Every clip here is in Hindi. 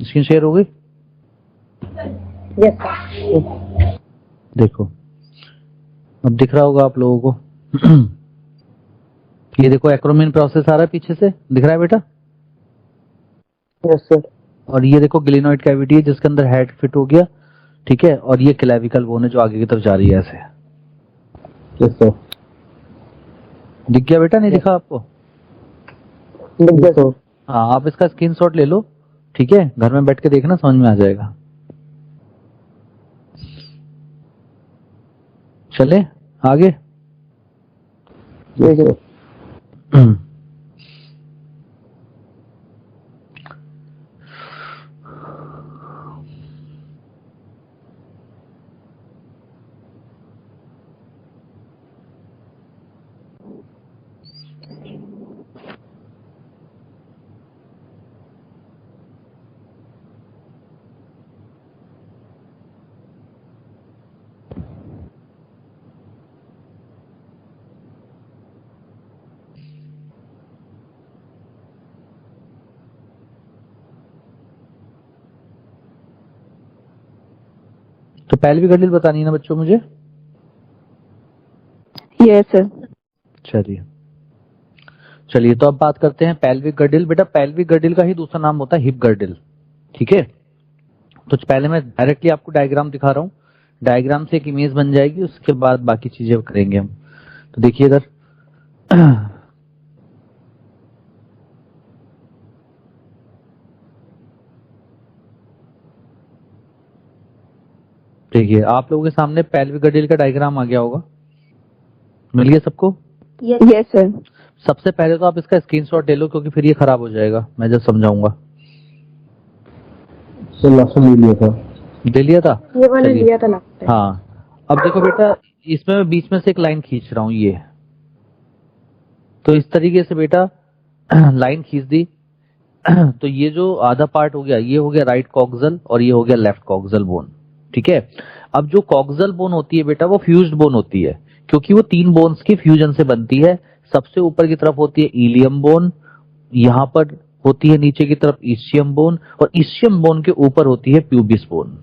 स्क्रीन शेयर हो गई? Yes sir. देखो अब दिख रहा होगा आप लोगों को। ये देखो एक्रोमिन प्रोसेस आ रहा है पीछे से, दिख रहा है बेटा? Yes sir. और ये देखो ग्लिनोइड कैविटी है जिसके अंदर हेड फिट हो गया, ठीक है। और ये क्लेविकल बोन है जो आगे की तरफ जा रही है ऐसे। Yes sir. दिख गया बेटा, नहीं दिखा आपको? दिख गया सर। हाँ, आप इसका स्क्रीनशॉट ले लो, ठीक है। घर में बैठ के देखना, समझ में आ जाएगा। चले आगे। ठीक है। तो पेल्विक गडिल बतानी है ना बच्चों मुझे? Yes sir. चलिए तो अब बात करते हैं पेल्विक गडिल। बेटा पेल्विक गडिल का ही दूसरा नाम होता है हिप गडिल, ठीक है। तो पहले मैं डायरेक्टली आपको डायग्राम दिखा रहा हूँ, डायग्राम से एक इमेज बन जाएगी, उसके बाद बाकी चीजें करेंगे हम। तो देखिए इधर देखिए आप लोगों के सामने पेल्विक गडिल का डायग्राम आ गया होगा, मिल गया सबको? Yes sir. सबसे पहले तो आप इसका स्क्रीनशॉट ले लो क्योंकि फिर ये खराब हो जाएगा मैं जब समझाऊंगा। सर लास्ट में लिया था। दे लिया था? ये वाला लिया था लगता है। हाँ, अब देखो बेटा इसमें मैं बीच में से एक लाइन खींच रहा हूँ ये, तो इस तरीके से बेटा लाइन खींच दी। तो ये जो आधा पार्ट हो गया, ये हो गया राइट कॉक्सल और ये हो गया लेफ्ट कॉक्सल बोन, ठीक है। अब जो कॉक्सल बोन होती है बेटा वो फ्यूज्ड बोन होती है क्योंकि वो 3 बोन्स के फ्यूजन से बनती है। सबसे ऊपर की तरफ होती है इलियम बोन, यहाँ पर होती है नीचे की तरफ इस्चियम बोन, और इस्चियम बोन के ऊपर होती है प्यूबिस बोन।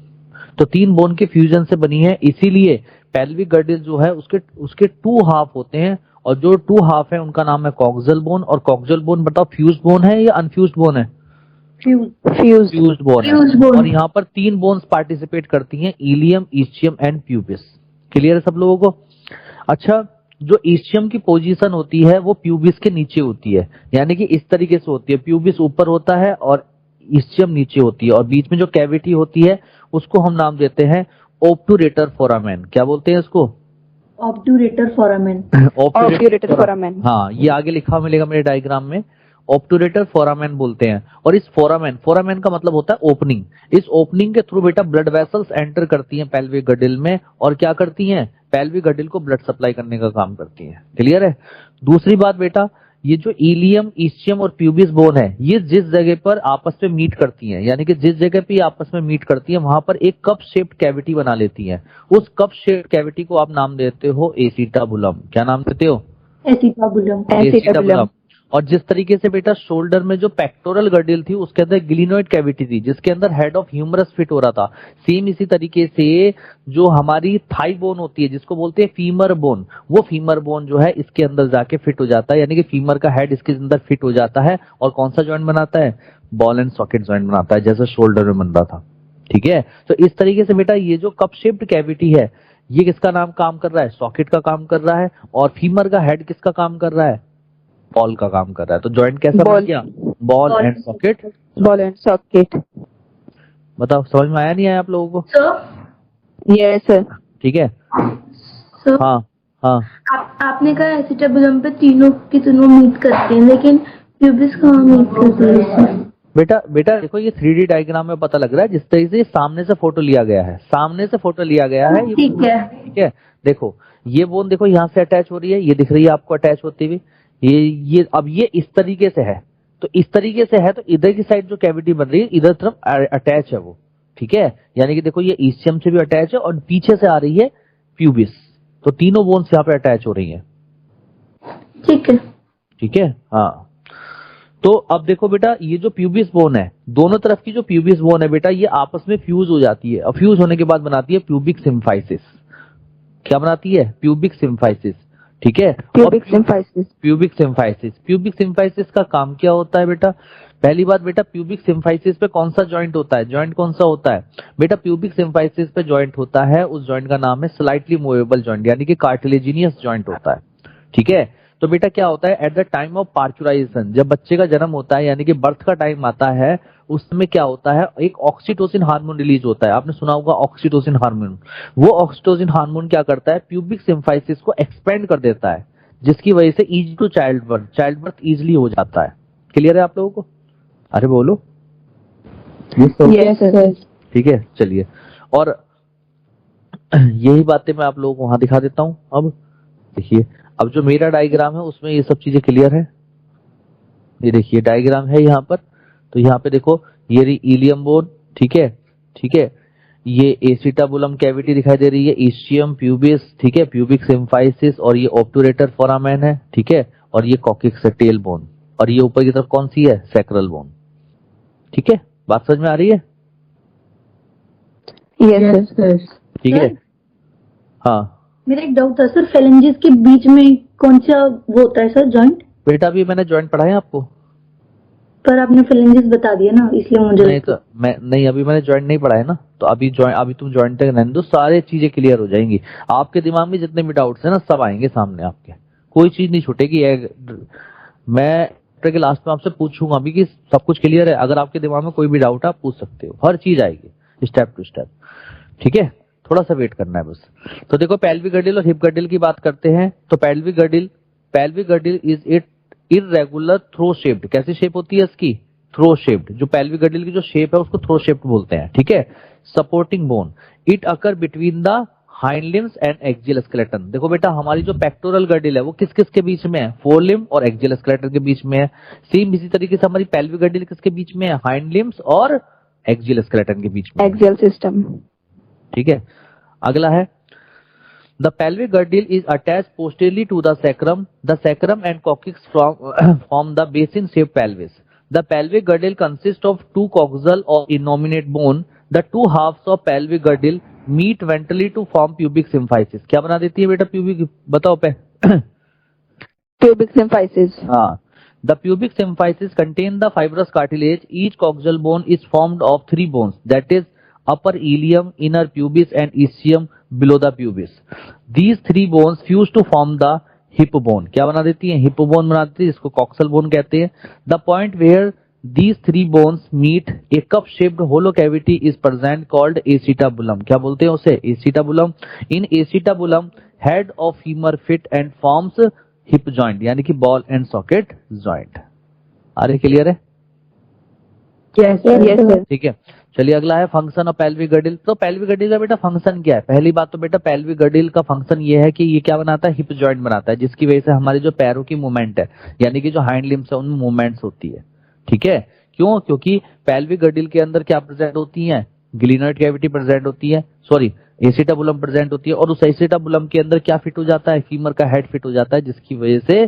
तो 3 बोन के फ्यूजन से बनी है, इसीलिए पेल्विक गडिल जो है उसके 2 हाफ होते हैं, और जो 2 हाफ है उनका नाम है कॉक्सल बोन। और कॉक्सल बोन बताओ फ्यूज्ड बोन है या अनफ्यूज्ड बोन है? फ्यूज्ड बोन है। और यहाँ पर 3 बोन्स पार्टिसिपेट करती हैं, ilium, ischium and pubis. Clear है सब लोगों को? अच्छा, जो इस्चियम की पोजीशन होती है वो प्यूबिस के नीचे होती है, यानी कि इस तरीके से होती है, प्यूबिस ऊपर होता है और इस्चियम नीचे होती है, और बीच में जो कैविटी होती है उसको हम नाम देते हैं ऑब्टूरेटर फोरामेन। क्या बोलते हैं इसको? Obturator foramen. ऑब्टूरेटर फोरामेन, हाँ, ये आगे लिखा मिलेगा मेरे डायग्राम में, ऑब्टूरेटर फोरामेन बोलते हैं। और इस फोरामेन का मतलब होता है ओपनिंग। इस ओपनिंग के थ्रू बेटा ब्लड वेसल्स एंटर करती हैं पेल्विक गडिल में, और क्या करती हैं? पेल्विक गडिल को ब्लड सप्लाई करने का काम करती हैं। क्लियर है? दूसरी बात बेटा, ये जो इलियम, इस्चियम और प्यूबिस बोन है, ये जिस जगह पर आपस में मीट करती हैं, यानी कि जिस जगह पे आपस में मीट करती हैं वहां पर एक कप शेप्ड कैविटी बना लेती हैं। उस कप शेप्ड कैविटी को आप नाम देते हो एसिटाबुलम। क्या नाम देते हो? एसिटाबुलम। और जिस तरीके से बेटा शोल्डर में जो पेक्टोरल गडिल थी उसके अंदर ग्लिनोइड कैविटी थी जिसके अंदर हेड ऑफ ह्यूमरस फिट हो रहा था, सेम इसी तरीके से जो हमारी थाई बोन होती है जिसको बोलते हैं फीमर बोन, वो फीमर बोन जो है इसके अंदर जाके फिट हो जाता है, यानी कि फीमर का हेड इसके अंदर फिट हो जाता है, और कौन सा जॉइंट बनाता है? बॉल एंड सॉकेट जॉइंट बनाता है, जैसे शोल्डर में बन रहा था, ठीक है। तो इस तरीके से बेटा ये जो कप शेप्ड कैविटी है ये किसका नाम काम कर रहा है? सॉकेट का काम कर रहा है। और फीमर का हेड किसका काम कर रहा है? बॉल का काम कर रहा है। तो जॉइंट कैसा बन गया? Ball and socket. Ball and socket. बताओ समझ में आया नहीं आया आप लोगों को? Yes sir. ठीक है। हाँ हाँ, आपने कहा एसिटाबुलम पे तीनों की तीनों मीट करते हैं, लेकिन प्यूबिस कहाँ मीट करते हैं? बेटा देखो ये 3D डायग्राम में पता लग रहा है, जिस तरीके से सामने से फोटो लिया गया है, सामने से फोटो लिया गया है। ठीक है, ठीक है। देखो ये बोन देखो यहाँ से अटैच हो रही है, ये दिख रही है आपको अटैच होती हुई। ये अब ये इस तरीके से है, तो इस तरीके से है, तो इधर की साइड जो कैविटी बन रही है इधर तरफ अटैच है वो, ठीक है। यानी कि देखो ये इस्चियम से भी अटैच है और पीछे से आ रही है प्यूबिस, तो तीनों बोन्स यहाँ पे अटैच हो रही है। ठीक है। ठीक है, हाँ। तो अब देखो बेटा, ये जो प्यूबिस बोन है, दोनों तरफ की जो प्यूबिस बोन है बेटा, ये आपस में फ्यूज हो जाती है, और फ्यूज होने के बाद बनाती है प्यूबिक सिम्फाइसिस। क्या बनाती है? Pubic symphysis. ठीक है, Pubic symphysis. Pubic symphysis. Pubic symphysis का काम क्या होता है बेटा? पहली बात बेटा, प्यूबिक सिम्फाइसिस पे कौन सा जॉइंट होता है? जॉइंट कौन सा होता है बेटा? प्यूबिक सिम्फाइसिस पे जॉइंट होता है, उस जॉइंट का नाम है स्लाइटली मूवेबल जॉइंट, यानी कि कार्टिलेजिनियस जॉइंट होता है। ठीक है, तो बेटा क्या होता है, एट द टाइम ऑफ पार्चुराइजेशन, जब बच्चे का जन्म होता है, यानी कि बर्थ का टाइम आता है, उसमें क्या होता है, एक ऑक्सीटोसिन हार्मोन रिलीज होता है। आपने सुना होगा ऑक्सीटोसिन हार्मोन। वो ऑक्सीटोसिन हार्मोन क्या करता है, प्यूबिक सिम्फाइसिस को एक्सपेंड कर देता है, जिसकी वजह से easy to childbirth easily हो जाता है। क्लियर है आप लोगों को? अरे बोलो। Yes, sir. ठीक है, चलिए, और यही बातें मैं आप लोगों को वहां दिखा देता हूं। अब देखिए, अब जो मेरा डायग्राम है उसमें ये सब चीजें क्लियर है। ये देखिए डायग्राम है यहाँ पर, तो यहाँ पे देखो, ये रही इलियम बोन। ठीक है, ठीक है, ये एसिटाबुलम कैविटी दिखाई दे रही है, इस्चियम प्यूबिस, ठीक है, प्यूबिक सिम्फाइसिस, और ये ऑब्टुरेटर फोरामेन है। ठीक है, और ये कॉकिक्स टेल बोन, और ये ऊपर की तरफ कौन सी है? Sacral bone. ठीक है, बात समझ में आ रही है? Yes, sir. ठीक है, हाँ मेरा एक डाउट था सर, फेलेंजेस के बीच में कौन सा वो होता है सर, जॉइंट? बेटा, अभी मैंने जॉइंट पढ़ाया आपको? पर आपने फेलेंजेस बता दिया ना, इसलिए मुझे नहीं, तो मैं नहीं, अभी मैंने जॉइंट नहीं पढ़ाया ना, तो अभी तुम जॉइंट तक रहने दो, सारी चीजें क्लियर हो जाएंगी। आपके दिमाग में जितने भी डाउट्स है ना, सब आएंगे सामने आपके, कोई चीज नहीं छूटेगी। मैं के लास्ट में आपसे पूछूंगा अभी कि सब कुछ क्लियर है। अगर आपके दिमाग में कोई भी डाउट है, आप पूछ सकते हो, हर चीज आएगी स्टेप टू स्टेप। ठीक है, थोड़ा सा वेट करना है बस। तो देखो, पेल्विक गर्डिल और हिप गर्डिल की बात करते हैं। तो pelvic girdle is it irregular throw shaped. कैसी शेप होती है इसकी? Throw shaped. जो पेल्विक गर्डिल की जो शेप है उसको थ्रो शेप्ड बोलते हैं। ठीक है, supporting bone, it occur between the hind limbs and axial skeleton. देखो बेटा, हमारी जो पेक्टोरल गर्डिल है वो किस किस के बीच में है? फोर लिम्ब और एक्सियल स्केलेटन के बीच में है। सेम इसी तरीके से हमारी पेल्विक गर्डिल किसके बीच में है? हाइंड लिम्स और एक्सियल स्केलेटन के बीच में। Axial system. ठीक है, अगला है, the pelvic girdle is attach posteriorly to the sacrum. The sacrum and coccyx form the basin shape pelvis. The pelvic girdle consist of two coxal और innominate bone. The two halfs of pelvic girdle meet ventrally to form pubic symphysis. क्या बना देती है बेटा प्यूबिक? बताओ पे। Pubic symphysis. हाँ, the pubic symphysis contain the fibrous cartilage. Each coxal bone is formed of three bones, that is upper ilium, inner pubis and ischium below the pubis. These three bones fuse to form the hip bone. क्या बना देती है? हिप बोन बना देती है, जिसको कॉक्सल बोन कहते हैं। The point where these three bones meet, a cup shaped hollow cavity is present called acetabulum. क्या बोलते हैं उसे? acetabulum. In acetabulum, head of femur fit and forms hip joint, यानी कि बॉल एंड सॉकेट जॉइंट। अरे क्लियर है? Yes, sir. ठीक है, चलिए अगला है फंक्शन ऑफ पेल्विक गर्डिल। तो पेल्विक गर्डिल का बेटा फंक्शन क्या है? पहली बात तो बेटा, पेल्विक गर्डिल का फंक्शन ये है कि ये क्या बनाता है? हिप जॉइंट बनाता है, जिसकी वजह से हमारे जो पैरों की मूवमेंट है, यानी कि जो हाइंड लिम्स है, उनमें मूवमेंट्स होती है। ठीक है, क्यों? क्योंकि पेल्विक गर्डिल के अंदर क्या प्रेजेंट होती है? ग्लिनोइड कैविटी प्रेजेंट होती है, सॉरी एसिटाबुलम प्रेजेंट होती है, और उस एसिटाबुलम के अंदर क्या फिट हो जाता है? फीमर का हेड फिट हो जाता है, जिसकी वजह से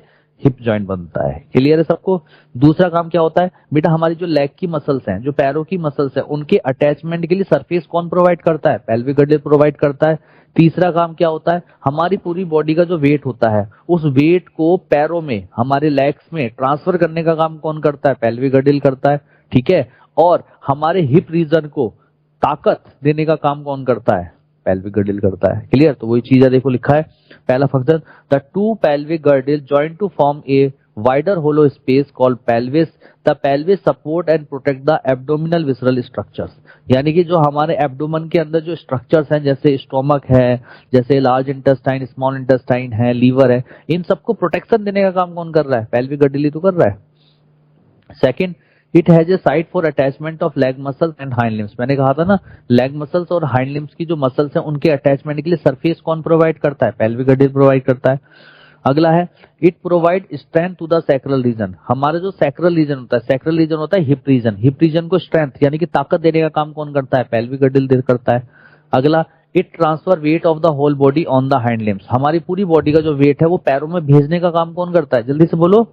हिप जॉइंट बनता है। क्लियर है सबको? दूसरा काम क्या होता है बेटा, हमारी जो लेग की मसल्स हैं, जो पैरों की मसल्स हैं, उनके अटैचमेंट के लिए सरफेस कौन प्रोवाइड करता है? पेल्विक गर्डिल प्रोवाइड करता है। तीसरा काम क्या होता है, हमारी पूरी बॉडी का जो वेट होता है, उस वेट को पैरों में, हमारे लेग्स में ट्रांसफर करने का काम कौन करता है? पेल्विक गर्डिल करता है। ठीक है, और हमारे हिप रीजन को ताकत देने का काम कौन करता है? पेल्विक गर्डिल करता है। क्लियर? तो वही चीज है, देखो लिखा है पहला function, the two pelvic girdle join to form a wider hollow space called pelvis. The pelvis support and protect the abdominal visceral structures. यानी कि जो हमारे एब्डोमन के अंदर जो स्ट्रक्चर्स हैं, जैसे स्टोमक है, जैसे लार्ज इंटेस्टाइन, स्मॉल इंटेस्टाइन है, लीवर है, इन सबको प्रोटेक्शन देने का काम कौन कर रहा है? पेल्विक गर्डिल तो कर रहा है। Second, it has a site for attachment of leg muscles and hind limbs. मैंने कहा था ना, लेग मसल्स और हाइंड लिम्स की जो मसल्स हैं, उनके अटैचमेंट के लिए सरफेस कौन प्रोवाइड करता है? पेल्विक गर्डिल प्रोवाइड करता है। अगला है, it provide strength to the sacral region. हमारा जो सैक्रल रीजन होता है, सैक्रल रीजन होता है हिप रीजन, हिप रीजन को स्ट्रेंथ यानी कि ताकत देने का काम कौन करता है? पेल्विक गर्डिल करता है। अगला, it transfer weight of the whole body on the hind limbs. हमारी पूरी बॉडी का जो वेट है वो पैरों में भेजने का काम कौन करता है? जल्दी से बोलो।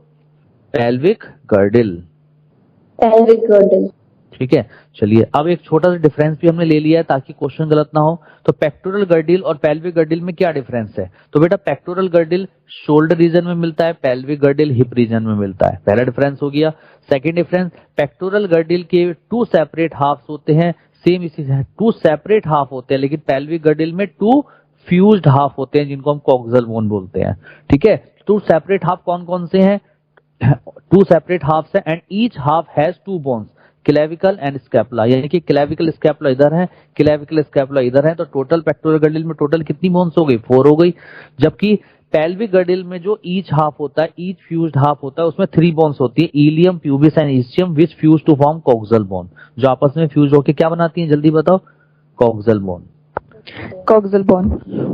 Pelvic girdle. pelvic girdle. ठीक है, चलिए अब एक छोटा सा डिफरेंस भी हमने ले लिया है ताकि क्वेश्चन गलत ना हो। तो पेक्टोरल गर्डिल और पेल्विक गर्डिल में क्या डिफरेंस है? तो बेटा पेक्टोरल गर्डिल शोल्डर रीजन में मिलता है, पेल्विक गर्डिल हिप रीजन में मिलता है। पहला डिफरेंस हो गया। सेकंड डिफरेंस, पेक्टोरल गर्डिल के 2 सेपरेट हाफ्स होते हैं, सेम इसी 2 सेपरेट हाफ होते हैं, लेकिन पेल्विक गर्डिल में 2 फ्यूज्ड हाफ होते हैं जिनको हम कॉक्सियल बोन बोलते हैं। ठीक है, 2 सेपरेट हाफ कौन कौन से हैं? 2 सेपरेट हाफ्स हैं and each half has 2 bones, clavicle and scapula, यानी कि क्लेविकल स्कैपुला इधर है, क्लेविकल स्कैपुला इधर है। तो टोटल पेक्टोरल गर्डिल में टोटल कितनी बोन्स हो गई? 4 हो गई। जबकि पेल्विक गर्डिल में जो ईच हाफ होता है, ईच फ्यूज्ड हाफ होता है, उसमें 3 बोन्स होती है, ilium, pubis and ischium, which fuse to form coxal bone, जो आपस में फ्यूज होकर क्या बनाती हैं? जल्दी बताओ। Coxal bone. Coxal bone.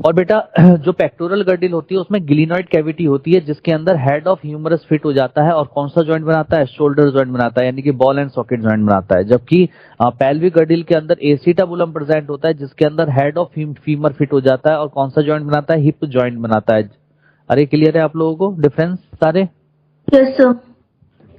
और बेटा जो पेक्टोरल गर्डिल होती है उसमें ग्लिनॉइड कैविटी होती है जिसके अंदर हेड ऑफ ह्यूमरस फिट हो जाता है और कौन सा जॉइंट बनाता है? शोल्डर जॉइंट बनाता है, यानी कि बॉल एंड सॉकेट जॉइंट बनाता है। जबकि पेल्विक गर्डिल के अंदर एसिटाबुलम प्रेजेंट होता है जिसके अंदर हेड ऑफ फीमर फिट हो जाता है और कौन सा जॉइंट बनाता है? हिप जॉइंट बनाता है। अरे क्लियर है आप लोगों को डिफरेंस सारे? Yes sir.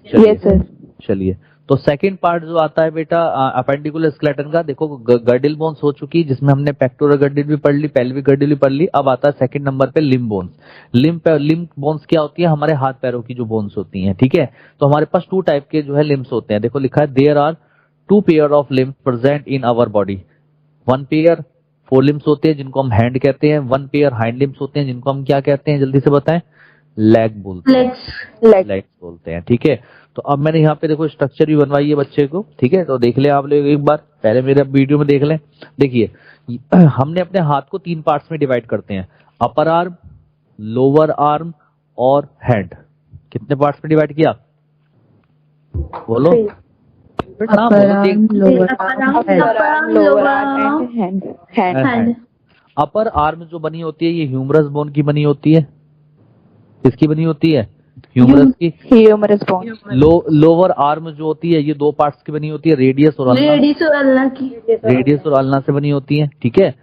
Yes sir. चलिए, तो सेकंड पार्ट जो आता है बेटा अपेंडिकुलर स्केलेटन का, देखो गर्डिल बोन्स हो चुकी जिसमें हमने पेक्टोरल गर्डिल भी पढ़ ली, पेल्विक गर्डिल भी पढ़ ली। अब आता है सेकंड नंबर पे लिम्ब बोन्स। लिम्ब बोन्स क्या होती है? हमारे हाथ पैरों की जो बोन्स होती हैं। ठीक है, तो हमारे पास 2 टाइप के जो है लिम्ब्स होते हैं। देखो लिखा है there are 2 pair of limb present in our body. 1 pair forelimbs होते हैं जिनको हम हैंड कहते हैं, 1 पेयर हाइंड लिम्ब्स होते हैं जिनको हम क्या कहते हैं? जल्दी से बताएं। लेग बोलते हैं। लेग्स बोलते हैं। ठीक है, तो अब मैंने यहाँ पे देखो स्ट्रक्चर भी बनवाई है बच्चे को। ठीक है, तो देख ले आप लोग एक बार, पहले मेरे वीडियो में देख लें। देखिए हमने अपने हाथ को 3 पार्ट्स में डिवाइड करते हैं, अपर आर्म, लोअर आर्म और हैंड। कितने पार्ट्स में डिवाइड किया? बोलो। अपर आर्म जो बनी होती है ये ह्यूमरस बोन की बनी होती है। किसकी बनी होती है? ह्यूमरस की। Humerus bone. लोअर आर्म जो होती है ये 2 पार्ट्स की बनी होती है, रेडियस और अल्ना। रेडियस और अल्ना से बनी होती है। ठीक है,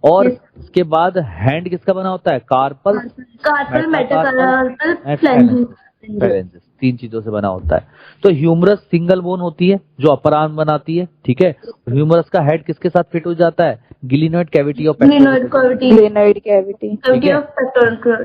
और इसके बाद हैंड किसका बना होता है? Carpel, metacarpal, phalanges. 3 चीजों से बना होता है। तो ह्यूमरस सिंगल बोन होती है जो अपर आर्म बनाती है। ठीक है, ह्यूमरस का हेड किसके साथ फिट हो जाता है? Glenoid cavity of Glenoid cavity.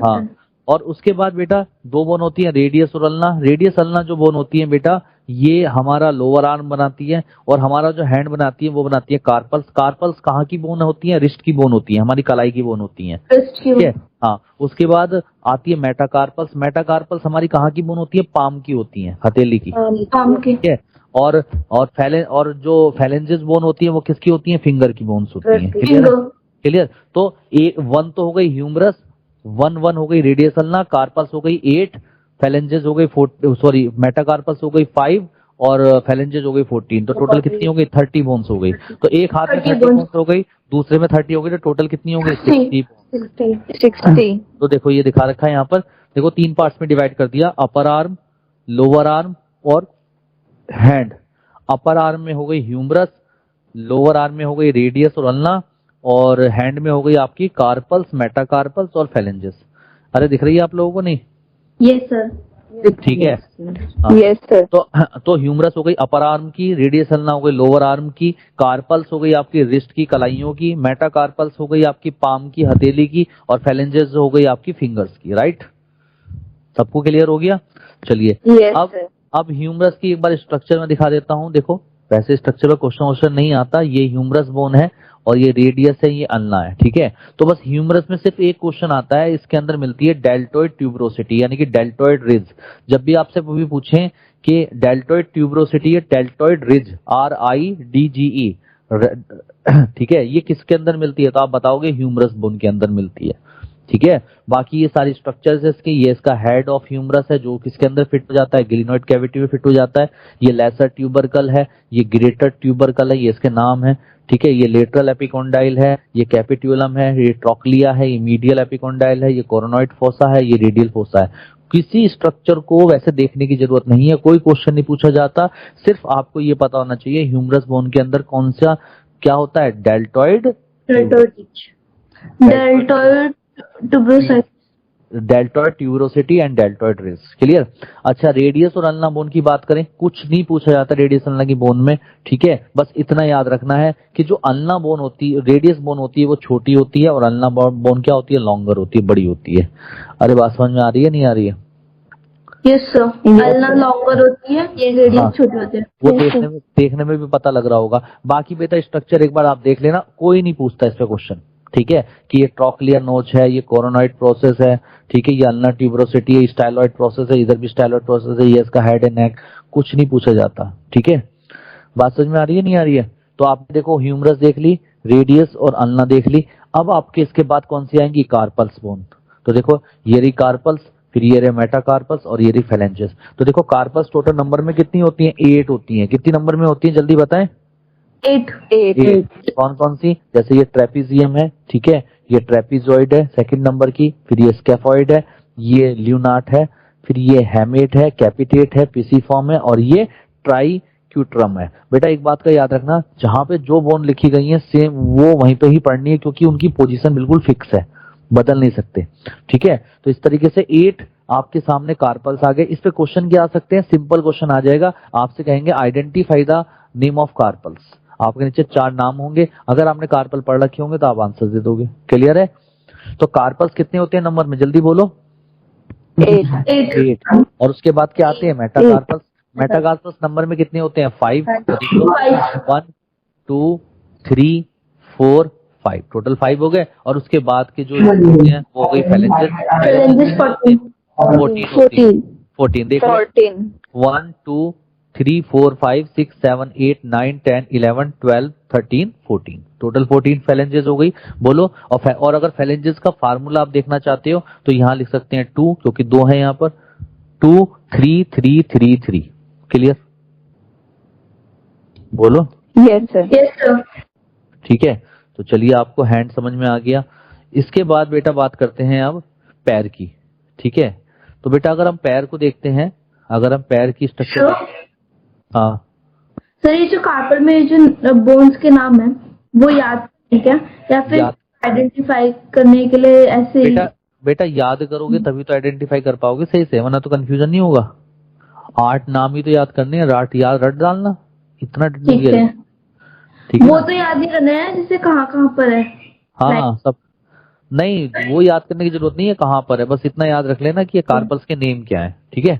हाँ, और उसके बाद बेटा 2 बोन होती है, रेडियस और अल्ना। रेडियस अल्ना जो बोन होती है बेटा ये हमारा लोअर आर्म बनाती है और हमारा जो हैंड बनाती है वो बनाती है कार्पल्स। कार्पल्स कहाँ की बोन होती है? रिस्ट की बोन होती है, हमारी कलाई की बोन होती है। ठीक है, हाँ। उसके बाद आती है मेटाकार्पल्स। मेटाकार्पल्स हमारी कहाँ की बोन होती है? पाम की होती है, हथेली की। ठीक है, और जो फैलेंजेस बोन होती है वो किसकी होती है? फिंगर की बोन्स होती है। क्लियर? तो 1 तो हो गई ह्यूमरस, 1 हो गई रेडियस अल्ना, कार्पल्स हो गई 8, फैलेंजेस हो गई मेटाकार्पल्स हो गई 5 और फैलेंजेस हो गई 14। तो टोटल कितनी हो गई? 30 बोन्स हो गई। तो एक हाथ में 30 बोन्स हो गई, दूसरे में 30 हो गई, तो टोटल कितनी हो गई? 60. तो देखो ये दिखा रखा है यहाँ पर, देखो 3 पार्ट्स में डिवाइड कर दिया, अपर आर्म, लोअर आर्म और हैंड। अपर आर्म में हो गई ह्यूमरस, लोअर आर्म में हो गई रेडियस और अल्ना और हैंड में हो गई आपकी कार्पल्स, मेटाकार्पल्स और फैलेंजेस। अरे दिख रही है आप लोगों को? नहीं? Yes sir. ठीक है, Yes sir. तो ह्यूमरस हो गई अपर आर्म की, रेडियस अल्ना हो गई लोअर आर्म की, कार्पल्स हो गई आपकी रिस्ट की, कलाइयों की, मेटाकार्पल्स हो गई आपकी पाम की, हथेली की, और फैलेंजेस हो गई आपकी फिंगर्स की। राइट, सबको क्लियर हो गया? चलिए Yes sir. अब ह्यूमरस की एक बार स्ट्रक्चर में दिखा देता हूं। देखो वैसे स्ट्रक्चर में क्वेश्चन नहीं आता, ये ह्यूमरस बोन है और ये रेडियस है, ये अल्ना है। ठीक है, तो बस ह्यूमरस में सिर्फ एक क्वेश्चन आता है, इसके अंदर मिलती है डेल्टोइड ट्यूबरोसिटी यानी कि डेल्टोइड रिज। जब भी आपसे भी पूछें कि डेल्टोइड ट्यूबरोसिटी या डेल्टोइड रिज, RIDGE, ठीक है, ये किसके अंदर मिलती है? तो आप बताओगे ह्यूमरस बोन के अंदर मिलती है। ठीक है, बाकी ये सारी स्ट्रक्चर्स है इसके, ये इसका हेड ऑफ ह्यूमरस है जो किसके अंदर फिट हो जाता है? ग्लिनॉइड कैविटी में फिट हो जाता है। ये लेसर ट्यूबरकल है, ये ग्रेटर ट्यूबरकल है, ये इसके नाम है। ठीक है, ये लेटरल एपिकोंडाइल है, ये कैपिट्यूलम है, ये ट्रोक्लिया है, ये मीडियल एपिकोंडाइल है, ये कोरोनॉइड फोसा है, ये रेडियल फोसा है। किसी स्ट्रक्चर को वैसे देखने की जरूरत नहीं है, कोई क्वेश्चन नहीं पूछा जाता, सिर्फ आपको ये पता होना चाहिए ह्यूमरस बोन के अंदर कौन सा क्या होता है? Deltoid tuberosity. Deltoid tuberosity and deltoid race. Clear. अच्छा, रेडियस और अल्ना बोन की बात करें, कुछ नहीं पूछा जाता रेडियस अल्ना की बोन में, ठीक है। बस इतना याद रखना है कि जो अल्ना बोन होती है, रेडियस बोन होती है वो छोटी होती है, और अल्ना बोन क्या होती है, लॉन्गर होती है, बड़ी होती है। अरे बात समझ में आ रही है नहीं आ रही है? यस सर, अल्ना लॉन्गर होती है, ये रेडियस छोटी होती है। वो देखने में भी पता लग रहा होगा। बाकी बेटा स्ट्रक्चर एक बार आप देख लेना, कोई नहीं पूछता इस पे क्वेश्चन, ठीक है, कि ये ट्रॉक्लियर नोच है, ये कोरोनॉइड प्रोसेस है, ठीक है, ये अल्ना ट्यूबरोसिटी है, स्टाइलॉइड प्रोसेस है, इधर भी स्टाइलॉइड प्रोसेस है, ये इसका हेड एंड नेक, कुछ नहीं पूछा जाता, ठीक है। बात समझ में आ रही है नहीं आ रही है? तो आपने देखो ह्यूमरस देख ली, रेडियस और अल्ना देख ली। अब आपके इसके बाद कौन सी आएंगी, कार्पल्स बोन। तो देखो ये रही कार्पल्स, फिर ये रहे मेटाकार्पस और ये रही फेलेंजेस। तो देखो कार्पल्स टोटल नंबर में कितनी होती हैं, 8 होती हैं। कितनी नंबर में होती हैं जल्दी बताएं? 8। कौन कौन सी? जैसे ये ट्रेपीजियम है, ठीक है, ये ट्रेपीजॉइड है सेकंड नंबर की, फिर ये स्कैफॉइड है, ये ल्यूनाट है, फिर ये हैमेट है, कैपिटेट है, पिसीफॉर्म है, और ये ट्राइक्यूट्रम है। बेटा एक बात का याद रखना, जहां पे जो बोन लिखी गई है सेम वो वहीं पे ही पढ़नी है, क्योंकि उनकी पोजीशन बिल्कुल फिक्स है, बदल नहीं सकते, ठीक है। तो इस तरीके से 8 आपके सामने कार्पल्स आ गए। इस पे क्वेश्चन क्या आ सकते हैं, सिंपल क्वेश्चन आ जाएगा, आपसे कहेंगे identify the name of carpals. आपके नीचे 4 नाम होंगे, अगर आपने कार्पल पढ़ रखे होंगे तो आप आंसर दे दोगे। क्लियर है? तो कार्पल्स कितने होते हैं नंबर में, जल्दी बोलो? 8। और उसके बाद क्या आते हैं, मेटाकार्पल्स। मेटाकार्पल्स नंबर में कितने होते हैं, 5। 1 2 3 4 5, टोटल 5 हो गए। और उसके बाद के जो होते हैं वो हो गई फेलेंजेस 14 देखो 1 2 3 4 5 6 7 8 9 10 11 12 13 14, टोटल 14 फेलेंजेस हो गई। बोलो। और अगर फेलेंजेस का फार्मूला आप देखना चाहते हो तो यहाँ लिख सकते हैं 2, क्योंकि 2 है यहाँ पर, 2 3 3 3 3। क्लियर? बोलो। Yes sir. ठीक है, तो चलिए आपको हैंड समझ में आ गया। इसके बाद बेटा बात करते हैं अब पैर की, ठीक है। तो बेटा अगर हम पैर को देखते हैं, अगर हम पैर की स्ट्रक्चर, हाँ सर, ये जो कार्पल में जो बोन्स के नाम है वो याद है क्या, या फिर आइडेंटिफाई करने के लिए ऐसे ही? बेटा याद करोगे तभी तो आइडेंटिफाई कर पाओगे सही से, वरना तो कंफ्यूजन नहीं होगा। 8 नाम ही तो याद करने हैं, रट डालना, इतना ठीक है, ठीक है। वो तो याद ही करना है जैसे कहाँ पर है। हाँ सब नहीं, वो याद करने की जरूरत नहीं है कहाँ पर है, बस इतना याद रख लेना कि ये कार्पल्स के नेम क्या है, ठीक है।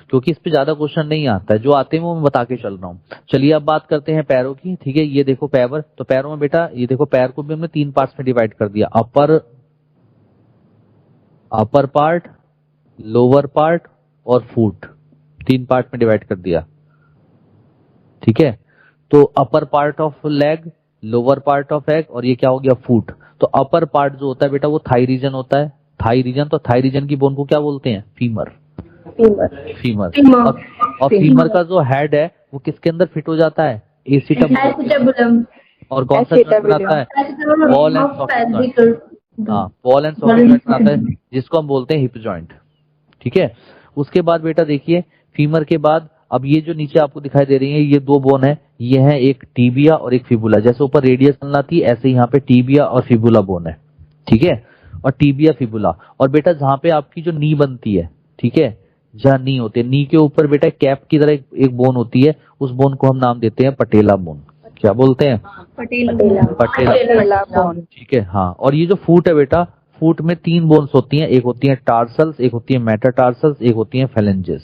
क्योंकि इस पे ज्यादा क्वेश्चन नहीं आता है, जो आते हैं वो मैं बता के चल रहा हूँ। चलिए अब बात करते हैं पैरों की, ठीक है। ये देखो पैर, तो पैरों में बेटा ये देखो, पैर को भी हमने 3 पार्ट्स में डिवाइड कर दिया, अपर पार्ट, लोअर पार्ट और फुट, 3 पार्ट में डिवाइड कर दिया, ठीक है। तो upper part of leg, lower part of egg, और ये क्या हो गया, फुट। तो अपर पार्ट जो होता है बेटा वो थाई रीजन होता है, थाई रीजन। तो थाई रीजन की बोन को क्या बोलते हैं, फीमर। और फीमर का जो हेड है वो किसके अंदर फिट हो जाता है, एसिटबुलम। और कौन सा जॉइंट बनाता है, बॉल एंड सॉकेट जॉइंट। हाँ, बॉल एंड सॉकेट जॉइंट बनाता है, जिसको हम बोलते हैं हिप जॉइंट, ठीक है। उसके बाद बेटा देखिए, फीमर के बाद अब ये जो नीचे आपको दिखाई दे रही है ये 2 बोन है, ये है एक टीबिया और एक फिबुला। जैसे ऊपर रेडियस चलना थी, ऐसे यहाँ पे टीबिया और फिबुला बोन है, ठीक है। और टीबिया फिबुला, और बेटा जहाँ पे आपकी जो नी बनती है, ठीक है, जहाँ नी होती है, नी के ऊपर बेटा कैप की तरह एक बोन होती है, उस बोन को हम नाम देते हैं पटेला बोन। क्या बोलते हैं, पटेला बोन, ठीक है। हाँ, और ये जो फुट है बेटा, फुट में 3 बोन्स होती हैं, एक होती है टार्सल्स, एक होती है मेटाटार्सल्स, एक होती है फेलेंजेस,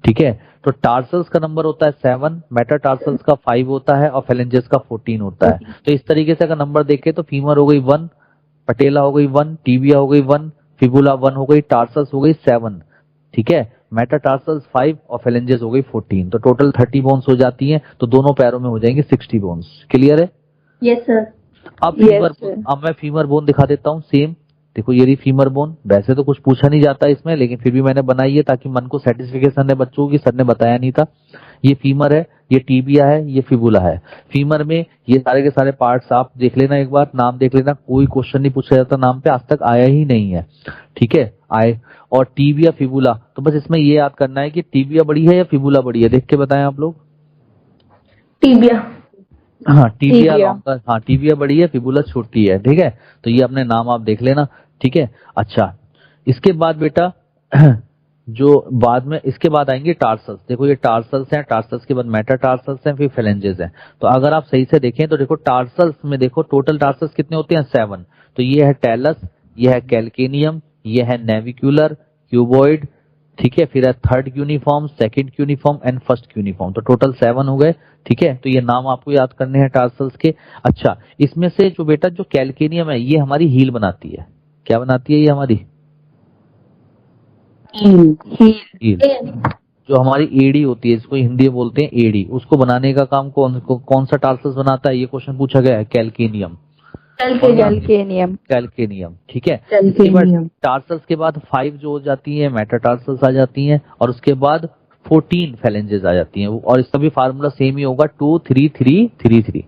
ठीक है। तो टार्सल्स का नंबर होता है 7, मेटाटार्सल्स का 5 होता है, और फेलेंजेस का 14 होता है। तो इस तरीके से अगर नंबर देखें तो फीमर हो गई 1, पटेला हो गई 1, टीबिया हो गई 1, फिबुला 1 हो गई, टार्सल्स हो गई 7, ठीक है, मेटाटार्सल्स 5 और फेलेंजेस हो गई 14। तो टोटल 30 बोन्स हो जाती हैं, तो दोनों पैरों में हो जाएंगे 60 बोन्स। क्लियर है? Yes sir. अब मैं फीमर बोन दिखा देता हूँ सेम। देखो ये रही फीमर बोन, वैसे तो कुछ पूछा नहीं जाता इसमें, लेकिन फिर भी मैंने बनाई है ताकि मन को सेटिस्फिकेशन है बच्चों की, सर ने बताया नहीं था। ये फीमर है, ये टीबिया है, ये फिबुला है। फीमर में ये सारे के सारे पार्ट्स आप देख लेना, एक बार नाम देख लेना, कोई क्वेश्चन नहीं पूछा जाता नाम पे, आज तक आया ही नहीं है, ठीक है, आए। और टीबिया फिबुला, तो बस इसमें ये याद करना है कि टीबिया बड़ी है या फिबुला बड़ी है, देख के बताएं आप लोग। टीबिया। हाँ, टीबिया लॉन्गर, हाँ टीबिया बड़ी है, फिबुला छोटी है, ठीक है। तो ये अपने नाम आप देख लेना, ठीक है। अच्छा, इसके बाद बेटा जो बाद में इसके बाद आएंगे टार्सल्स। देखो ये टार्सल्स हैं, टार्सल्स के बाद मेटाटार्सल्स हैं, फिर फेलेंजेस हैं। तो अगर आप सही से देखें तो देखो टार्सल्स में देखो टोटल टार्सल्स कितने होते हैं 7। तो ये है टेलस, ये है कैल्केनियम, ये है नेविक्यूलर, क्यूबॉइड, ठीक है, फिर है third cuneiform, second cuneiform and first cuneiform. तो टोटल 7 हो गए, ठीक है। तो ये नाम आपको याद करने हैं टार्सल्स के। अच्छा, इसमें से जो बेटा जो कैल्केनियम है ये हमारी हील बनाती है। क्या बनाती है ये हमारी हील। जो हमारी एड़ी होती है, इसको हिंदी में बोलते हैं एड़ी, उसको बनाने का काम कौन सा टार्सल्स बनाता है, ये क्वेश्चन पूछा गया है। कैल्केनियम, कैल्केनियम, ठीक है। टार्सल्स के बाद 5 जो हो जाती है मेटाटार्सल्स आ जाती हैं, और उसके बाद 14 फेलेंजेस आ जाती हैं। और इसका भी फार्मूला सेम ही होगा 2 3 3 3 3।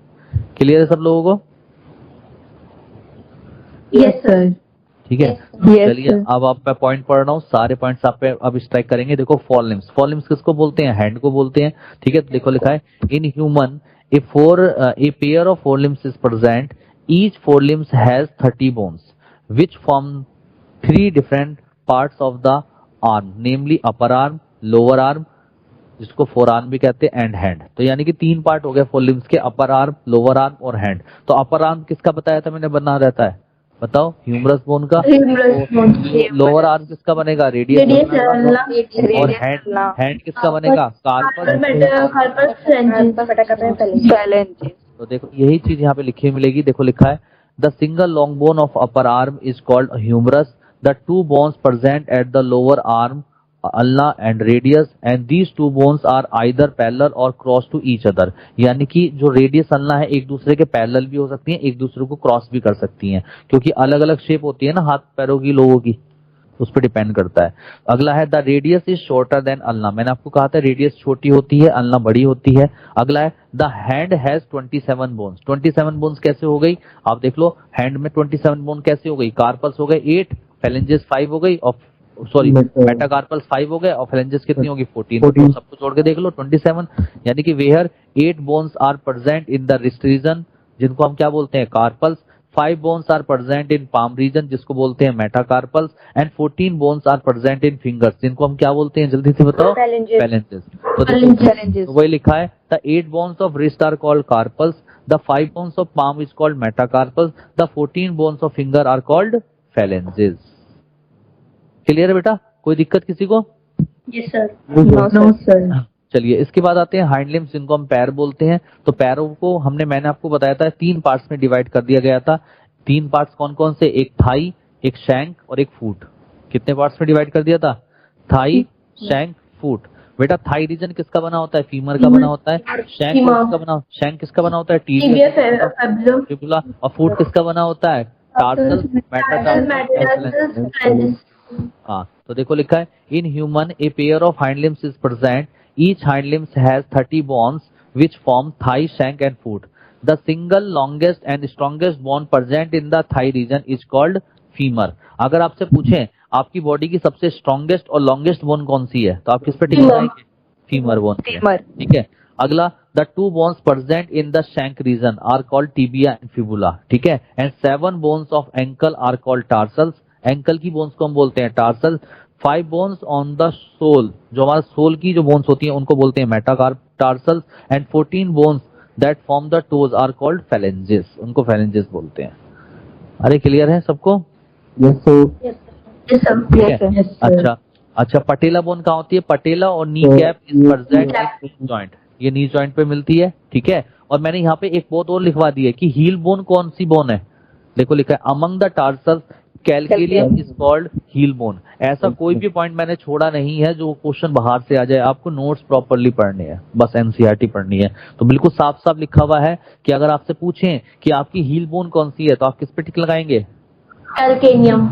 क्लियर है सब लोगों को? Yes sir. ठीक है। चलिए अब आप मैं पॉइंट पढ़ रहा हूँ, सारे पॉइंट्स आप पे अब स्ट्राइक करेंगे। देखो फॉरलिम्स, फॉरलिम्स किसको बोलते हैं, हैंड को बोलते हैं, ठीक है। तो देखो लिखा है in human a pair of forelimbs is present, each forelimbs has 30 bones which form 3 different parts of the arm, namely upper arm, lower arm, जिसको फोर आर्म भी कहते हैं, एंड हैंड। तो यानी कि 3 पार्ट हो गए फोरलिम्स के, अपर आर्म, लोअर आर्म और हैंड। तो अपर आर्म किसका बताया था मैंने बना रहता है, बताओ, ह्यूमरस बोन का। लोअर आर्म किसका बनेगा, रेडियस। और हैंड किसका बनेगा, कार्पस। तो देखो यही चीज यहाँ पे लिखी मिलेगी। देखो लिखा है the single long bone of upper arm is called humerus, the 2 bones present at the lower arm ulna and radius and these 2 bones are either parallel or cross to each other. यानी कि जो रेडियस अल्ना है एक दूसरे के पैरेलल भी हो सकती हैं, एक दूसरे को क्रॉस भी कर सकती हैं, क्योंकि अलग अलग शेप होती है ना हाथ पैरों की लोगों की, उस पर डिपेंड करता है। अगला है the radius is shorter than ulna. मैंने आपको कहा था रेडियस छोटी होती है, अल्ना बड़ी होती है। अगला है the hand has 27 bones. 27 bones कैसे हो गई, आप देख लो, हैंड में 27 बोन कैसे हो गई, कार्पल्स हो गए 8, फेलेंजेस 5 हो गई, और सॉरी मेटाकार्पल्स 5 हो गए, और फेलेंजेस कितनी होगी 14। तो सबको जोड़ के देख लो 27। यानी कि where 8 bones are present in the wrist region, जिनको हम क्या बोलते हैं, carpals. 5 bones are present in palm region, जिसको बोलते हैं metacarpals, and 14 bones are present in fingers, जिनको हम क्या बोलते हैं, जल्दी से बताओ, फेलेंजेस। तो वही लिखा है the 8 bones of wrist are called carpals, the 5 bones of palm is called metacarpals, the 14 bones of finger are called phalanges. Clear है बेटा, कोई दिक्कत किसी को? Yes sir. No sir. चलिए इसके बाद आते हैं हाइंड लिम्स, जिनको हम पैर बोलते हैं। तो पैरों को मैंने आपको बताया था 3 पार्ट्स में डिवाइड कर दिया गया था। 3 पार्ट्स कौन कौन से, एक थाई, एक शैंक और एक फुट। कितने पार्ट्स में डिवाइड कर दिया था, थाई, शैंक, फुट। बेटा थाई रीजन किसका बना होता है, फीमर का बना होता है। शैंक किसका बना होता है, टिबिया, और फुट किसका बना होता है, टार्सल, मेटाटार्सल। हाँ, तो देखो लिखा है in human a pair of hind limbs is present, each hind limbs has 30 bones which form thigh, shank and foot. The single longest and strongest bone present in the thigh region is called femur. अगर आपसे पूछें आपकी बॉडी की सबसे स्ट्रॉन्गेस्ट और लॉन्गेस्ट बोन कौन सी है, तो आप किस पे टिक लगाएंगे, फीमर बोन, ठीक है। अगला the 2 bones present in the shank region are called tibia and fibula, ठीक है। And 7 bones of ankle are called tarsals, ankle की बोन्स को हम बोलते हैं tarsal. 5 bones on the sole, जो हमारा सोल की जो बोन्स होती हैं उनको बोलते हैं metatarsals, and 14 bones that form the toes are called phalanges, उनको फेलेंजेस बोलते हैं। अरे क्लियर है सबको? Yes sir. अच्छा, पटेला बोन कहाँ होती है, patella or kneecap is present in joint, ये नी जॉइंट पे मिलती है, ठीक है। और मैंने यहाँ पे एक बहुत और लिखवा दी है कि हील बोन कौन सी बोन है, देखो लिखा है among the tarsals calcaneum is called heel bone. ऐसा कोई भी पॉइंट मैंने छोड़ा नहीं है जो क्वेश्चन बाहर से आ जाए, आपको नोट्स प्रॉपरली पढ़ने हैं, बस एनसीईआरटी पढ़नी है। तो बिल्कुल साफ साफ लिखा हुआ है कि अगर आपसे पूछें कि आपकी हील बोन कौन सी है, तो आप किस पे टिक लगाएंगे, कैल्केनियम।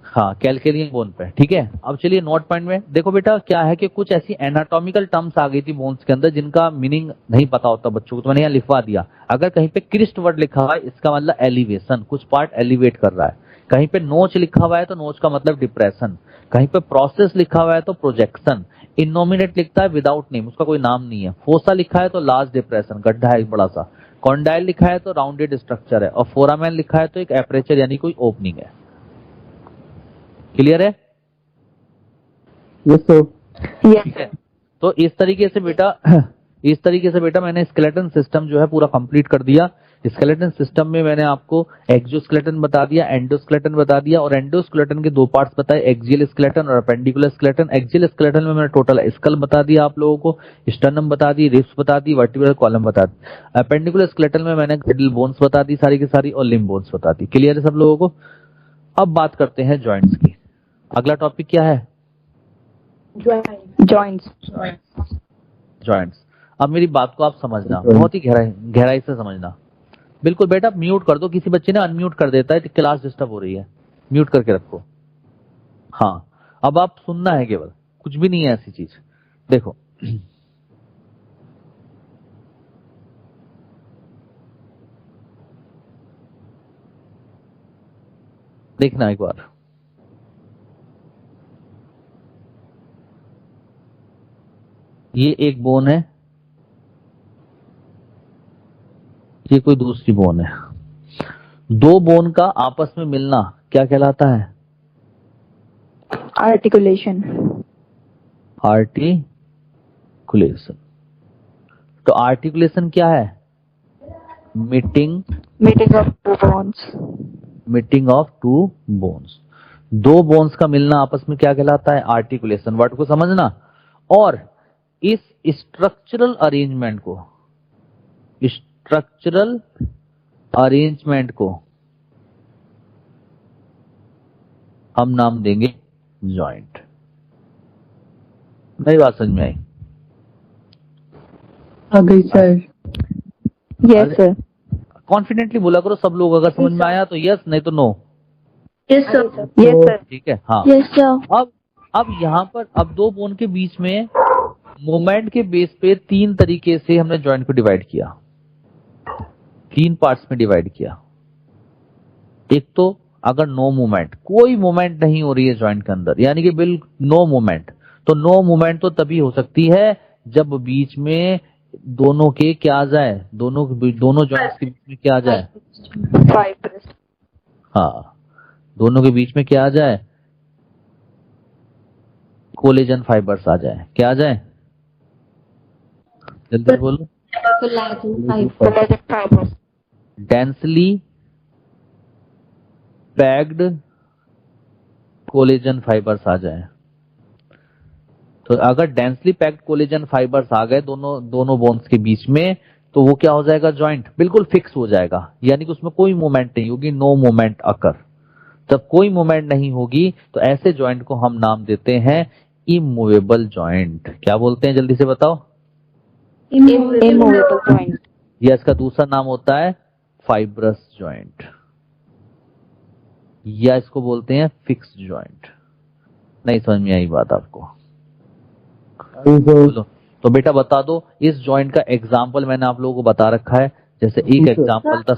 हाँ, कैल्केनियम बोन पे, ठीक है। अब चलिए नोट पॉइंट में देखो बेटा, क्या है कि कुछ ऐसी एनाटॉमिकल टर्म्स आ गई थी बोन्स के अंदर जिनका मीनिंग नहीं पता होता बच्चों को, तो मैंने यहाँ लिखवा दिया। अगर कहीं पे क्रिस्ट वर्ड लिखा हुआ है, इसका मतलब एलिवेशन, कुछ पार्ट एलिवेट कर रहा है। कहीं पे नोच लिखा हुआ है तो नोच का मतलब डिप्रेशन, कहीं पे प्रोसेस लिखा हुआ है तो प्रोजेक्शन, इनोमिनेट लिखता है विदाउट नेम, उसका कोई नाम नहीं है, फोसा लिखा है तो लार्ज डिप्रेशन, गड्ढा है बड़ा सा, कॉन्डाइल लिखा है तो राउंडेड स्ट्रक्चर है, और फोरामेन लिखा है तो एक एपरेचर यानी कोई ओपनिंग है। क्लियर है? Yes sir. ठीक है। तो इस तरीके से बेटा मैंने स्केलेटन सिस्टम जो है पूरा कंप्लीट कर दिया। स्केलेटन सिस्टम में मैंने आपको एक्सोस्केलेटन बता दिया, एंडोस्केलेटन बता दिया, और एंडोस्केलेटन के दो पार्ट्स बताए, एक्सियल स्केलेटन और अपेंडिकुलर स्केलेटन। एक्सियल स्केलेटन में मैंने टोटल स्कल बता दिया आप लोगों को, स्टर्नम बता दी, रिब्स बता दी, वर्टिब्रल कॉलम बता दी। अपेंडिकुलर स्केलेटन में मैंने ग्रिडल बोन्स बता दी सारी की सारी, और लिम्ब बोन्स बता दी। क्लियर है सब लोगों को? अब बात करते हैं जॉइंट्स की। अगला टॉपिक क्या है? जॉइंट्स। अब मेरी बात को आप समझना, बहुत ही गहराई से समझना। बिल्कुल बेटा म्यूट कर दो, किसी बच्चे ने अनम्यूट कर देता है तो क्लास डिस्टर्ब हो रही है, म्यूट करके रखो। हाँ, अब आप सुनना है केवल, कुछ भी नहीं है ऐसी चीज। देखो देखना एक बार, ये एक बोन है, ये कोई दूसरी बोन है। दो बोन का आपस में मिलना क्या कहलाता है? आर्टिकुलेशन। आर्टिकुलेशन। तो आर्टिकुलेशन क्या है? Meeting of two bones. Meeting of two bones. दो बोन्स का मिलना आपस में क्या कहलाता है? आर्टिकुलेशन। वर्ड को समझना। और इस स्ट्रक्चरल अरेंजमेंट को हम नाम देंगे जॉइंट। मेरी बात समझ में आई? सर। Yes sir. कॉन्फिडेंटली बोला करो सब लोग, अगर समझ में आया तो यस, नहीं तो no. Yes sir. Yes sir. ठीक है। हाँ, यस सर। अब यहाँ पर अब दो बोन के बीच में मोमेंट के बेस पे तीन तरीके से हमने जॉइंट को डिवाइड किया, तीन पार्ट्स में डिवाइड किया। एक तो अगर नो मूवमेंट, कोई मूवमेंट नहीं हो रही है जॉइंट के अंदर, यानी कि बिल्कुल नो मूवमेंट, तो नो मूवमेंट तो तभी हो सकती है जब बीच में दोनों के क्या आ जाए, दोनों जॉइंट्स के बीच में क्या आ जाए? फाइब्रस। हाँ, दोनों के बीच में क्या आ जाए? कोलेजन फाइबर्स आ जाए। क्या आ जाए? जल्दी बोलो। डेंसली पैक्ड कोलेजन फाइबर्स आ जाए। तो अगर डेंसली पैक्ड कोलेजन फाइबर्स आ गए दोनों बोन्स के बीच में, तो वो क्या हो जाएगा? जॉइंट बिल्कुल फिक्स हो जाएगा, यानी कि उसमें कोई मूवमेंट नहीं होगी, नो मूवमेंट अकर। जब कोई मूवमेंट नहीं होगी तो ऐसे जॉइंट को हम नाम देते हैं इमूवेबल जॉइंट। क्या बोलते हैं जल्दी से बताओ? Immovable joint. या इसका दूसरा नाम होता है फाइब्रस जॉइंट, या इसको बोलते हैं फिक्स्ड जॉइंट। नहीं समझ में आई बात आपको? बोलो तो बेटा बता दो। इस जॉइंट का एग्जाम्पल मैंने आप लोगों को बता रखा है। जैसे एक एग्जाम्पल था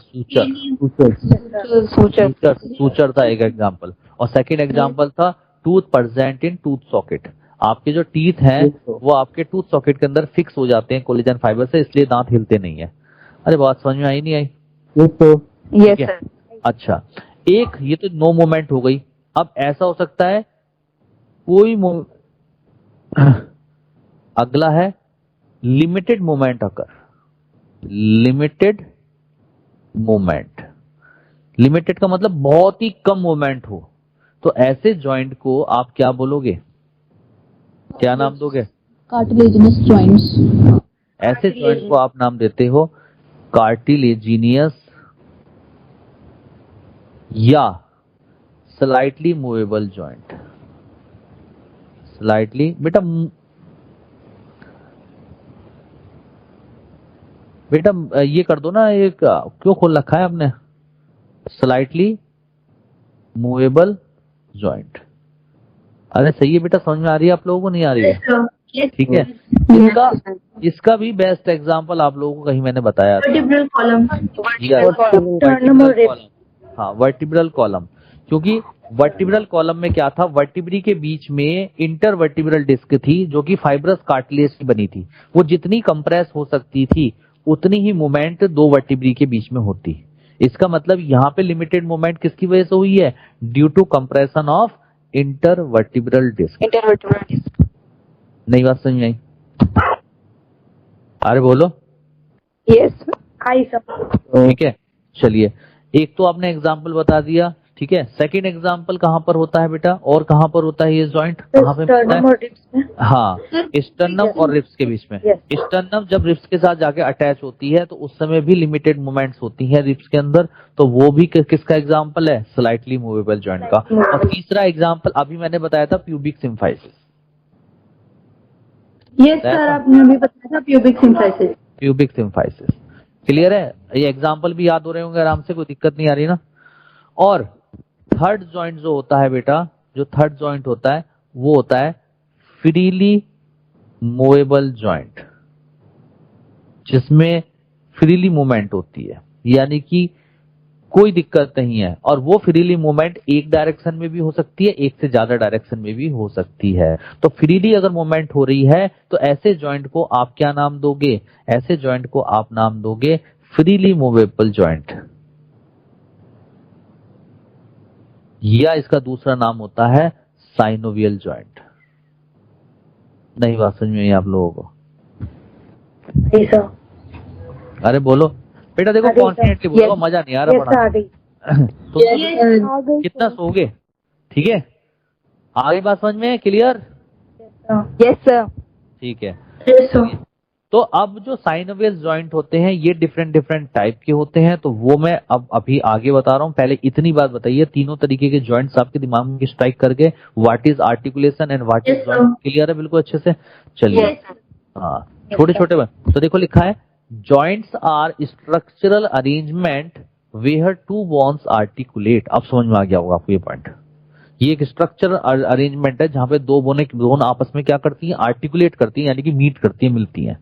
सूचर था एक एग्जाम्पल, और सेकंड एग्जाम्पल था tooth present in tooth socket. आपके जो टीथ हैं वो आपके टूथ सॉकेट के अंदर फिक्स हो जाते हैं कोलेजन फाइबर से, इसलिए दांत हिलते नहीं है। अरे बात समझ में आई नहीं आई? Yes sir. अच्छा, एक ये तो नो मूवमेंट हो गई। अब ऐसा हो सकता है कोई अगला है लिमिटेड मूवमेंट अकर। लिमिटेड मूवमेंट, लिमिटेड का मतलब बहुत ही कम मूवमेंट हो, तो ऐसे जॉइंट को आप क्या बोलोगे? क्या नाम दोगे? Cartilaginous joints. ऐसे जॉइंट को आप नाम देते हो कार्टिलेजिनियस या स्लाइटली मूवेबल जॉइंट। स्लाइटली बेटा ये कर दो ना, एक क्यों खोल रखा है आपने? Slightly movable joint. अरे सही है बेटा, समझ में आ रही है आप लोगों को? नहीं आ रही है? ठीक है। इसका भी बेस्ट एग्जांपल आप लोगों को कहीं मैंने बताया था। Vertebral column. हाँ, वर्टिब्रल कॉलम। क्योंकि वर्टिब्रल कॉलम में क्या था? वर्टिब्री के बीच में इंटरवर्टिब्रल डिस्क थी जो कि फाइब्रस कार्टिलेज की बनी थी। वो जितनी कंप्रेस हो सकती थी उतनी ही मूवमेंट दो वर्टिब्री के बीच में होती है। इसका मतलब यहाँ पे लिमिटेड मूवमेंट किसकी वजह से हुई है? Due to compression of intervertebral disc. नई बात समझ में आई? अरे बोलो। यस आई सब। ठीक है, चलिए एक तो आपने एग्जाम्पल बता दिया, ठीक है। सेकंड एग्जाम्पल कहाँ पर होता है बेटा, और कहाँ पर होता है ये जॉइंट, कहाँ पे मिलता है? हाँ, स्टर्नम और रिब्स के बीच में। स्टर्नम जब रिब्स के साथ जाके अटैच होती है तो उस समय भी लिमिटेड मूवमेंट्स होती हैं रिब्स के अंदर, तो वो भी किसका एग्जाम्पल है? स्लाइटली मूवेबल जॉइंट का। और तीसरा एग्जाम्पल अभी मैंने बताया था प्यूबिक सिम्फाइसिस। यस सर, आपने अभी बताया था pubic symphysis. Pubic symphysis clear है? ये एग्जाम्पल भी याद हो रहे होंगे आराम से, कोई दिक्कत नहीं आ रही ना। और थर्ड जॉइंट जो होता है बेटा, जो थर्ड जॉइंट होता है वो होता है फ्रीली मूवेबल जॉइंट, जिसमें फ्रीली मूवमेंट होती है, यानी कि कोई दिक्कत नहीं है। और वो फ्रीली मूवमेंट एक डायरेक्शन में भी हो सकती है, एक से ज्यादा डायरेक्शन में भी हो सकती है। तो फ्रीली अगर मूवमेंट हो रही है तो ऐसे जॉइंट को आप क्या नाम दोगे? ऐसे जॉइंट को आप नाम दोगे फ्रीली मूवेबल जॉइंट, या इसका दूसरा नाम होता है साइनोवियल जॉइंट। नहीं बात समझ में आई आप लोगों को? अरे बोलो बेटा, देखो कॉन्फिडेंटली बोलो, मजा नहीं आ रहा पढ़ाने। तो कितना सोगे? ठीक है, आगे बात समझ में? क्लियर? Yes sir. ठीक है। तो अब जो साइनोवियल जॉइंट होते हैं ये डिफरेंट टाइप के होते हैं, तो वो मैं अब अभी आगे बता रहा हूँ। पहले इतनी बात बताइए, तीनों तरीके के जॉइंट्स आपके दिमाग में स्ट्राइक करके, what is articulation and what is joint, clear है बिल्कुल अच्छे से? चलिए हाँ, छोटे छोटे तो देखो लिखा है joints are structural arrangement where two bones articulate. अब समझ में आ गया होगा आपको ये पॉइंट। ये एक स्ट्रक्चरल अरेंजमेंट है जहां पे दो बोन आपस में क्या करती हैं? आर्टिकुलेट करती हैं, यानी कि मीट करती हैं, मिलती हैं।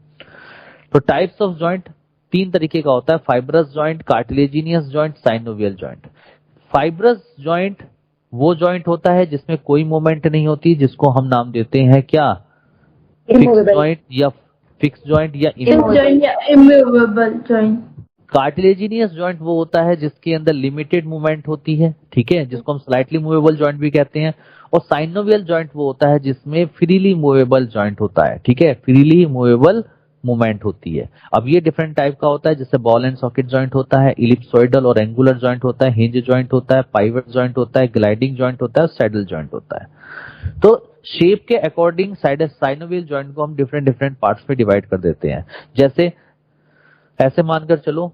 तो टाइप्स ऑफ जॉइंट तीन तरीके का होता है, fibrous joint, cartilaginous joint, synovial joint. Fibrous joint वो जॉइंट होता है जिसमें कोई मूवमेंट नहीं होती, जिसको हम नाम देते हैं क्या? फिक्स जॉइंट या फिक्स जॉइंट या इमूवेबल जॉइंट। कार्टिलेजिनियस जॉइंट वो होता है जिसके अंदर लिमिटेड मूवमेंट होती है, ठीक है, जिसको हम स्लाइटली मूवेबल जॉइंट भी कहते हैं। और साइनोवियल जॉइंट वो होता है जिसमें फ्रीली मूवेबल जॉइंट होता है, ठीक है, फ्रीली मूवेबल मूवमेंट होती है। अब ये डिफरेंट टाइप का होता है, जैसे बॉल एंड सॉकेट जॉइंट होता है, इलिप्सोइडल और एंगुलर जॉइंट होता है, हिंज जॉइंट होता है, पाइवट जॉइंट होता है, ग्लाइडिंग जॉइंट होता है, सैडल जॉइंट होता है। तो शेप के अकॉर्डिंग साइनोवियल जॉइंट को हम डिफरेंट पार्ट्स में डिवाइड कर देते हैं। जैसे ऐसे मानकर चलो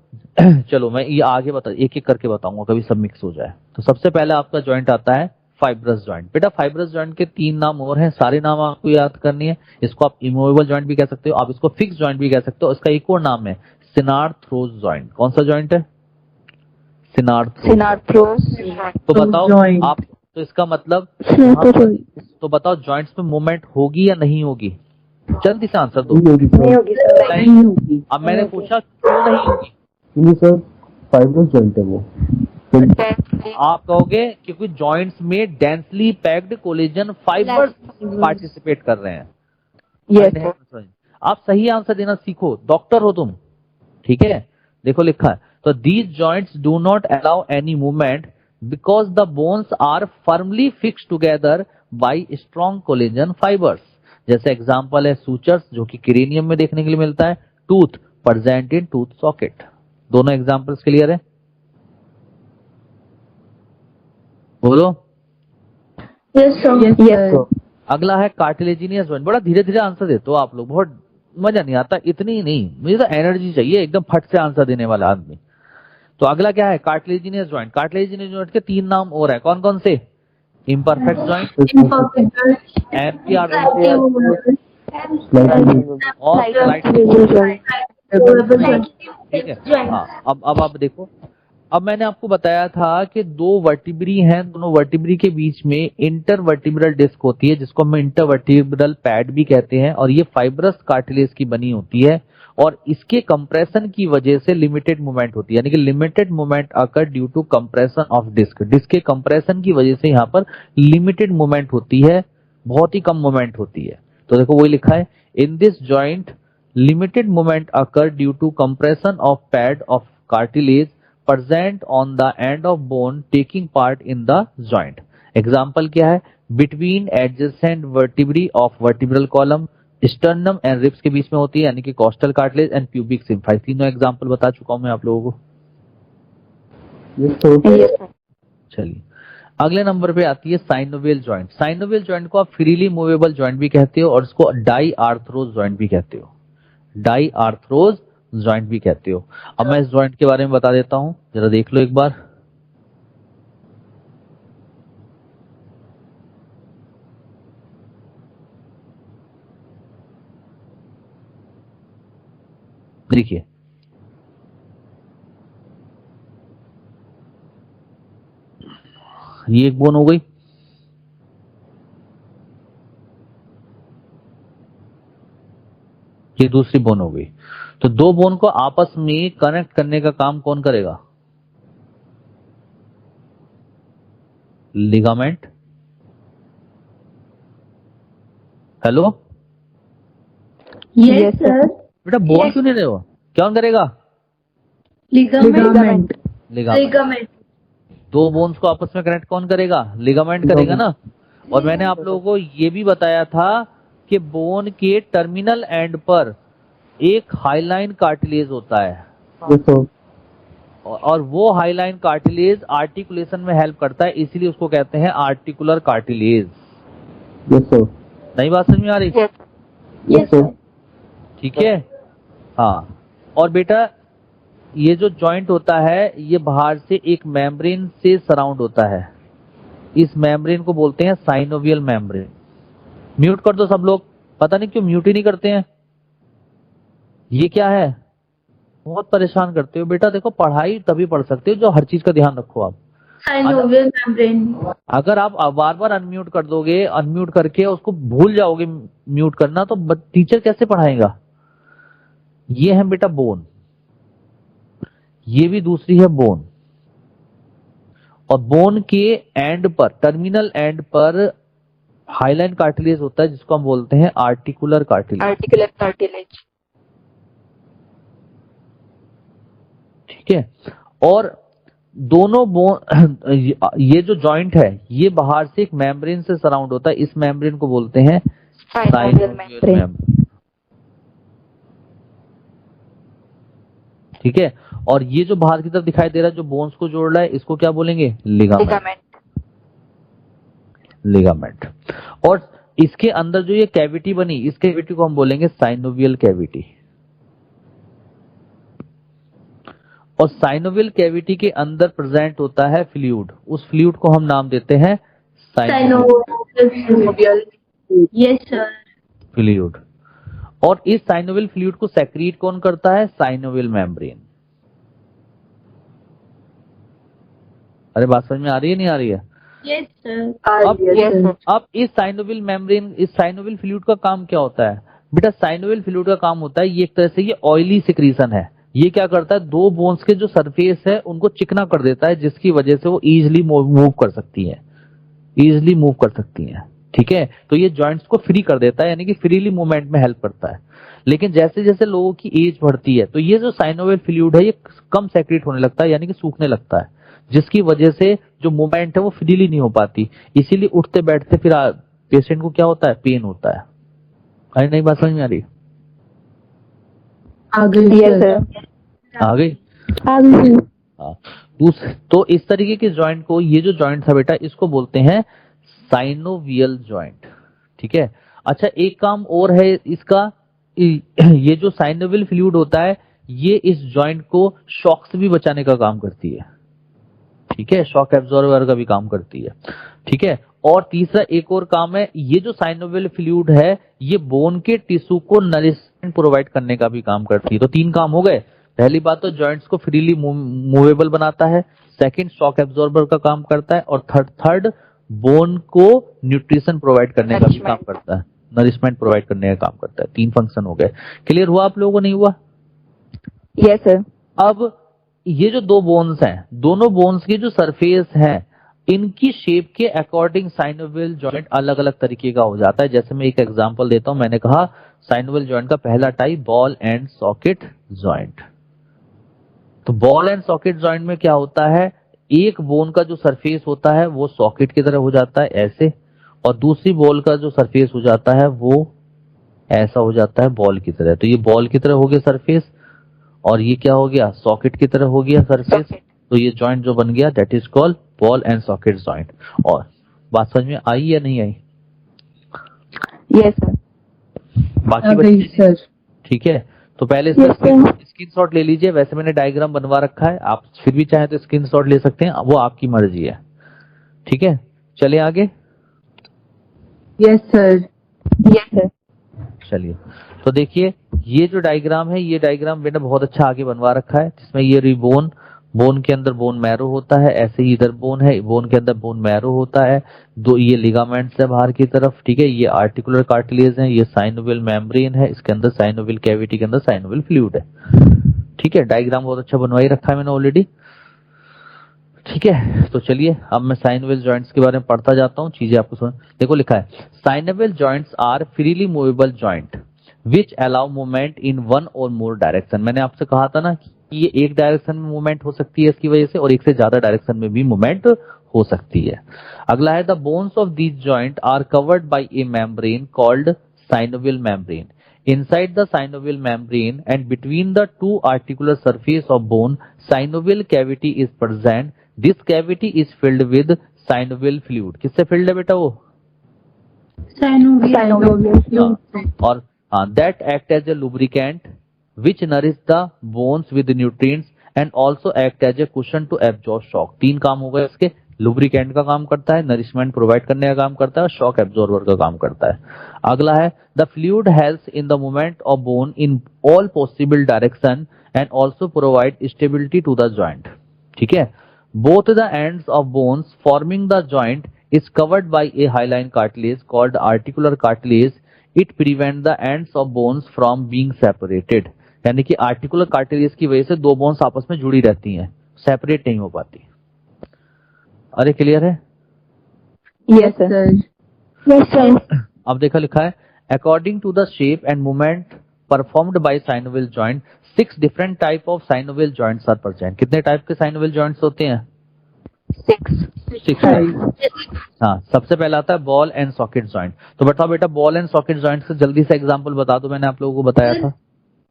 चलो मैं ये आगे एक एक करके बताऊंगा, कभी सब मिक्स हो जाए। तो सबसे पहले आपका जॉइंट आता है फाइब्रस जॉइंट। बेटा फाइब्रस जॉइंट के तीन नाम और हैं, सारे नाम आपको याद करनी है। इसको आप इमूवेबल जॉइंट भी कह सकते हो, आप इसको फिक्स जॉइंट भी कह सकते हो। इसका एक और नाम है सिनार्थ्रोज जॉइंट। कौन सा जॉइंट है? सिनार्थ्रोज। तो बताओ आप, तो इसका मतलब तो बताओ जॉइंट्स में मूवमेंट होगी या नहीं होगी? जल्दी से आंसर दो। नहीं होगी। अब मैंने पूछा क्यों नहीं होगी? क्योंकि सर फाइब्रस जॉइंट है वो। आप कहोगे क्योंकि जॉइंट्स में densely packed collagen fibres participate कर रहे हैं। यस। आप सही आंसर देना सीखो, डॉक्टर हो तुम, ठीक है। देखो लिखा है, तो these joints do not allow any movement because the bones are firmly fixed together by strong collagen fibres. जैसे एग्जांपल है सूचर्स, जो कि क्रेनियम में देखने के लिए मिलता है, tooth present in tooth socket. दोनों एग्जांपल्स क्लियर है? बोलो। Yes sir. अगला है कार्टिलेजिनियस जॉइंट। बड़ा धीरे धीरे आंसर देते हो आप लोग, बहुत मजा नहीं आता, इतनी नहीं, मुझे तो एनर्जी चाहिए, एकदम फट से आंसर देने वाला आदमी। तो अगला क्या है? Cartilaginous joint. कार्टिलेजिनियस जॉइंट के तीन नाम और है, कौन कौन से? इम्परफेक्ट जॉइंट, एमपीआर और ठीक है। हाँ, अब आप देखो, अब मैंने आपको बताया था कि दो वर्टिब्री हैं, दोनों वर्टिब्री के बीच में इंटरवर्टिब्रल डिस्क होती है, जिसको हम इंटरवर्टिब्रल पैड भी कहते हैं, और ये फाइब्रस कार्टिलेज की बनी होती है। और इसके कंप्रेशन की वजह से लिमिटेड मूवमेंट होती है, यानी कि limited movement occur due to compression of disc. Disc के कंप्रेशन की वजह से यहाँ पर लिमिटेड मूवमेंट होती है, बहुत ही कम मूवमेंट होती है। तो देखो वही लिखा है, in this joint limited movement occur due to compression of pad of cartilage present on the end of bone taking part in the joint. Example क्या है? Between adjacent vertebrae of vertebral column, sternum and ribs के बीच में होती है, यानी कि costal cartilage and pubic symphysis. तीनों एग्जाम्पल बता चुका हूं मैं आप लोगों को. Yes, sir. Yes, sir. चलिए अगले नंबर पे आती है साइनोवियल जॉइंट. साइनोवियल जॉइंट को आप फ्रीली मूवेबल जॉइंट भी कहते हो और इसको डाई आर्थरोज जॉइंट भी कहते हो. डाई आर्थरोज जॉइंट भी कहते हो. अब मैं इस जॉइंट के बारे में बता देता हूं, जरा देख लो एक बार. देखिए ये एक बोन हो गई, ये दूसरी बोन हो गई. तो दो बोन को आपस में कनेक्ट करने का काम कौन करेगा? लिगामेंट. Hello yes sir. बेटा बोन क्यों नहीं रहे हो? कौन करेगा? लिगामेंट. लिगामेंट. लिगामेंट. दो बोन्स को आपस में कनेक्ट कौन करेगा? लिगामेंट करेगा ना. और मैंने आप लोगों को ये भी बताया था कि बोन के टर्मिनल एंड पर एक हाईलाइन कार्टिलेज होता है. Yes, sir. और वो हाईलाइन कार्टिलेज आर्टिकुलेशन में हेल्प करता है, इसीलिए उसको कहते हैं आर्टिकुलर कार्टिलेज. Yes, sir. नई बात समझ में आ रही? Yes. Yes, sir. ठीक है. हाँ. और बेटा ये जो जॉइंट होता है ये बाहर से एक मेम्ब्रेन से सराउंड होता है. इस मेम्ब्रेन को बोलते हैं साइनोवियल मेम्ब्रेन. म्यूट कर दो सब लोग, पता नहीं क्यों म्यूट ही नहीं करते हैं. ये क्या है? बहुत परेशान करते हो बेटा. देखो पढ़ाई तभी पढ़ सकते हो जो हर चीज का ध्यान रखो आप. Synovial membrane. अगर आप बार बार अनम्यूट कर दोगे, अनम्यूट करके उसको भूल जाओगे म्यूट करना, तो टीचर कैसे पढ़ाएगा? ये है बेटा बोन, ये भी दूसरी है बोन. और बोन के एंड पर, टर्मिनल एंड पर हाईलाइन कार्टिलेज होता है जिसको हम बोलते हैं आर्टिकुलर कार्टिलेज. Articular cartilage. ठीक है. और दोनों बोन ये जो जॉइंट है ये बाहर से एक मेम्ब्रेन से सराउंड होता है. इस मेम्ब्रेन को बोलते हैं Synovial साइनोवियल membrane. मेम्ब्रेन. ठीक है. और ये जो बाहर की तरफ दिखाई दे रहा है जो बोन्स को जोड़ रहा है इसको क्या बोलेंगे? लिगामेंट. Ligament. लिगामेंट. और इसके अंदर जो ये कैविटी बनी, इस कैविटी को हम बोलेंगे साइनोवियल कैविटी. और साइनोवियल कैविटी के अंदर प्रेजेंट होता है फ्लूइड. उस फ्लूइड को हम नाम देते हैं साइनोवियल. Yes sir. फ्लूइड. और इस साइनोवियल फ्लूइड को सेक्रीट कौन करता है? Synovial membrane. अरे बात समझ में आ रही है नहीं आ रही है? Yes sir. अब इस साइनोवियल मेम्ब्रेन, इस साइनोवियल फ्लूइड का काम क्या होता है? बेटा साइनोवियल फ्लूइड का काम होता है, ये एक तरह से ये ऑयली सिक्रीशन है. ये क्या करता है? दो बोन्स के जो सरफेस है उनको चिकना कर देता है, जिसकी वजह से वो इजिली मूव कर सकती है, इजिली मूव कर सकती है. ठीक है. तो ये जॉइंट्स को फ्री कर देता है, यानी कि फ्रीली मूवमेंट में हेल्प करता है. लेकिन जैसे जैसे लोगों की एज बढ़ती है तो ये जो साइनोवियल फ्लूइड है ये कम सेक्रेट होने लगता है, यानी कि सूखने लगता है, जिसकी वजह से जो मूवमेंट है वो फ्रीली नहीं हो पाती. इसीलिए उठते बैठते फिर पेशेंट को क्या होता है? पेन होता है. अरे नहीं बात समझ में आ रही? Yes, sir. आ गई. हाँ. तो इस तरीके के जॉइंट को, ये जो जॉइंट था बेटा इसको बोलते हैं साइनोवियल जॉइंट. ठीक है. अच्छा एक काम और है इसका, ये जो साइनोवियल फ्लूइड होता है ये इस जॉइंट को शॉक से भी बचाने का काम करती है. ठीक है. शॉक एब्जॉर्बर का भी काम करती है. ठीक है. और तीसरा एक और काम है, ये जो साइनोवियल फ्लूइड है ये बोन के टिश्यू को नरिशमेंट प्रोवाइड करने का भी काम करती है. तो तीन काम हो गए. पहली बात तो जॉइंट्स को फ्रीली मूवेबल बनाता है, सेकंड शॉक एब्जॉर्बर का काम करता है, और थर्ड बोन को न्यूट्रिशन प्रोवाइड करने का भी काम करता है, नरिशमेंट प्रोवाइड करने का काम करता है. तीन फंक्शन हो गए. क्लियर हुआ आप लोगों को? नहीं हुआ? Yes, sir. अब ये जो दो बोन्स हैं, दोनों बोन्स की जो सरफेस है इनकी शेप के अकॉर्डिंग साइनोवियल जॉइंट अलग अलग तरीके का हो जाता है. जैसे मैं एक एग्जांपल देता हूं, मैंने कहा साइनोवियल जॉइंट का पहला type ball and socket joint. तो बॉल एंड सॉकेट जॉइंट में क्या होता है, एक बोन का जो सरफेस होता है वो सॉकेट की तरह हो जाता है ऐसे, और दूसरी बॉल का जो सरफेस हो जाता है वो ऐसा हो जाता है बॉल की तरह। तो ये बॉल की तरह हो गया सरफेस, और ये क्या हो गया, सॉकेट की तरह हो गया सरफेस। तो ये जॉइंट जो बन गया that is called ball and socket joint. और बात समझ में आई या नहीं आई? Yes, sir. बाकी बच्चे ठीक है। तो पहले इसका स्क्रीनशॉट ले लीजिए, वैसे मैंने डायग्राम बनवा रखा है, आप फिर भी चाहें तो स्क्रीनशॉट ले सकते हैं, वो आपकी मर्जी है। ठीक है, चलिए आगे। Yes, sir. Yes, sir. चलिए, तो देखिए ये जो डायग्राम है, ये डायग्राम मैंने बहुत अच्छा आगे बनवा रखा है, जिसमें ये रिबोन, बोन के अंदर बोन मैरो होता है, ऐसे ही इधर बोन है, बोन के अंदर बोन मैरो होता है, दो ये लिगामेंट्स है बाहर की तरफ। ठीक है, ये आर्टिकुलर कार्टिलेज है, ये साइनोवियल मेम्ब्रेन है, इसके अंदर साइनोवियल कैविटी के अंदर साइनोवियल फ्लूइड है। ठीक है, डायग्राम बहुत अच्छा बनवा ही रखा है मैंने ऑलरेडी। ठीक है, तो चलिए अब मैं साइनोवियल जॉइंट्स के बारे में पढ़ता जाता हूँ, चीजें आपको समझ। देखो लिखा है, synovial joints are freely movable joint which allow movement in one or more direction. मैंने आपसे कहा था ना कि ये एक डायरेक्शन में मूवमेंट हो सकती है इसकी वजह से, और एक से ज्यादा डायरेक्शन में भी मूवमेंट हो सकती है। अगला है, the bones of these joint are covered by a membrane called synovial membrane. Inside the synovial membrane and between the two articular surface of bone, synovial cavity is present. This cavity is filled with synovial fluid. किससे filled है बेटा वो? Synovial. और that act as a lubricant which nourish the bones with nutrients and also act as a cushion to absorb shock. तीन काम हो गए इसके, लुब्रिकेंट का काम करता है, नरिशमेंट प्रोवाइड करने का काम करता है, और शॉक एब्जॉर्बर का काम करता है। अगला है, the fluid helps in the movement of bone in all possible direction and also provide stability to the joint. ठीक है, both the ends of bones forming the joint is covered by a hyaline cartilage called articular cartilage. It prevent the ends of bones from being separated. यानी कि आर्टिकुलर कार्टिलेज की वजह से दो बोन्स आपस में जुड़ी रहती हैं, सेपरेट नहीं हो पाती। अरे क्लियर है? Yes, sir. Yes, sir. अब देखा लिखा है, according to the shape and movement performed by synovial joint 6 different type of synovial joints are present. कितने टाइप के साइनोवियल जॉइंट्स होते हैं? 6 हाँ, सबसे पहला आता है बॉल एंड सॉकेट जॉइंट। तो बताओ बेटा, बॉल एंड सॉकेट जॉइंट से जल्दी से एग्जांपल बता दो, मैंने आप लोगों को बताया था।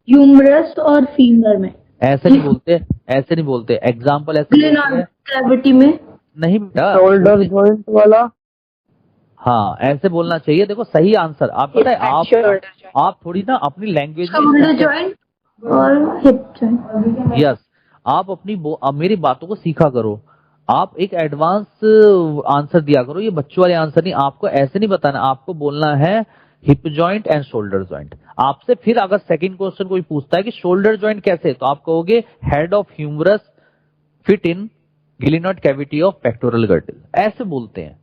ह्यूमरस और फिंगर में। ऐसे नहीं बोलते, ऐसे नहीं बोलते, एग्जाम्पल ऐसे बोलते हैं। कैविटी में नहीं बेटा, शोल्डर जॉइंट वाला। हाँ, ऐसे बोलना चाहिए। देखो सही आंसर आप पता है, आप थोड़ी ना अपनी लैंग्वेज शोल्डर जॉइंट और हिप जॉइंट। यस, आप अपनी मेरी बातों को सीखा करो, आप एक एडवांस आंसर दिया करो, ये बच्चों वाले आंसर नहीं। आपको ऐसे नहीं बताना, आपको बोलना है hip joint and shoulder joint. आपसे फिर अगर सेकंड क्वेश्चन कोई पूछता है कि शोल्डर जॉइंट कैसे, तो आप कहोगे head of humerus fit in glenoid cavity of pectoral girdle, ऐसे बोलते हैं।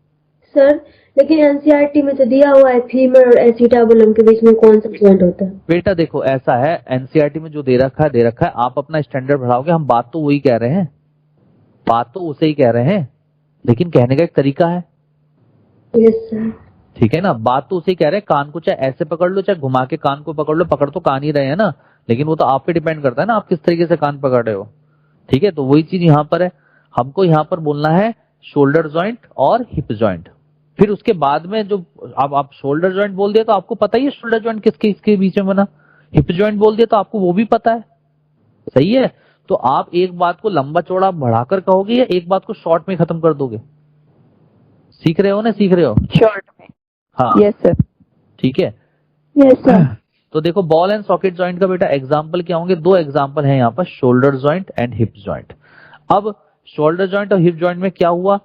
सर लेकिन एनसीईआरटी में तो दिया हुआ है फीमर और एसिटाबुलम के बीच में कौन सा जॉइंट होता है? बेटा देखो ऐसा है, एनसीईआरटी में जो दे रखा है, आप अपना स्टैंडर्ड बढ़ाओगे, हम बात तो वही कह रहे हैं, बात तो उसे ही कह रहे हैं, लेकिन कहने का एक तरीका है। Yes sir. ठीक है ना, बात तो उसे ही कह रहे हैं। कान को चाहे ऐसे पकड़ लो, चाहे घुमा के कान को पकड़ लो, पकड़ तो कान ही रहे हैं ना, लेकिन वो तो आप पे डिपेंड करता है ना, आप किस तरीके से कान पकड़ रहे हो। ठीक है, तो वही चीज यहाँ पर है, हमको यहाँ पर बोलना है शोल्डर जॉइंट और हिप जॉइंट। फिर उसके बाद में जो अब आप शोल्डर जॉइंट बोल दिया तो आपको पता ही है शोल्डर जॉइंट किसके इसके बीच में बना, हिप जॉइंट बोल दिया तो आपको वो भी पता है। सही है, तो आप एक बात को लंबा चौड़ा बढ़ाकर कहोगे या एक बात को शॉर्ट में खत्म कर दोगे? सीख रहे हो ना, सीख रहे हो? शॉर्ट में। हाँ यस सर। ठीक है। Yes sir. तो देखो बॉल एंड सॉकेट जॉइंट का बेटा एग्जाम्पल क्या होंगे? दो एग्जाम्पल है यहाँ पर, shoulder joint and hip joint. अब शोल्डर जॉइंट और हिप जॉइंट में क्या हुआ,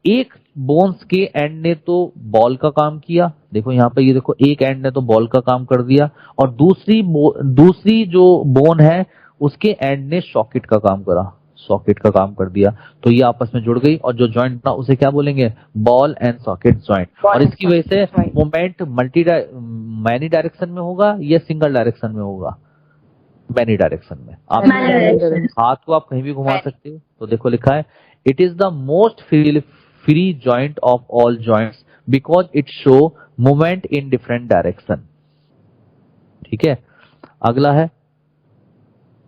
एक बोन्स के एंड ने तो बॉल का काम किया, देखो यहाँ पे, ये देखो एक एंड ने तो बॉल का काम कर दिया, और दूसरी जो बोन है उसके एंड ने सॉकेट का काम करा, सॉकेट का काम कर दिया, तो ये आपस में जुड़ गई, और जो जॉइंट बना उसे क्या बोलेंगे? Ball and socket joint. और इसकी वजह से मूवमेंट मैनी डायरेक्शन में होगा या सिंगल डायरेक्शन में होगा? मैनी डायरेक्शन में। आप हाथ को आप कहीं भी घुमा सकते हो। तो देखो लिखा है, it is the most free joint of all joints because it show movement in different direction. ठीक है, अगला है,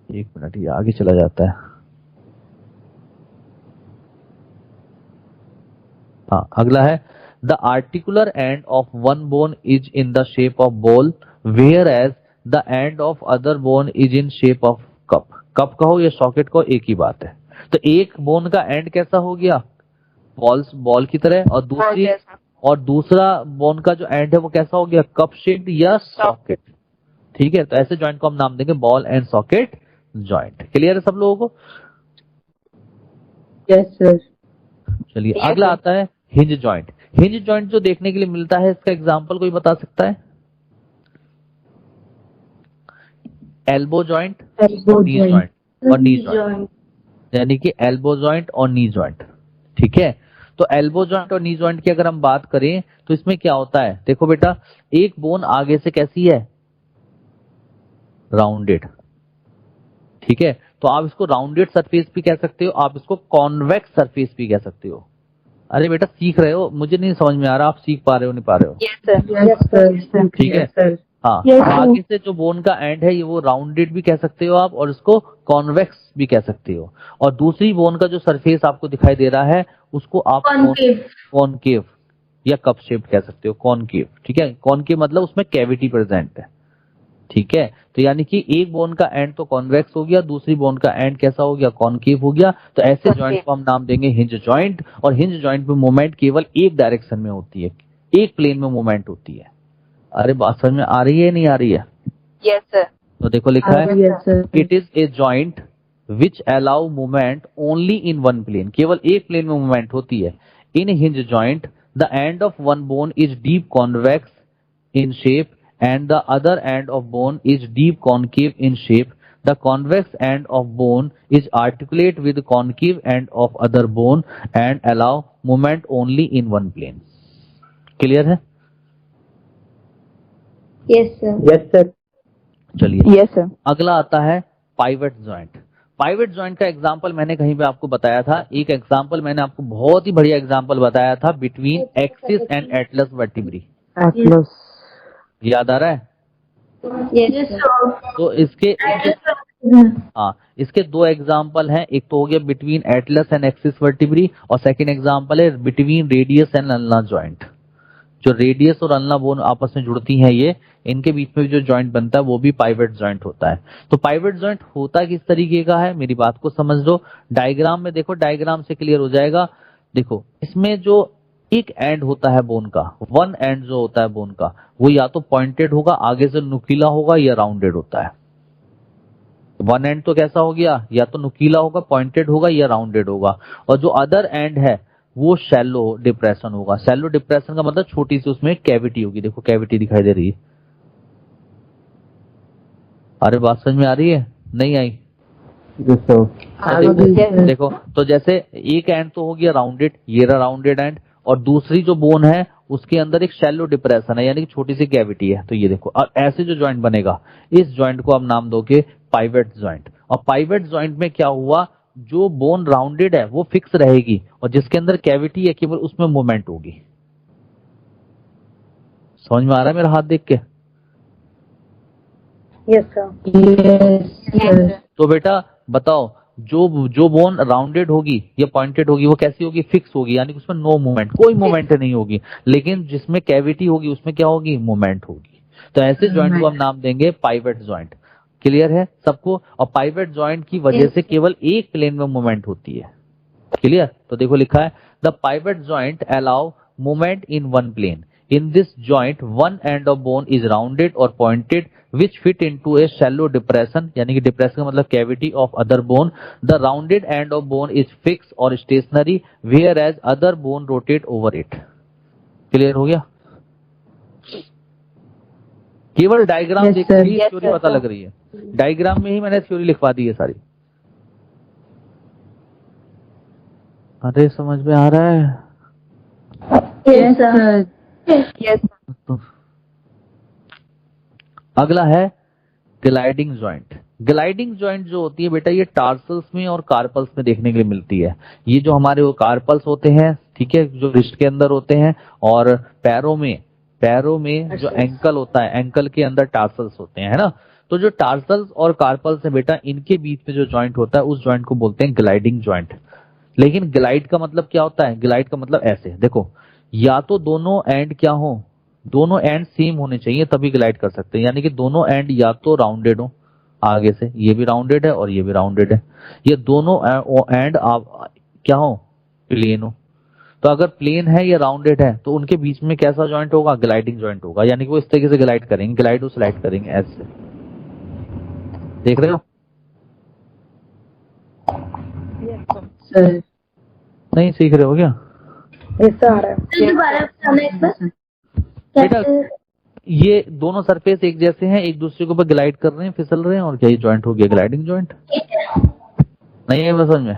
एक मिनट ये आगे चला जाता है। हाँ, अगला है the articular end of one bone is in the shape of ball where as the end of other bone is in shape of cup. Cup कहो या सॉकेट कहो एक ही बात है। तो एक बोन का एंड कैसा हो गया, बॉल की तरह, और दूसरा बोन का जो एंड है वो कैसा हो गया, कप शेप्ड या सॉकेट। ठीक है, तो ऐसे जॉइंट को हम नाम देंगे ball and socket joint. Clear है सब लोगों को? Yes sir. चलिए अगला आता है हिंज जॉइंट। हिंज जॉइंट जो देखने के लिए मिलता है, इसका एग्जांपल कोई बता सकता है? एल्बो जॉइंट, नी जॉइंट और नी जॉइंट, यानी कि एल्बो जॉइंट और नी जॉइंट। ठीक है, तो एल्बो जॉइंट और नी जॉइंट की अगर हम बात करें तो इसमें क्या होता है, देखो बेटा, एक बोन आगे से कैसी है, राउंडेड। ठीक है, तो आप इसको राउंडेड सरफेस भी कह सकते हो, आप इसको कॉन्वेक्स सरफेस भी कह सकते हो। अरे बेटा सीख रहे हो, मुझे नहीं समझ में आ रहा आप सीख पा रहे हो नहीं पा रहे हो? Yes sir. ठीक है, हाँ, आगे से जो बोन का एंड है ये वो राउंडेड भी कह सकते हो आप, और इसको कॉन्वेक्स भी कह सकते हो। और दूसरी बोन का जो सरफेस आपको दिखाई दे रहा है उसको आप कॉनकेव या कप शेप्ड कह सकते हो, कॉनकेव। ठीक है, कॉनकेव मतलब उसमें कैविटी प्रेजेंट है। ठीक है, तो यानी कि एक बोन का एंड तो कॉन्वेक्स हो गया, दूसरी बोन का एंड कैसा हो गया, कॉनकेव हो गया। तो ऐसे जॉइंट को हम नाम देंगे हिंज जॉइंट। और हिंज जॉइंट में मूवमेंट केवल एक डायरेक्शन में होती है, एक प्लेन में मूवमेंट होती है। अरे बात समझ में आ रही है नहीं आ रही है? Yes sir. तो देखो लिखा है it is a joint which allow movement only in one plane. केवल एक प्लेन में मूवमेंट होती है। In hinge joint the end of one bone is deep convex in shape and the other end of bone is deep concave in shape. The convex end of bone is articulate with concave end of other bone and allow movement only in one plane. Clear है? Yes sir. Yes sir. चलिए यस सर। अगला आता है पाइवट जॉइंट। पाइवट जॉइंट का एग्जांपल मैंने कहीं पे आपको बताया था। एक एग्जांपल मैंने आपको बहुत ही बढ़िया एग्जांपल बताया था, between axis and Atlas vertebrae. Atlas. याद आ रहा है? Yes sir. तो इसके हाँ, इसके दो एग्जाम्पल हैं। एक तो हो गया between Atlas and axis vertebrae, और सेकंड एग्जाम्पल है between radius and ulna joint. जो रेडियस और अल्ना बोन आपस में जुड़ती हैं, ये इनके बीच में जो जॉइंट बनता है वो भी पाइवट जॉइंट होता है। तो पाइवट जॉइंट होता किस तरीके का है, मेरी बात को समझ लो। डायग्राम में देखो, डायग्राम से क्लियर हो जाएगा। देखो इसमें जो एक एंड होता है बोन का, वन एंड जो होता है बोन का, वो या तो पॉइंटेड होगा, आगे से नुकीला होगा, या राउंडेड होता है। वन एंड तो कैसा हो गया, या तो नुकीला होगा, पॉइंटेड होगा, या राउंडेड होगा। और जो अदर एंड है वो शैलो डिप्रेशन होगा। शैलो डिप्रेशन का मतलब छोटी सी उसमें कैविटी होगी। देखो कैविटी दिखाई दे रही है। अरे बात समझ में आ रही है नहीं आई? Yes sir. देखो तो जैसे एक एंड तो हो गया राउंडेड, ये रहा राउंडेड एंड, और दूसरी जो बोन है उसके अंदर एक शैलो डिप्रेशन है, यानी कि छोटी सी कैविटी है। तो ये देखो, और ऐसे जो जॉइंट बनेगा, इस जॉइंट को हम नाम दोगे पाइवट जॉइंट। और पाइवट जॉइंट में क्या हुआ, जो बोन राउंडेड है वो फिक्स रहेगी, और जिसके अंदर कैविटी है केवल उसमें मूवमेंट होगी। समझ में आ रहा है मेरा हाथ देख के? Yes sir. यस। तो बेटा बताओ, जो बोन राउंडेड होगी या पॉइंटेड होगी वो कैसी होगी, फिक्स होगी, यानी कि उसमें नो मूवमेंट, कोई मूवमेंट नहीं होगी। लेकिन जिसमें कैविटी होगी उसमें क्या होगी, मूवमेंट होगी। तो ऐसे जॉइंट को हम नाम देंगे पाइवट जॉइंट। क्लियर है सबको? और पाइवट जॉइंट की वजह से केवल एक प्लेन में मूवमेंट होती है। क्लियर? तो देखो लिखा है the pivot joint allow movement in one plane. In this joint, one end of bone is rounded or pointed, which fit into a shallow depression, यानी कि depression का मतलब cavity of other bone. The rounded end of bone is fixed or stationary, whereas other bone rotate over it. Clear हो गया? केवल डायग्राम देख के ही थ्योरी पता लग रही है। डायग्राम में ही मैंने थ्योरी लिखवा दी है सारी। अरे समझ में आ रहा है? Yes sir. यस। अगला है ग्लाइडिंग जॉइंट। ग्लाइडिंग जॉइंट जो होती है बेटा, ये टार्सल्स में और कार्पल्स में देखने के लिए मिलती है। ये जो हमारे वो कार्पल्स होते हैं, ठीक है, जो रिस्ट के अंदर होते हैं, और पैरों में पैरों में जो एंकल होता है, एंकल के अंदर टार्सल्स होते हैं, है ना। तो जो टार्सल्स और कार्पल्स है बेटा, इनके बीच में जो जॉइंट होता है उस जॉइंट को बोलते हैं ग्लाइडिंग जॉइंट। लेकिन ग्लाइड का मतलब क्या होता है? ग्लाइड का मतलब ऐसे देखो, या तो दोनों एंड क्या हो, दोनों एंड सेम होने चाहिए तभी ग्लाइड कर सकते हैं, यानी कि दोनों एंड या तो राउंडेड हो, आगे से ये भी राउंडेड है और ये भी राउंडेड है, ये दोनों एंड क्या हो, प्लेन हो। तो अगर प्लेन है या राउंडेड है तो उनके बीच में कैसा जॉइंट होगा? ग्लाइडिंग जॉइंट होगा, यानी कि वो इस तरीके से ग्लाइड करेंगे, ग्लाइड और स्लाइड करेंगे ऐसे। देख रहे हो? सर नहीं सीख रहे हो क्या? ऐसा आ रहा है। दोबारा बताना एक बार। बेटा ये दोनों सरफेस एक जैसे हैं, एक दूसरे के ऊपर ग्लाइड कर रहे हैं, फिसल रहे हैं, और क्या ये जॉइंट हो गया ग्लाइडिंग जॉइंट? नहीं है समझ में?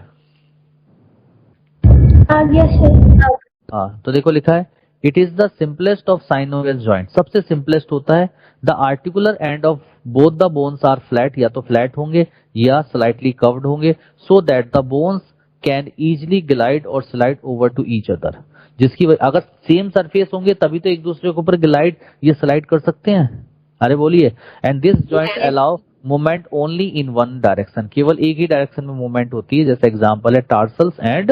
आ गया सर। हाँ, तो देखो लिखा है it is the simplest of synovial joint, सबसे सिंपलेस्ट होता है। The articular end of both the bones are flat, या तो फ्लैट होंगे या स्लाइटली कर्व्ड होंगे, so that the bones can easily glide और slide over to each other. जिसकी अगर सेम सरफेस होंगे तभी तो एक दूसरे के ऊपर ग्लाइड या स्लाइड कर सकते हैं। अरे बोलिए। And this joint allow movement only in one direction, केवल एक ही डायरेक्शन में मूवमेंट होती है, जैसे एग्जांपल है टार्सल्स एंड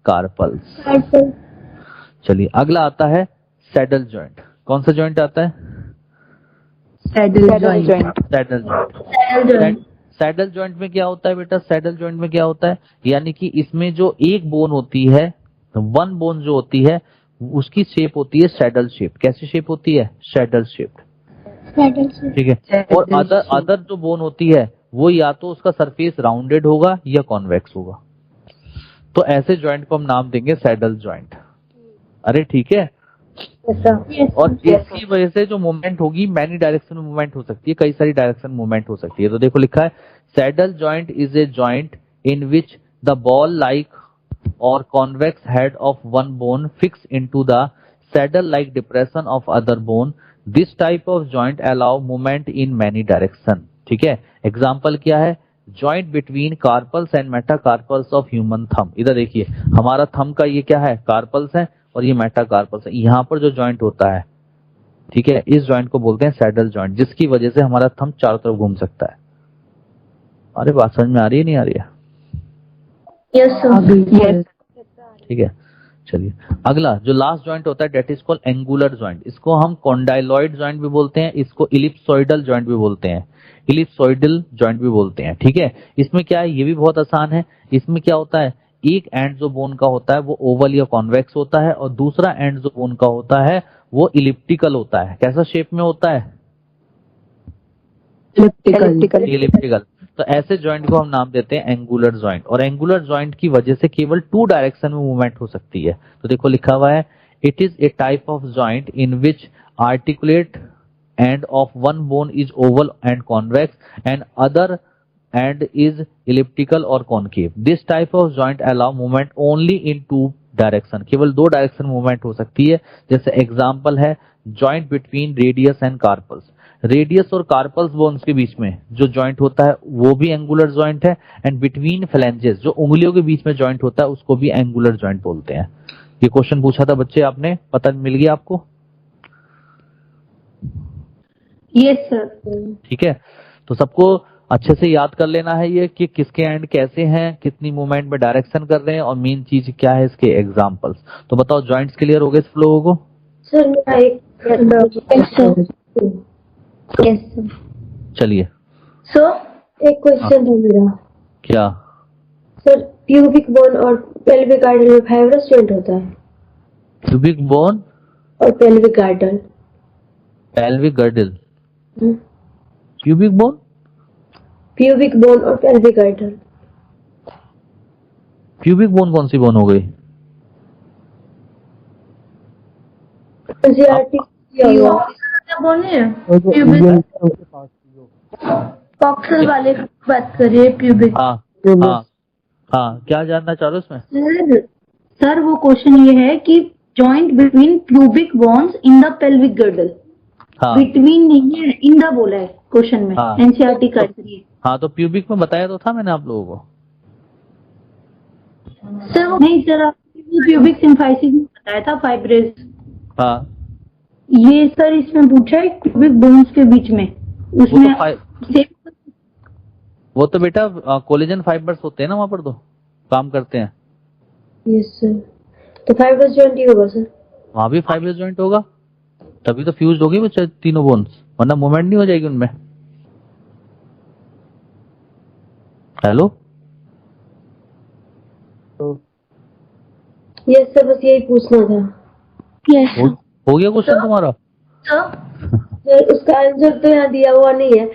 कार्पल्स। चलिए अगला आता है सैडल जॉइंट। कौन सा जॉइंट आता है? Saddle joint. Saddle joint. Saddle joint में क्या होता है बेटा? सैडल जॉइंट में क्या होता है, यानी कि इसमें जो एक बोन होती है, वन बोन जो होती है, उसकी शेप होती है सैडल शेप। कैसी शेप होती है? Saddle shape. ठीक है। और अदर जो बोन होती है वो या तो उसका सरफेस राउंडेड होगा या कॉन्वेक्स होगा। तो ऐसे जॉइंट को हम नाम देंगे सैडल जॉइंट। अरे ठीक है। और इसकी वजह से जो मूवमेंट होगी मैनी डायरेक्शन में मूवमेंट हो सकती है, कई सारी डायरेक्शन मूवमेंट हो सकती है। तो देखो लिखा है saddle joint is a joint in which the ball like और convex head of one bone fix into the saddle like depression of other bone. This type of joint allow movement in many direction. ठीक है। एग्जाम्पल क्या है? Joint between carpals and metacarpals of human thumb. इधर देखिए हमारा थंब का ये क्या है? कार्पल्स है और ये मेटाकार्पल्स है। यहाँ पर जो जॉइंट होता है, ठीक है, इस जॉइंट को बोलते हैं सैडल जॉइंट, जिसकी वजह से हमारा थंब चारों तरफ घूम सकता है। अरे बात समझ में आ रही है नहीं आ रही है? Yes sir. ठीक है। चलिए अगला जो लास्ट जॉइंट होता है that is called angular joint. इसको हम कॉन्डाइलॉइड जॉइंट भी बोलते हैं, इसको इलिप्सोइडल जॉइंट भी बोलते हैं, इलिप्सोइडल जॉइंट भी बोलते हैं। ठीक है। इसमें क्या है? ये भी बहुत आसान है। इसमें क्या होता है? एक एंड जो बोन का होता है वो ओवल या कॉन्वेक्स होता है, और दूसरा एंड जो बोन का होता है वो इलिप्टिकल होता है। कैसा शेप में होता है? इलिप्टिकल। तो ऐसे जॉइंट को हम नाम देते हैं एंगुलर जॉइंट। और एंगुलर जॉइंट की वजह से केवल टू डायरेक्शन में मूवमेंट हो सकती है। तो देखो लिखा हुआ है it is a type of joint in which articulate end of one bone is oval and convex and other end is elliptical और concave. This type of joint allow movement only in two direction, केवल दो डायरेक्शन मूवमेंट हो सकती है। जैसे एग्जांपल है joint between radius and carpals. Radius और कार्पल्स बोन्स के बीच में जो जॉइंट होता है वो भी एंगुलर जॉइंट है, एंड बिटवीन फ्लैंजेस जो उंगलियों के बीच में जॉइंट होता है उसको भी एंगुलर जॉइंट बोलते हैं। ये क्वेश्चन पूछा था बच्चे आपने, पता मिल गया आपको? Yes sir. ठीक है। तो सबको अच्छे से याद कर लेना है ये कि किसके एंड कैसे हैं, कितनी मूवमेंट में डायरेक्शन कर रहे हैं, और मेन चीज क्या है इसके एग्जांपल्स। तो बताओ जॉइंट्स क्लियर हो गए इस फ्लो को? सर मेरा एक यस सर। चलिए सो एक क्वेश्चन था मेरा। क्या? सर प्यूबिक बोन और पेल्विक गार्डल में फाइब्रस जॉइंट होता है? प्यूबिक बोन और pelvic गार्डल। Pelvic girdle. Pubic bone, pubic bone और पेल्विक गार्डल। प्यूबिक बोन कौन सी बोन हो गई? एनसीईआरटी बोले पॉक्सल वाले की बात करिए, प्यूबिक। हाँ हाँ हाँ, क्या जानना चाह रहे हो उसमें? सर वो क्वेश्चन ये है कि joint between pubic bones in the pelvic girdle. हाँ बिटवीन नहीं है, इन द बोला है क्वेश्चन में। हाँ। एनसीईआरटी कर रही है। हाँ तो प्यूबिक में बताया तो था मैंने आप लोगों को। सर नहीं सर, आपने प्यूबिक सिम्फाइसिस में बताया था फाइब्रेस। हाँ ये सर इसमें पूछा है क्यूबिक बोन्स के बीच में, उसमें सेम। वो तो बेटा कोलेजन फाइबर्स होते हैं ना, वहां पर तो काम करते हैं। यस सर, तो फाइबर्स जॉइंट ही होगा सर। वहां भी फाइबर्स जॉइंट होगा, तभी तो फ्यूज होगी वो तीनों बोन्स, वरना मूवमेंट नहीं हो जाएगी उनमें। हेलो, यस सर, बस यही पूछना था। यस हो गया क्वेश्चन तुम्हारा? सर उसका आंसर तो यहाँ दिया हुआ नहीं है,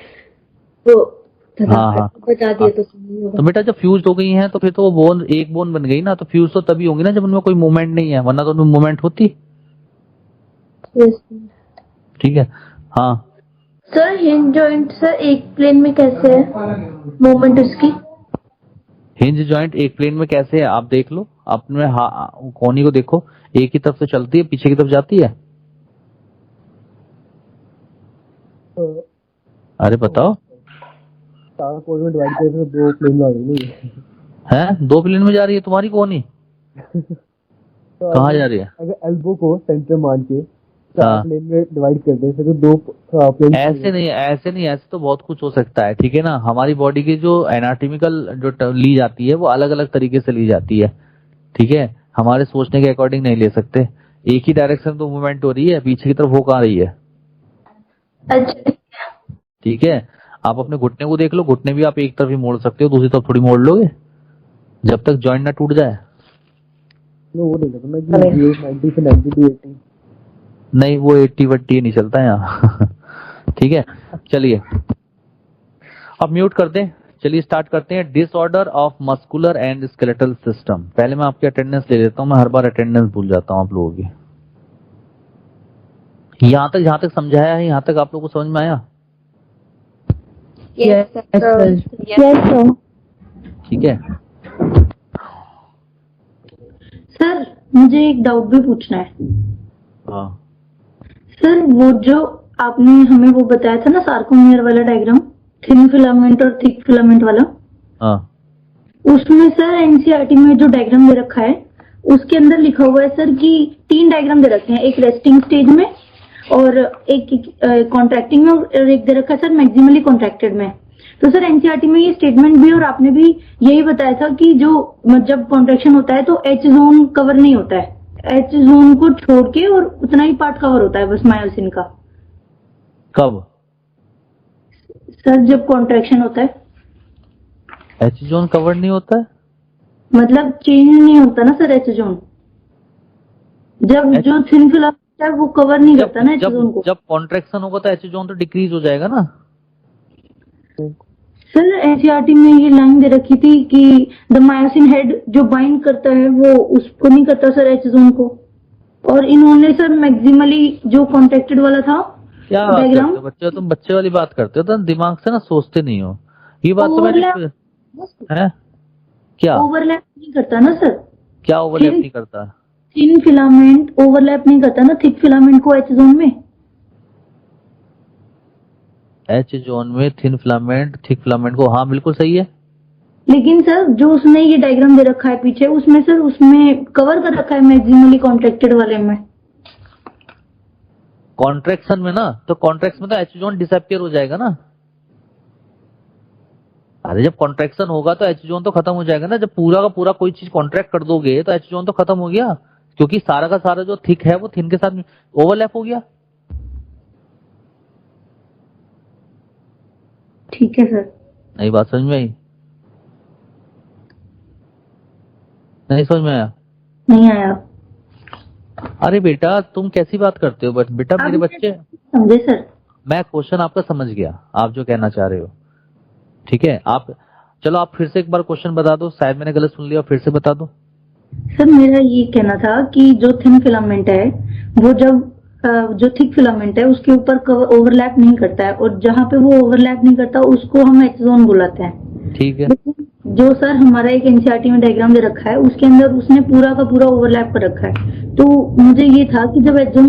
तो हाँ। बता दिया तो सही होगा। तो बेटा जब फ्यूज हो गई हैं तो फिर तो वो बोन एक बोन बन गई ना, तो फ्यूज तो तभी होंगी ना जब उनमें कोई मूवमेंट नहीं है, वरना तो उनमें मूवमेंट होती। यस ठीक है, हाँ। सर हिंज जॉइंट सर एक प्लेन में कैसे है मूवमेंट उसकी? हिंज जॉइंट एक प्लेन में कैसे है आप देख लो, अपने कोनी को देखो, एक ही तरफ से चलती है, पीछे की तरफ जाती है। अरे बताओ। सारा कोड में डिवाइड करके दो प्लेन में आ गई नहीं है, दो प्लेन में जा रही है तुम्हारी कोनी? कहाँ जा रही है? अगर एल्बो को सेंटर मान के हाँ। प्लेन में डिवाइड कर दे तो दो प्लेन। ऐसे नहीं, ऐसे तो बहुत कुछ हो सकता है, ठीक है ना। हमारी बॉडी की जो एनाटॉमिकल जो ली जाती है वो अलग अलग तरीके से ली जाती है, ठीक है। हमारे सोचने के अकॉर्डिंग नहीं ले सकते। एक ही डायरेक्शन तो मूवमेंट हो रही है, पीछे की तरफ हो कहाँ रही है? अच्छा ठीक है, आप अपने घुटने को देख लो, घुटने भी आप एक तरफ ही मोड़ सकते हो, दूसरी तरफ थोड़ी मोड़ लोगे जब तक जॉइंट ना टूट जाए। वो नहीं लगता कि 90 से 90 80 नहीं, वो 80-80 नहीं चलता है यहाँ। ठीक है, चलिए अब म्यूट कर दें। चलिए स्टार्ट करते हैं। Disorder of muscular and skeletal system. पहले मैं आपकी अटेंडेंस ले लेता हूँ, मैं हर बार अटेंडेंस भूल जाता हूँ आप लोगों की। जहां तक समझाया है, यहाँ तक आप लोगों को समझ में आया? Yes sir. ठीक है। सर मुझे एक डाउट भी पूछना है। हाँ सर वो जो आपने हमें वो बताया था ना सार्कोमियर वाला डायग्राम, थिन फिलामेंट और थिक फिलामेंट वाला, हाँ। उसमें सर एनसीईआरटी में जो डायग्राम दे रखा है उसके अंदर लिखा हुआ है सर कि 3 डायग्राम दे रखे हैं, एक रेस्टिंग स्टेज में और एक कॉन्ट्रैक्टिंग में और एक दे रखा है सर मैक्सिमली कॉन्ट्रैक्टेड में। तो सर एनसीईआरटी में ये स्टेटमेंट भी और आपने भी यही बताया था कि जो जब कॉन्ट्रैक्शन होता है तो एच जोन कवर नहीं होता है, एच जोन को छोड़ के और उतना ही पार्ट कवर होता है बस मायोसिन का। कब सर जब कॉन्ट्रैक्शन होता है एच जोन कवर नहीं होता है? मतलब चेंज नहीं होता ना सर एच जोन, जब जो थिन फिलामेंट है वो कवर नहीं करता ना एच जोन को। जब कॉन्ट्रैक्शन होगा तो एच जोन तो डिक्रीज हो जाएगा ना। सर एनसीईआरटी में ये लाइन दे रखी थी कि द मायोसिन हेड जो बाइंड करता है वो उसको नहीं करता सर एच जोन को, और इन्होंने सर मैक्सिमली जो कॉन्ट्रैक्टेड वाला था क्या डायग्राम। बच्चे, तुम बच्चे वाली बात करते हो, तो दिमाग से ना सोचते नहीं हो। ये बात तो मैंने है क्या ओवरलैप नहीं करता ना सर, क्या ओवरलैप नहीं करता? थिन फिलामेंट ओवरलैप नहीं करता ना थिक फिलामेंट को एच जोन में। एच जोन में थिन फिलामेंट थिक फिलामेंट को, हाँ बिल्कुल सही है। लेकिन सर जो उसने ये डायग्राम दे रखा है पीछे उसमें सर उसमें कवर कर रखा है मैक्सिमली कॉन्ट्रैक्टेड वाले में। कॉन्ट्रैक्शन में ना, तो कॉन्ट्रैक्शन में तो एच जोन डिसअपियर हो जाएगा ना। अरे जब कॉन्ट्रैक्शन होगा तो एच जोन तो खत्म हो जाएगा ना। जब पूरा का पूरा कोई चीज कॉन्ट्रैक्ट कर दोगे तो एच जोन तो खत्म हो गया, क्योंकि सारा का सारा जो थिक है वो थिन के साथ ओवरलैप हो गया। ठीक है सर। नई बात समझ में आई? नहीं समझ में आया? नहीं आया। अरे बेटा तुम कैसी बात करते हो? बेटा मेरे बच्चे समझे सर। मैं क्वेश्चन आपका समझ गया, आप जो कहना चाह रहे हो, ठीक है। आप चलो आप फिर से एक बार क्वेश्चन बता दो, शायद मैंने गलत सुन लिया, फिर से बता दो। सर मेरा ये कहना था कि जो थिन फिलामेंट है वो जब जो थिक फिलामेंट है उसके ऊपर ओवरलैप नहीं करता है, और जहाँ पे वो ओवरलैप नहीं करता उसको हम एच जोन बुलाते हैं। ठीक है। जो सर हमारा एक एनसीईआरटी में डायग्राम दे रखा है उसके अंदर उसने पूरा का पूरा ओवरलैप कर रखा है। तो मुझे ये था कि जब एच जोन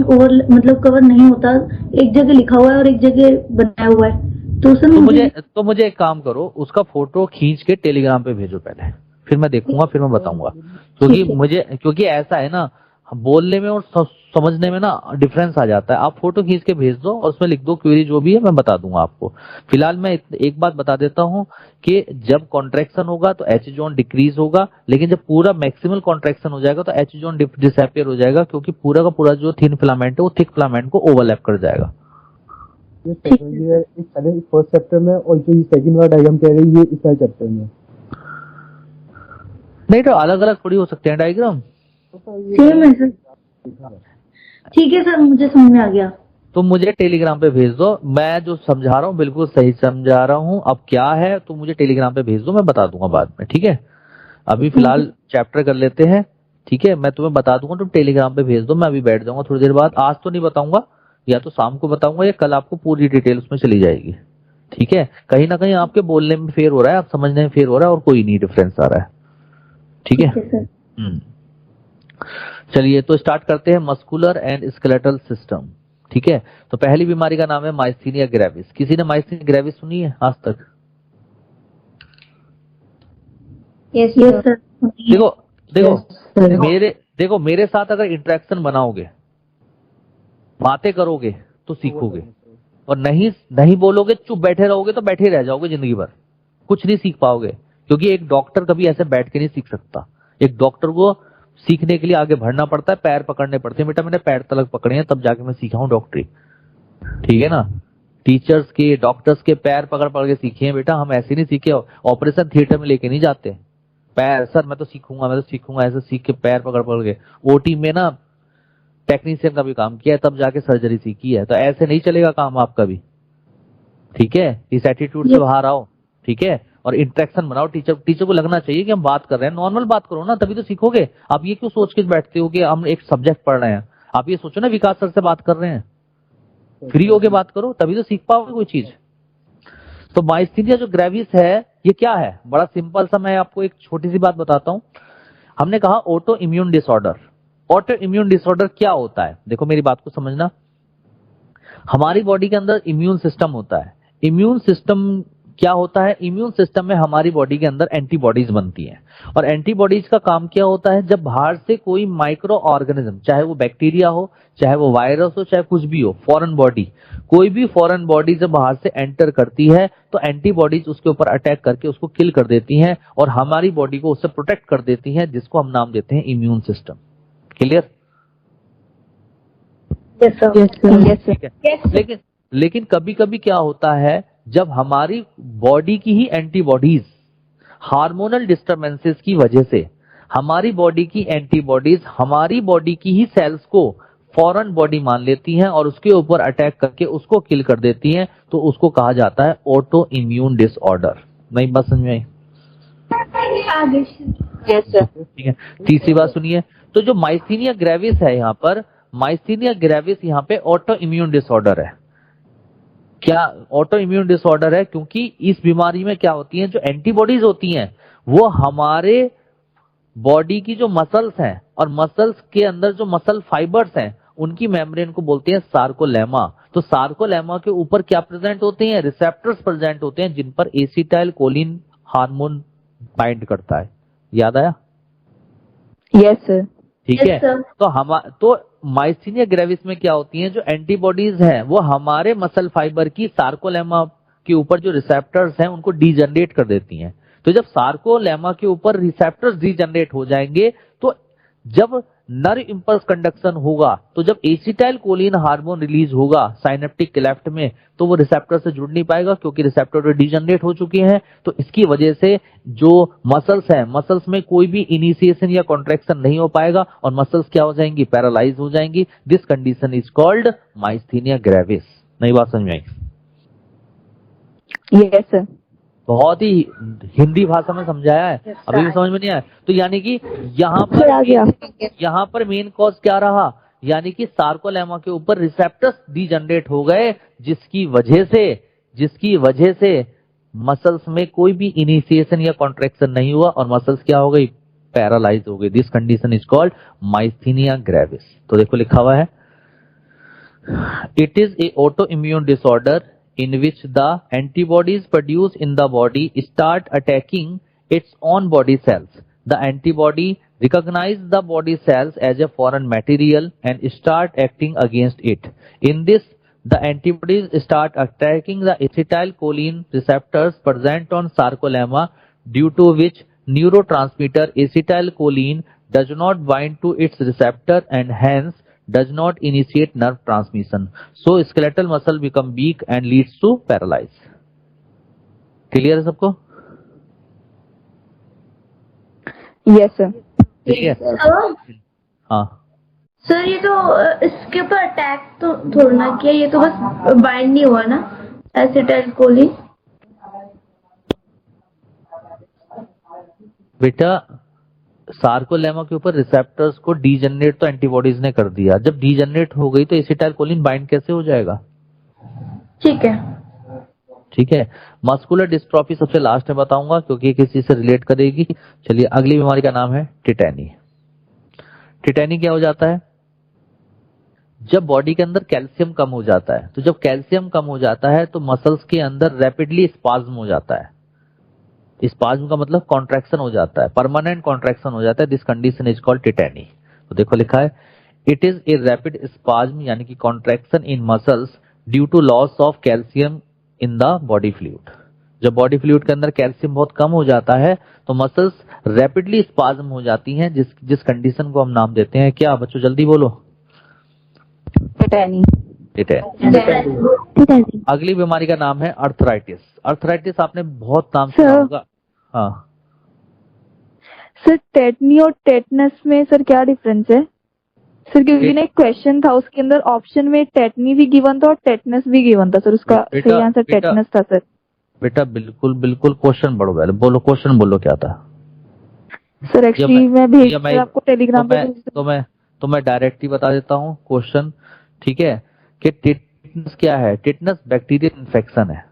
मतलब कवर नहीं होता, एक जगह लिखा हुआ है और एक जगह बनाया हुआ है, तो सर मुझे एक काम करो, उसका फोटो खींच के टेलीग्राम पे भेजो पहले, फिर मैं देखूंगा, फिर मैं बताऊंगा। क्योंकि ऐसा है ना, बोलने में और समझने में ना डिफरेंस आ जाता है। आप फोटो खींच के भेज दो और उसमें लिख दो क्वेरी जो भी है, मैं बता दूंगा आपको। फिलहाल मैं एक बात बता देता हूं कि जब कॉन्ट्रैक्शन होगा तो एच जोन डिक्रीज होगा, लेकिन जब पूरा मैक्सिमल कॉन्ट्रैक्शन हो जाएगा तो एच जोन डिसअपियर हो जाएगा, क्योंकि पूरा का पूरा जो थिन फिलामेंट है वो थिक फिलामेंट को ओवरलैप कर जाएगा। ये पहले फर्स्ट चैप्टर में और जो ये सेकंड वाला डायग्राम कह रही है ये इस चैप्टर में नहीं, तो अलग अलग थोड़ी हो सकते हैं डायग्राम। सेम है सर। ठीक है सर, मुझे समझ में आ गया। तो मुझे टेलीग्राम पे भेज दो, मैं जो समझा रहा हूँ बिल्कुल सही समझा रहा हूँ। अब क्या है तो मुझे टेलीग्राम पे भेज दो, मैं बता दूंगा बाद में, ठीक है। अभी फिलहाल चैप्टर कर लेते हैं, ठीक है। मैं तुम्हें बता दूंगा, तुम टेलीग्राम पे भेज दो, मैं अभी बैठ जाऊंगा थोड़ी देर बाद। आज तो नहीं बताऊंगा, या तो शाम को बताऊंगा या कल आपको पूरी डिटेल उसमें चली जाएगी, ठीक है। कहीं ना कहीं आपके बोलने में फेर हो रहा है, आप समझने में फेर हो रहा है, और कोई नहीं डिफरेंस आ रहा है, ठीक है। चलिए तो स्टार्ट करते हैं मस्कुलर एंड स्केलेटल सिस्टम, ठीक है। तो पहली बीमारी का नाम है माइस्थीनिया ग्रेविस। किसी ने माइस्थीनिया ग्रेविस सुनी है आज तक? Yes sir. देखो मेरे साथ अगर इंटरेक्शन बनाओगे, बातें करोगे तो सीखोगे, और नहीं बोलोगे, चुप बैठे रहोगे तो बैठे रह जाओगे जिंदगी भर, कुछ नहीं सीख पाओगे। क्योंकि एक डॉक्टर कभी ऐसे बैठ के नहीं सीख सकता। एक डॉक्टर को सीखने के लिए आगे बढ़ना पड़ता है, पैर पकड़ने पड़ते हैं। बेटा मैंने पैर तलक पकड़े हैं तब जाके मैं सीखा हूं डॉक्टरी, ठीक है ना। टीचर्स के, डॉक्टर्स के पैर पकड़ पकड़ के सीखे हैं बेटा, हम ऐसे नहीं सीखे। ऑपरेशन थिएटर में लेके नहीं जाते पैर, सर मैं तो सीखूंगा ऐसे सीख के पैर पकड़ पकड़ के। ओटी में ना टेक्नीशियन का भी काम किया है तब जाके सर्जरी सीखी है। तो ऐसे नहीं चलेगा काम आपका भी, ठीक है। इस एटीट्यूड से बाहर आओ, ठीक है। और इंटरेक्शन बनाओ, टीचर को लगना चाहिए कि हम बात कर रहे हैं। नॉर्मल बात करो ना, तभी तो सीखोगे। आप ये क्यों सोच के बैठते हो कि हम एक सब्जेक्ट पढ़ रहे हैं? आप ये सोचो ना विकास सर से बात कर रहे हैं, फ्री होके बात करो, तभी तो सीख पाओगे कोई चीज। तो माइस्थीनिया जो ग्रेविस है ये क्या है? बड़ा सिंपल सा, मैं आपको एक छोटी सी बात बताता हूं। हमने कहा auto immune disorder. Auto immune disorder क्या होता है? देखो मेरी बात को समझना। हमारी बॉडी के अंदर इम्यून सिस्टम होता है। इम्यून सिस्टम क्या होता है? इम्यून सिस्टम में हमारी बॉडी के अंदर एंटीबॉडीज बनती हैं। और एंटीबॉडीज का काम क्या होता है? जब बाहर से कोई माइक्रो ऑर्गेनिज्म, चाहे वो बैक्टीरिया हो, चाहे वो वायरस हो, चाहे कुछ भी हो, फॉरेन बॉडी, कोई भी फॉरेन बॉडी जब बाहर से एंटर करती है तो एंटीबॉडीज उसके ऊपर अटैक करके उसको किल कर देती हैं और हमारी बॉडी को उससे प्रोटेक्ट कर देती हैं, जिसको हम नाम देते हैं इम्यून सिस्टम। क्लियर? लेकिन कभी कभी क्या होता है, जब हमारी बॉडी की ही एंटीबॉडीज हार्मोनल डिस्टरबेंसेस की वजह से, हमारी बॉडी की एंटीबॉडीज हमारी बॉडी की ही सेल्स को फॉरेन बॉडी मान लेती हैं और उसके ऊपर अटैक करके उसको किल कर देती हैं, तो उसको कहा जाता है ऑटो इम्यून डिसऑर्डर। नहीं बात समझ में आई? ठीक है। तीसरी बात सुनिए, तो जो माइस्थीनिया ग्रेविस है यहाँ पर, माइस्थीनिया ग्रेविस यहाँ पे ऑटो इम्यून डिसऑर्डर है। क्या ऑटो इम्यून डिसऑर्डर है? क्योंकि इस बीमारी में क्या होती है, जो एंटीबॉडीज होती हैं वो हमारे बॉडी की जो मसल्स हैं और मसल्स के अंदर जो मसल फाइबर्स हैं उनकी मेम्ब्रेन को बोलते हैं सार्कोलेमा। तो सार्कोलेमा के ऊपर क्या प्रेजेंट होते हैं? रिसेप्टर्स प्रेजेंट होते हैं जिन पर एसिटाइल कोलिन हार्मोन बाइंड करता है। याद आया? Yes sir. ठीक है। तो माइस्थीनिया ग्रेविस में क्या होती हैं, जो एंटीबॉडीज हैं वो हमारे मसल फाइबर की सार्कोलेमा के ऊपर जो रिसेप्टर्स हैं उनको डीजनरेट कर देती हैं। तो जब सार्कोलेमा के ऊपर रिसेप्टर्स डीजनरेट हो जाएंगे, तो जब नर्व इंपल्स कंडक्शन होगा, तो जब एसिटाइल कोलिन हार्मोन रिलीज होगा साइनेप्टिक क्लेफ्ट में, तो वो रिसेप्टर से जुड़ नहीं पाएगा क्योंकि रिसेप्टर डीजनरेट हो चुके हैं। तो इसकी वजह से जो मसल्स हैं, मसल्स में कोई भी इनिशिएशन या कॉन्ट्रैक्शन नहीं हो पाएगा और मसल्स क्या हो जाएंगी? पैरालाइज हो जाएंगी। This condition is called myasthenia gravis. नई बात समझ में आई? Yes sir. बहुत ही हिंदी भाषा में समझाया है, अभी भी समझ में नहीं आया? तो यानी कि यहाँ पर मेन कॉज क्या रहा? यानी कि सार्कोलेमा के ऊपर रिसेप्टर्स डीजनरेट हो गए, जिसकी वजह से मसल्स में कोई भी इनिशिएशन या कॉन्ट्रैक्शन नहीं हुआ और मसल्स क्या हो गई? पैरालाइज हो गई। This condition is called myasthenia gravis. तो देखो लिखा हुआ है, it is a auto immune disorder in which the antibodies produced in the body start attacking its own body cells. the antibody recognize the body cells as a foreign material and start acting against it. In this, the antibodies start attacking the acetylcholine receptors present on sarcolemma, due to which neurotransmitter acetylcholine does not bind to its receptor and hence does not initiate nerve transmission. So skeletal muscle become weak and leads to paralyze. Clear है सबको? Yes sir. ठीक है। हाँ सर ये तो इसके ऊपर अटैक तो थोड़ा ना किया, ये तो बस बाइंड नहीं हुआ ना एसिटाइलकोलिन। बेटा सार्कोलेमा के ऊपर रिसेप्टर्स को डीजनरेट तो एंटीबॉडीज ने कर दिया, जब डीजनरेट हो गई तो एसिटाइलकोलिन बाइंड कैसे हो जाएगा? ठीक है। ठीक है। मस्कुलर डिस्ट्रॉफी सबसे लास्ट में बताऊंगा क्योंकि ये किसी से रिलेट करेगी। चलिए अगली बीमारी का नाम है टिटैनी। टिटैनी क्या हो जाता है? जब बॉडी के अंदर कैल्शियम कम हो जाता है, तो जब कैल्शियम कम हो जाता है तो मसल्स के अंदर रैपिडली स्पाज्म हो जाता है। स्पाज्म का मतलब कॉन्ट्रैक्शन हो जाता है, परमानेंट कॉन्ट्रैक्शन हो जाता है। This condition is called tetany. तो देखो लिखा है it is a rapid spasm यानी कि contraction in muscles due to loss of calcium in the body fluid. जब बॉडी फ्लूइड के अंदर कैल्शियम बहुत कम हो जाता है तो मसल्स रैपिडली स्पाज्म हो जाती हैं, जिस कंडीशन को हम नाम देते हैं क्या? बच्चों जल्दी बोलो। टिटैनी। अगली बीमारी का नाम है अर्थराइटिस। अर्थराइटिस आपने बहुत नाम सुना होगा। हाँ सर, टेटनी और टेटनस में सर क्या डिफरेंस है सर? क्योंकि ना एक क्वेश्चन था उसके अंदर ऑप्शन में टेटनी भी गिवन था और टेटनस भी गिवन था सर, उसका सही आंसर टेटनस था सर। बेटा बिल्कुल बिल्कुल क्वेश्चन पढ़ो पहले, बोलो क्वेश्चन बोलो क्या था सर? एक्चुअली मैं भेज आपको टेलीग्राम पे। तो मैं डायरेक्ट ही बता देता हूँ क्वेश्चन, ठीक है? कि टिटनस क्या है? टिटनस बैक्टीरियल इन्फेक्शन है।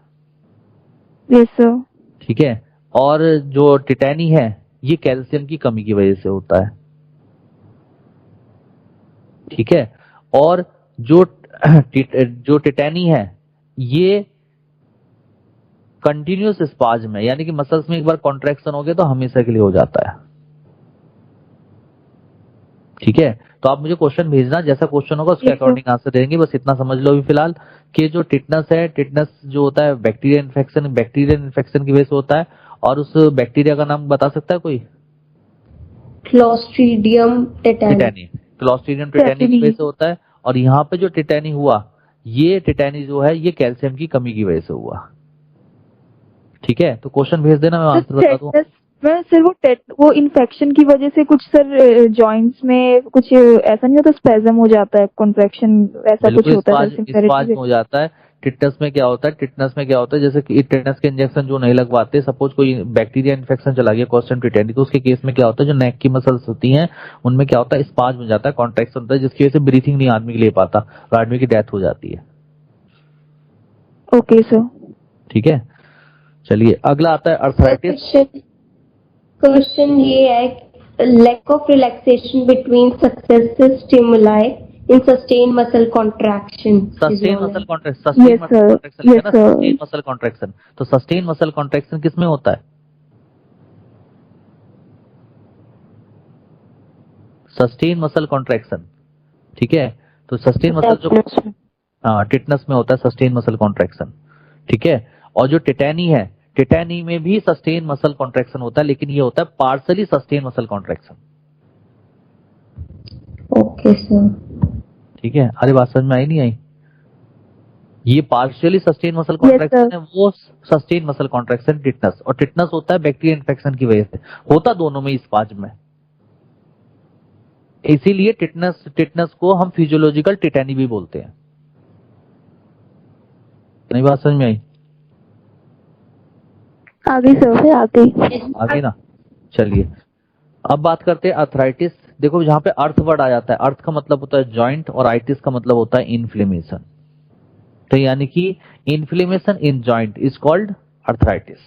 Yes sir. ठीक है। और जो टिटैनी है ये कैल्शियम की कमी की वजह से होता है। ठीक है। और जो टिटैनी है ये कंटिन्यूअस स्पाज्म है, यानी कि मसल्स में एक बार कॉन्ट्रैक्शन हो गया तो हमेशा के लिए हो जाता है। ठीक है। तो आप मुझे क्वेश्चन भेजना, जैसा क्वेश्चन होगा उसके अकॉर्डिंग आंसर देंगे। बस इतना समझ लो अभी फिलहाल कि जो टिटनस है, टिटनस जो होता है बैक्टीरियल इन्फेक्शन की वजह से होता है। और उस बैक्टीरिया का नाम बता सकता है कोई? क्लोस्ट्रीडियम टिटैनी। क्लोस्ट्रीडियम टिटैनी की वजह से होता है। और यहाँ पे जो टिटैनी हुआ, ये टिटैनी जो है ये कैल्शियम की कमी की वजह से हुआ। ठीक है। तो क्वेश्चन भेज देना, मैं आंसर बता दूं। सर वो इन्फेक्शन की वजह से कुछ सर जॉइंट्स में कुछ ऐसा नहीं होता, स्पैज्म हो जाता है, कॉन्ट्रैक्शन ऐसा कुछ होता है? स्पाज्म हो जाता है। टिटनस में क्या होता है? जैसे कि टिटनस के इंजेक्शन जो नहीं लगवाते, सपोज कोई बैक्टीरिया इन्फेक्शन चला गया क्लोस्ट्रीडियम टिटैनी, तो उसके केस में क्या होता है, जो नेक की मसल्स होती हैं उनमें क्या होता है, स्पाज्म हो जाता है, कॉन्ट्रैक्शन होता है, जिसकी वजह से ब्रीथिंग नहीं आदमी के लिए पाता और आदमी की डेथ हो जाती है। Okay sir. ठीक है। चलिए अगला आता है अर्थराइटिस। क्वेश्चन ये है lack of relaxation between successive stimuli in sustain muscle contraction. Sustain muscle contraction. तो सस्टेन मसल कॉन्ट्रैक्शन किसमें होता है? Sustain muscle contraction. ठीक है। तो सस्टेन मसल जो टिटनस में होता है सस्टेन मसल कॉन्ट्रैक्शन। ठीक है। और जो टिटैनी है, टिटैनी में भी सस्टेन मसल कॉन्ट्रैक्शन होता है, लेकिन ये होता है partially sustain muscle contraction. Okay sir. ठीक है। अरे बात समझ में आई नहीं आई? ये पार्शियली सस्टेन मसल कॉन्ट्रैक्शन है, वो सस्टेन मसल कॉन्ट्रैक्शन टिटनस। और टिटनस होता है बैक्टीरियल इन्फेक्शन की वजह से, होता दोनों में स्पाज्म में। इसीलिए टिटनस को हम फिजियोलॉजिकल टिटैनी भी बोलते हैं। नहीं बात समझ में आई? आगे सर, आगे ना। चलिए अब बात करते हैं अर्थराइटिस। देखो जहां पे अर्थ वर्ड आ जाता है, अर्थ का मतलब होता है जॉइंट और आइटिस का मतलब होता है इन्फ्लेमेशन। तो यानी कि inflammation in joint is called arthritis.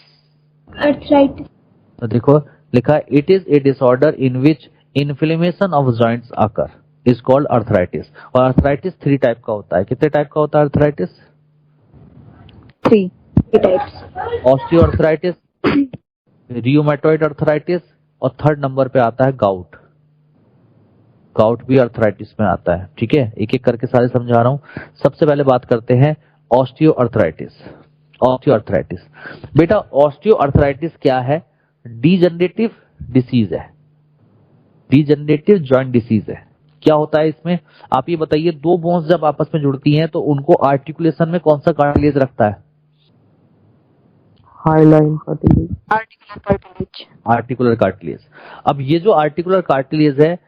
तो देखो लिखा it is A disorder in which inflammation of joints occur is called arthritis. और अर्थराइटिस 3 टाइप का होता है। कितने टाइप का होता है अर्थराइटिस? 3 टाइप्स। ऑस्टियोआर्थराइटिस, रियोमेटॉइड अर्थराइटिस और थर्ड नंबर पे आता है गाउट। गाउट भी अर्थराइटिस में आता है। ठीक है, एक एक करके सारे समझा रहा हूं। सबसे पहले बात करते हैं ऑस्टियोआर्थराइटिस। ऑस्टियोआर्थराइटिस बेटा, ऑस्टियोआर्थराइटिस क्या है? डीजनरेटिव डिसीज है, डीजनरेटिव जॉइंट डिसीज है। क्या होता है इसमें, आप ये बताइए, दो बोन्स जब आपस में जुड़ती हैं तो उनको आर्टिकुलेशन में कौन सा कार्टिलेज रखता है? Highline cartilage. Articular cartilage. Articular cartilage. अब ये जो आर्टिकुलर कार्टिलेज है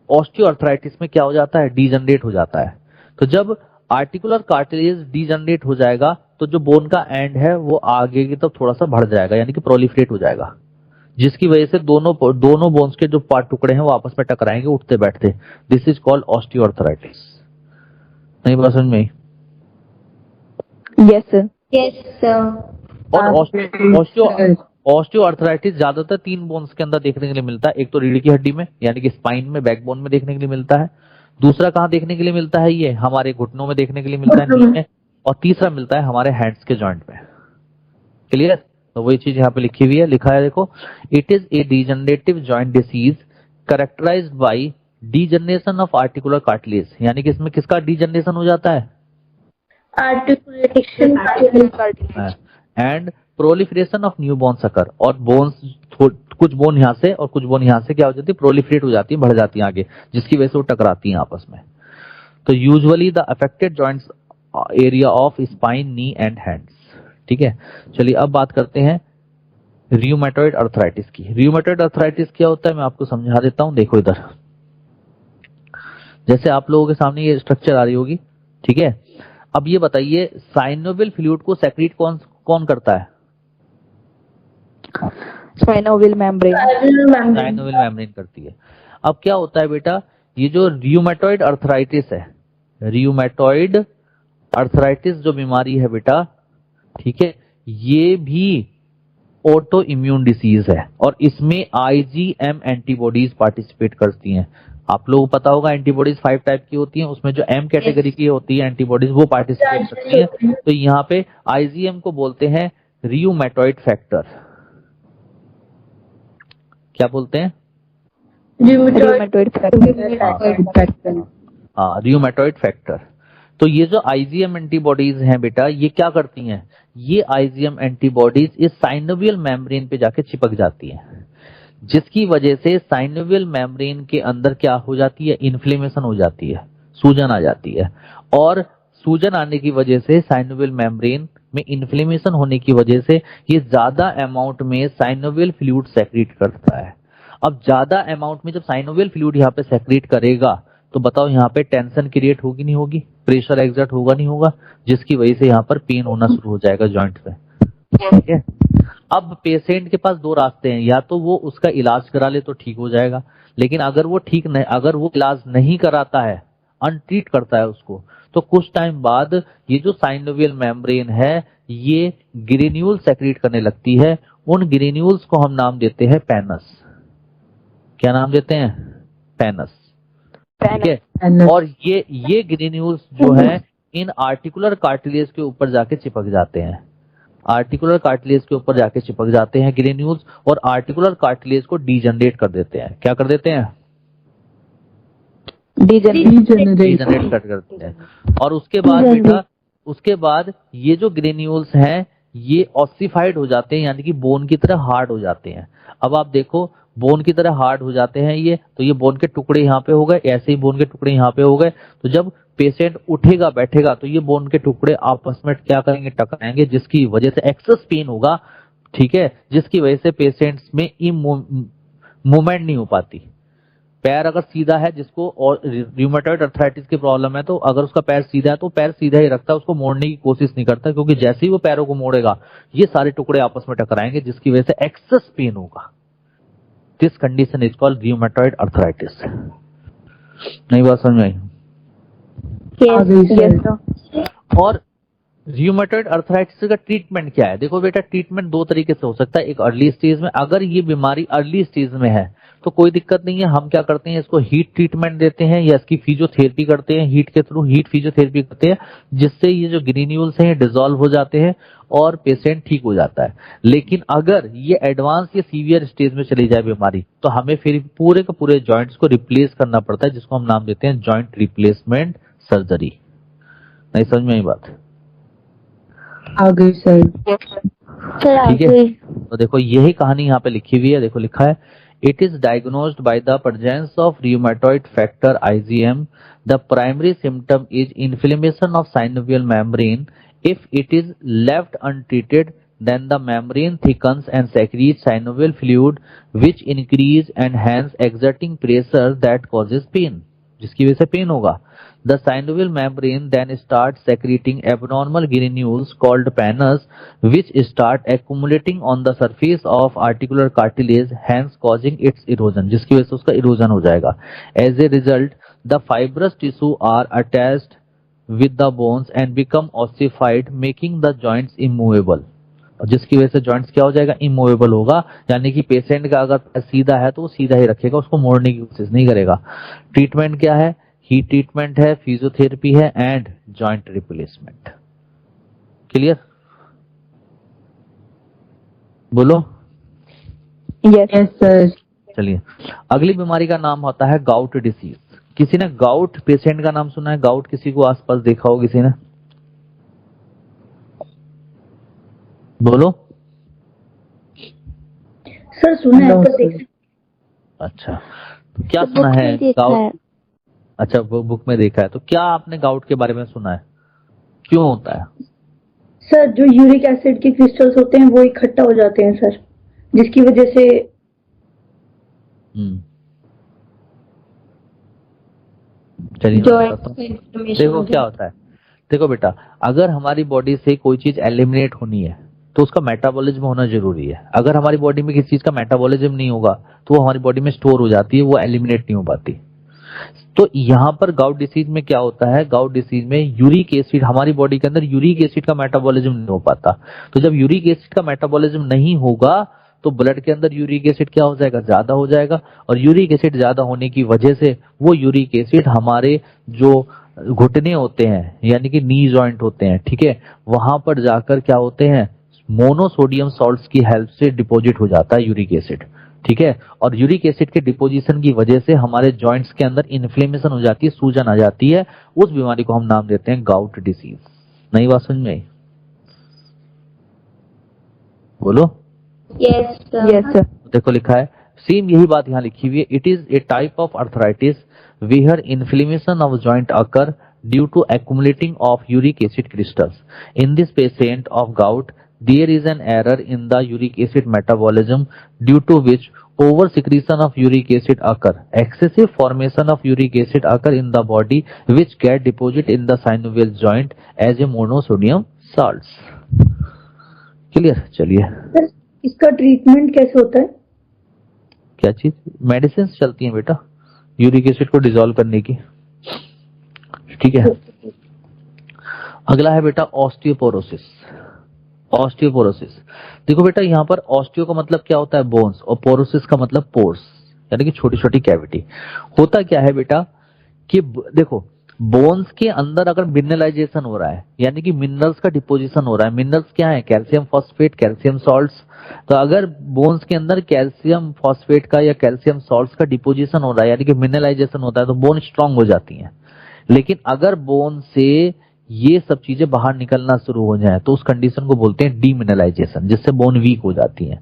ऑस्टियोआर्थराइटिस में क्या हो जाता है? डीजनरेट हो जाता है। तो जब आर्टिकुलर कार्टिलेज डीजनरेट हो जाएगा तो जो बोन का एंड है वो आगे की तरफ थोड़ा सा बढ़ जाएगा, यानी कि प्रोलिफरेट हो जाएगा, जिसकी वजह से दोनों बोन्स के जो पार्ट टुकड़े हैं वो आपस में टकराएंगे उठते बैठते। This is called osteoarthritis. नहीं बात समझ में आई? Yes sir. Yes sir. और ऑस्टियोआर्थराइटिस ज्यादातर 3 बोन्स के अंदर देखने के लिए मिलता है। एक तो रीढ़ की हड्डी में, यानी कि स्पाइन में, बैकबोन में देखने के लिए मिलता है। दूसरा कहाँ देखने के लिए मिलता है? ये हमारे घुटनों में देखने के लिए मिलता है, नी में। और तीसरा मिलता है हमारे हैंड्स के जॉइंट में। क्लियर? तो वही चीज यहाँ पे लिखी हुई है, लिखा है देखो, it is a degenerative joint disease characterized by degeneration of articular cartilage. यानी कि इसमें किसका डीजनरेशन हो जाता है? Articulation and proliferation of new bones occur. और बोन्स, कुछ बोन यहाँ से और कुछ बोन यहाँ से क्या हो जाती है? प्रोलिफरेट हो जाती है, बढ़ जाती है आगे, जिसकी वजह से वो टकराती हैं आपस में। तो usually the affected joints area of spine, knee and hands. ठीक है, चलिए अब बात करते हैं रियूमेटॉइड अर्थराइटिस की। रियूमेटॉइड अर्थराइटिस क्या होता है मैं आपको समझा देता हूं। देखो इधर, जैसे आप लोगों के सामने ये स्ट्रक्चर आ रही होगी। ठीक है, अब ये बताइए साइनोवियल फ्लूइड को सेक्रेट कौन करता है? Synovial membrane. साइनोवियल मेम्ब्रेन करती है। अब क्या होता है बेटा, ये जो रियूमेटॉइड अर्थराइटिस है, रियूमेटॉइड अर्थराइटिस जो बीमारी है बेटा, ठीक है, ये भी ऑटो इम्यून डिसीज है और इसमें आईजीएम एंटीबॉडीज पार्टिसिपेट करती हैं। आप लोगों को पता होगा एंटीबॉडीज 5 टाइप की होती हैं, उसमें जो एम कैटेगरी की होती है एंटीबॉडीज वो पार्टिसिपेट करती हैं। तो यहाँ पे आईजीएम को बोलते हैं रियूमेटॉइड फैक्टर। क्या बोलते हैं? रियूमेटॉइड फैक्टर। हाँ, रियूमेटॉइड फैक्टर। तो ये जो आईजीएम एंटीबॉडीज हैं बेटा, ये क्या करती हैं? ये आईजीएम एंटीबॉडीज इस साइनोवियल मेम्ब्रेन पे जाके चिपक जाती हैं, जिसकी वजह से साइनोवियल मेम्ब्रेन के अंदर क्या हो जाती है? इन्फ्लेमेशन हो जाती है, सूजन आ जाती है। और सूजन आने की वजह से साइनोवियल मेम्ब्रेन में इन्फ्लेमेशन होने की वजह से ये ज्यादा अमाउंट में साइनोवियल फ्लूइड सेक्रेट करता है। अब ज्यादा अमाउंट में जब साइनोवियल फ्लूइड यहाँ पे सेक्रेट करेगा तो बताओ यहाँ पे टेंशन क्रिएट होगी नहीं होगी? प्रेशर एग्जर्ट होगा नहीं होगा? जिसकी वजह से यहाँ पर पेन होना शुरू हो जाएगा जॉइंट पे। ठीक है, अब पेशेंट के पास 2 रास्ते हैं, या तो वो उसका इलाज करा ले तो ठीक हो जाएगा, लेकिन अगर वो इलाज नहीं कराता है, अनट्रीट करता है उसको, तो कुछ टाइम बाद ये जो साइनोवियल मेम्ब्रेन है ये ग्रेन्यूल सेक्रेट करने लगती है। उन ग्रेन्यूल्स को हम नाम देते हैं पेनस। क्या नाम देते हैं? पेनस। ठीक है, और ये ग्रेन्यूल्स जो है इन आर्टिकुलर कार्टिलेज के ऊपर जाके चिपक जाते हैं। आर्टिकुलर कार्टिलेज के ऊपर जाके चिपक जाते हैं ग्रेन्यूल्स और आर्टिकुलर कार्टिलेज को डीजनरेट कर देते हैं। क्या कर देते हैं? डीजनरेट कर देते हैं। और उसके बाद बेटा, उसके बाद ये जो ग्रेन्यूल्स हैं ये ऑसिफाइड हो जाते हैं, यानी कि बोन की तरह हार्ड हो जाते हैं। अब आप देखो, बोन की तरह हार्ड हो जाते हैं ये, तो ये बोन के टुकड़े यहाँ पे हो गए, ऐसे ही बोन के टुकड़े यहाँ पे हो गए। तो जब पेशेंट उठेगा बैठेगा तो ये बोन के टुकड़े आपस में क्या करेंगे? टकराएंगे, जिसकी वजह से एक्सेस पेन होगा। ठीक है, जिसकी वजह से पेशेंट्स में मूवमेंट नहीं हो पाती। पैर अगर सीधा है, जिसको और रियूमेटॉइड अर्थराइटिस की प्रॉब्लम है, तो अगर उसका पैर सीधा है तो पैर सीधा ही रखता है, उसको मोड़ने की कोशिश नहीं करता, क्योंकि जैसे ही वो पैरों को मोड़ेगा ये सारे टुकड़े आपस में टकराएंगे, जिसकी वजह से एक्सेस पेन होगा। This condition is called rheumatoid arthritis. नहीं बात समझ में आई? और रियूमेटॉइड अर्थराइटिस का ट्रीटमेंट क्या है? देखो बेटा, ट्रीटमेंट 2 तरीके से हो सकता है। एक अर्ली स्टेज में, अगर ये बीमारी अर्ली स्टेज में है तो कोई दिक्कत नहीं है। हम क्या करते हैं, इसको हीट ट्रीटमेंट देते हैं या इसकी फिजियोथेरेपी करते हैं, हीट के थ्रू हीट फिजियोथेरेपी करते हैं, जिससे ये जो ग्रेन्यूल्स हैं ये डिसॉल्व हो जाते हैं और पेशेंट ठीक हो जाता है। लेकिन अगर ये एडवांस या सीवियर स्टेज में चली जाए बीमारी, तो हमें फिर पूरे के पूरे जॉइंट्स को रिप्लेस करना पड़ता है, जिसको हम नाम देते हैं जॉइंट रिप्लेसमेंट सर्जरी। नहीं समझ में आई बात? आ गई सर। ठीक है, तो देखो यही कहानी यहाँ पे लिखी हुई है। देखो लिखा है, it is diagnosed by the presence of rheumatoid factor IgM। The primary symptom is inflammation of synovial membrane. If it is left untreated, then the membrane thickens and secretes synovial fluid which increase and hence exerting pressure that causes pain, जिसकी वजह से पेन होगा। The synovial membrane then starts secreting abnormal granules called pannus which start accumulating on the surface of articular cartilage, hence causing its erosion, जिसकी वजह से उसका erosion हो जाएगा। As a result, the fibrous tissue are attached with the bones and become ossified, making the joints immovable, जिसकी वजह से जॉइंट्स क्या हो जाएगा, इमूवेबल होगा। यानी कि पेशेंट का अगर सीधा है तो वो सीधा ही रखेगा, उसको मोड़ने की कोशिश नहीं करेगा। ट्रीटमेंट क्या है, हीट ट्रीटमेंट है, फिजियोथेरेपी है एंड जॉइंट रिप्लेसमेंट। क्लियर? बोलो। Yes sir. चलिए, अगली बीमारी का नाम होता है गाउट डिसीज। किसी ने गाउट पेशेंट का नाम सुना है? गाउट किसी को आसपास देखा हो किसी ने? बोलो। सर सुना है पर देख। अच्छा, तो क्या सुना है गाउट? अच्छा, वो बुक में देखा है। तो क्या आपने गाउट के बारे में सुना है, क्यों होता है? सर जो यूरिक एसिड के क्रिस्टल्स होते हैं वो इकट्ठा हो जाते हैं सर, जिसकी वजह से चलिए देखो क्या होता है। देखो बेटा, अगर हमारी बॉडी से कोई चीज एलिमिनेट होनी है तो उसका मेटाबॉलिज्म होना जरूरी है। अगर हमारी बॉडी में किसी चीज का मेटाबॉलिज्म नहीं होगा तो वो हमारी बॉडी में स्टोर हो जाती है, वो एलिमिनेट नहीं हो पाती। तो यहाँ पर गाउट डिसीज में क्या होता है, गाउट डिसीज में यूरिक एसिड, हमारी बॉडी के अंदर यूरिक एसिड का मेटाबॉलिज्म नहीं हो पाता। तो जब यूरिक एसिड का मेटाबॉलिज्म नहीं होगा तो ब्लड के अंदर यूरिक एसिड क्या हो जाएगा, ज्यादा हो जाएगा। और यूरिक एसिड ज्यादा होने की वजह से वो यूरिक एसिड हमारे जो घुटने होते हैं यानी कि नी जॉइंट होते हैं, ठीक है, वहां पर जाकर क्या होते हैं, मोनोसोडियम सॉल्ट्स की हेल्प से डिपॉजिट हो जाता है यूरिक एसिड, ठीक है। और यूरिक एसिड के डिपोजिशन की वजह से हमारे जॉइंट्स के अंदर इन्फ्लेमेशन हो जाती है, सूजन आ जाती है। उस बीमारी को हम नाम देते हैं गाउट डिसीज। नई बात समझ में आई? बोलो। Yes sir. देखो लिखा है, सेम यही बात यहाँ लिखी हुई है। It is a type of arthritis where inflammation of joint occur due to accumulating of uric acid crystals. In this patient of gout, there is an error in the uric acid metabolism due to which over-secretion of uric acid occur. Excessive formation of uric acid occur in the body which get deposit in the synovial joint as a monosodium salts. Clear? चलिए, सर इसका ट्रीटमेंट कैसे होता है? क्या चीज? मेडिसिन चलती हैं बेटा यूरिक एसिड को डिसॉल्व करने की, ठीक है। अगला है बेटा ऑस्टियोपोरोसिस। ऑस्टियोपोरोसिस, देखो बेटा यहाँ पर ऑस्टियो का मतलब क्या होता है, बोन्स, और पोरोसिस का मतलब पोर्स यानी कि छोटी छोटी कैविटी। होता क्या है बेटा कि देखो बोन्स के अंदर अगर मिनरलाइजेशन हो रहा है यानी कि मिनरल्स का डिपोजिशन हो रहा है। मिनरल्स क्या है, कैल्शियम फॉस्फेट, कैल्शियम सॉल्ट्स। तो अगर बोन्स के अंदर कैल्शियम फॉस्फेट का या कैल्शियम सॉल्ट्स का डिपोजिशन हो रहा है यानी कि मिनरलाइजेशन होता है तो बोन स्ट्रांग हो जाती है। लेकिन अगर बोन से ये सब चीजें बाहर निकलना शुरू हो जाए तो उस कंडीशन को बोलते हैं डीमिनरलाइजेशन, जिससे बोन वीक हो जाती है।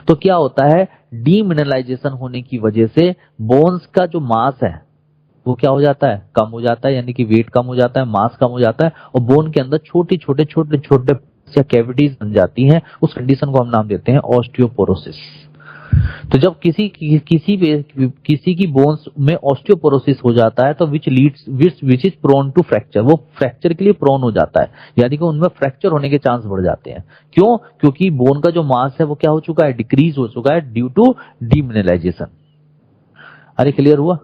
तो क्या होता है, डीमिनरलाइजेशन होने की वजह से बोन्स का जो मास है वो क्या हो जाता है, कम हो जाता है, यानी कि वेट कम हो जाता है, मास कम हो जाता है और बोन के अंदर छोटे छोटे छोटे छोटे कैविटीज बन जाती हैं। उस कंडीशन को हम नाम देते हैं ऑस्टियोपोरोसिस। तो जब किसी की बोन्स में ऑस्टियोपोरोसिस हो जाता है तो which is prone to fracture, वो फ्रैक्चर के लिए प्रोन हो जाता है, यानी कि उनमें फ्रैक्चर होने के चांस बढ़ जाते हैं। क्यों? क्योंकि बोन का जो मास है वो क्या हो चुका है, डिक्रीज हो चुका है ड्यू टू डीमिनरलाइजेशन। अरे क्लियर हुआ?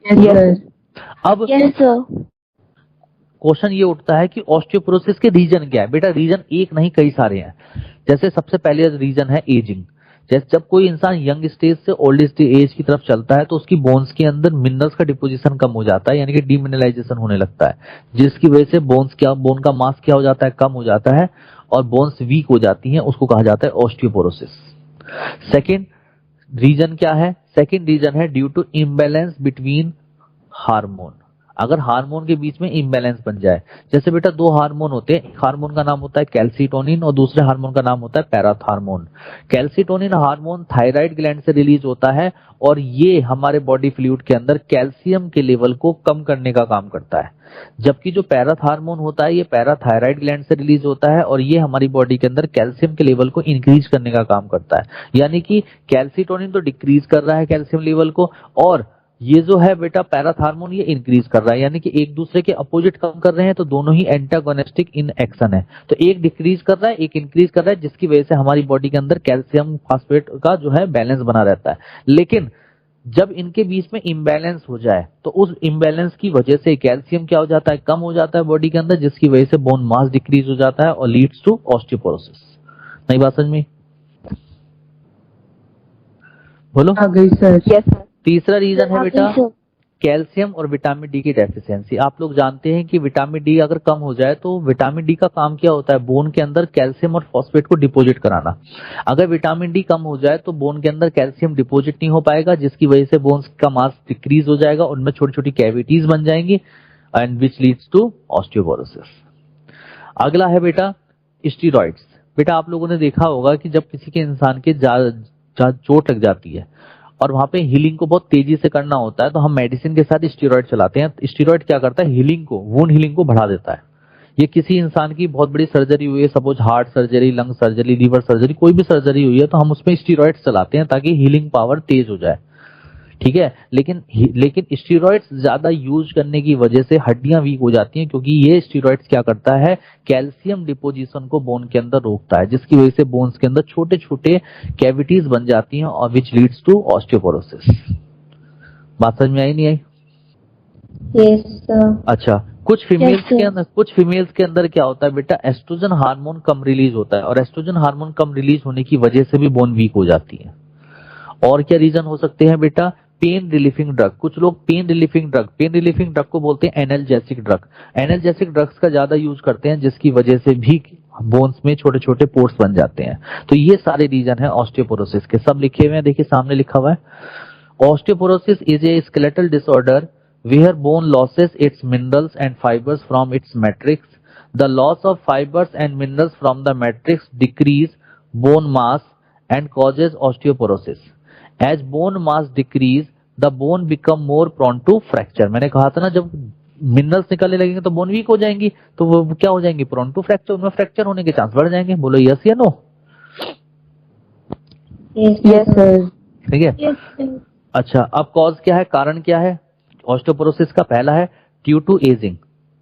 अब क्वेश्चन ये उठता है कि ऑस्टियोपोरोसिस के रीजन क्या है। बेटा रीजन एक नहीं कई सारे हैं। जैसे सबसे पहले रीजन है एजिंग। जैसे जब कोई इंसान यंग स्टेज से ओल्ड एज की तरफ चलता है तो उसकी बोन्स के अंदर मिनरल्स का डिपोजिशन कम हो जाता है, यानी कि डीमिनरलाइजेशन होने लगता है, जिसकी वजह से बोन का मास क्या हो जाता है, कम हो जाता है और बोन्स वीक हो जाती हैं, उसको कहा जाता है ऑस्टियोपोरोसिस। सेकेंड रीजन क्या है? सेकेंड रीजन है due to imbalance between hormone. अगर हार्मोन के बीच में इम्बैलेंस बन जाए, जैसे बेटा दो हार्मोन होते हैं, एक हार्मोन का नाम होता है कैल्सिटोनिन और दूसरे हार्मोन का नाम होता है parathormone. Calcitonin hormone thyroid gland से रिलीज होता है और ये हमारे बॉडी फ्लूइड के अंदर कैल्शियम के लेवल को कम करने का काम करता है, जबकि जो पैराथार्मोन होता है ये पैराथायराइड ग्लैंड से रिलीज होता है और ये हमारी बॉडी के अंदर कैल्शियम के लेवल को इंक्रीज करने का काम करता है। यानी कि कैल्सिटोनिन तो डिक्रीज कर रहा है कैल्शियम लेवल को और ये जो है बेटा पैराथार्मोन ये इंक्रीज कर रहा है, यानी कि एक दूसरे के अपोजिट काम कर रहे हैं, तो दोनों ही एंटागोनिस्टिक इन एक्शन है। तो एक डिक्रीज कर रहा है, एक इंक्रीज कर रहा है, जिसकी वजह से हमारी बॉडी के अंदर कैल्शियम फॉस्फेट का जो है बैलेंस बना रहता है। लेकिन जब इनके बीच में इम्बैलेंस हो जाए तो उस इम्बैलेंस की वजह से कैल्शियम क्या हो जाता है, कम हो जाता है बॉडी के अंदर, जिसकी वजह से बोन मास डिक्रीज हो जाता है और लीड्स टू ऑस्टियोपोरोसिस। नई बात समझ में? बोलो। आ गई सर। Yes sir. तीसरा रीजन है बेटा कैल्शियम और विटामिन डी की डेफिशिएंसी। आप लोग जानते हैं कि विटामिन डी अगर कम हो जाए तो विटामिन डी का काम क्या होता है, बोन के अंदर कैल्शियम और फॉस्फेट को डिपोजिट कराना। अगर विटामिन डी कम हो जाए तो बोन के अंदर कैल्शियम डिपोजिट नहीं हो पाएगा, जिसकी वजह से बोन्स का मास डिक्रीज हो जाएगा, उनमें छोटी छोटी कैविटीज बन जाएंगी and which leads to osteoporosis. अगला है बेटा स्टीरॉइड्स। बेटा आप लोगों ने देखा होगा कि जब किसी के इंसान के चोट लग जाती है और वहां पे हीलिंग को बहुत तेजी से करना होता है तो हम मेडिसिन के साथ स्टीरॉइड चलाते हैं। स्टीरॉइड क्या करता है, हीलिंग को, वुंड हीलिंग को बढ़ा देता है। ये किसी इंसान की बहुत बड़ी सर्जरी हुई है, suppose heart surgery, lung surgery, liver surgery, कोई भी सर्जरी हुई है तो हम उसमें स्टीरॉइड चलाते हैं ताकि हीलिंग पावर तेज हो जाए, ठीक है। लेकिन स्टीरॉइड्स ज्यादा यूज करने की वजह से हड्डियां वीक हो जाती हैं, क्योंकि ये स्टीरॉइड्स क्या करता है, कैल्शियम डिपोजिशन को बोन के अंदर रोकता है, जिसकी वजह से बोन्स के अंदर छोटे छोटे कैविटीज बन जाती हैं और विच लीड्स टू ऑस्टियोपोरोसिस। बात समझ में आई नहीं आई? Yes sir. अच्छा, कुछ फीमेल्स के अंदर क्या होता है बेटा, एस्ट्रोजन हार्मोन कम रिलीज होता है और एस्ट्रोजन हार्मोन कम रिलीज होने की वजह से भी बोन वीक हो जाती है। और क्या रीजन हो सकते हैं बेटा, पेन रिलीफिंग ड्रग। कुछ लोग पेन रिलीफिंग ड्रग को बोलते हैं एनाल्जेसिक ड्रग। एनाल्जेसिक ड्रग्स का ज्यादा यूज करते हैं, जिसकी वजह से भी बोन्स में छोटे छोटे पोर्स बन जाते हैं। तो ये सारे रीजन है ऑस्टियोपोरोसिस के, सब लिखे हुए हैं, देखिए सामने लिखा हुआ है। Osteoporosis is a skeletal disorder where bone loses its minerals and fibers from its matrix. The loss of fibers and minerals from the matrix decrease bone mass and causes osteoporosis. As bone mass decrease, the bone become more prone to fracture. मैंने कहा था ना, जब मिनरल्स निकलने लगेंगे तो बोन वीक हो जाएंगी, तो वो क्या हो जाएंगी, प्रोन टू फ्रैक्चर, उनमें फ्रैक्चर होने के चांस बढ़ जाएंगे। बोलो यस या नो? Yes sir. ठीक है। अच्छा, अब कॉज क्या है, कारण क्या है ऑस्टियोपोरोसिस का? पहला है ड्यू टू एजिंग,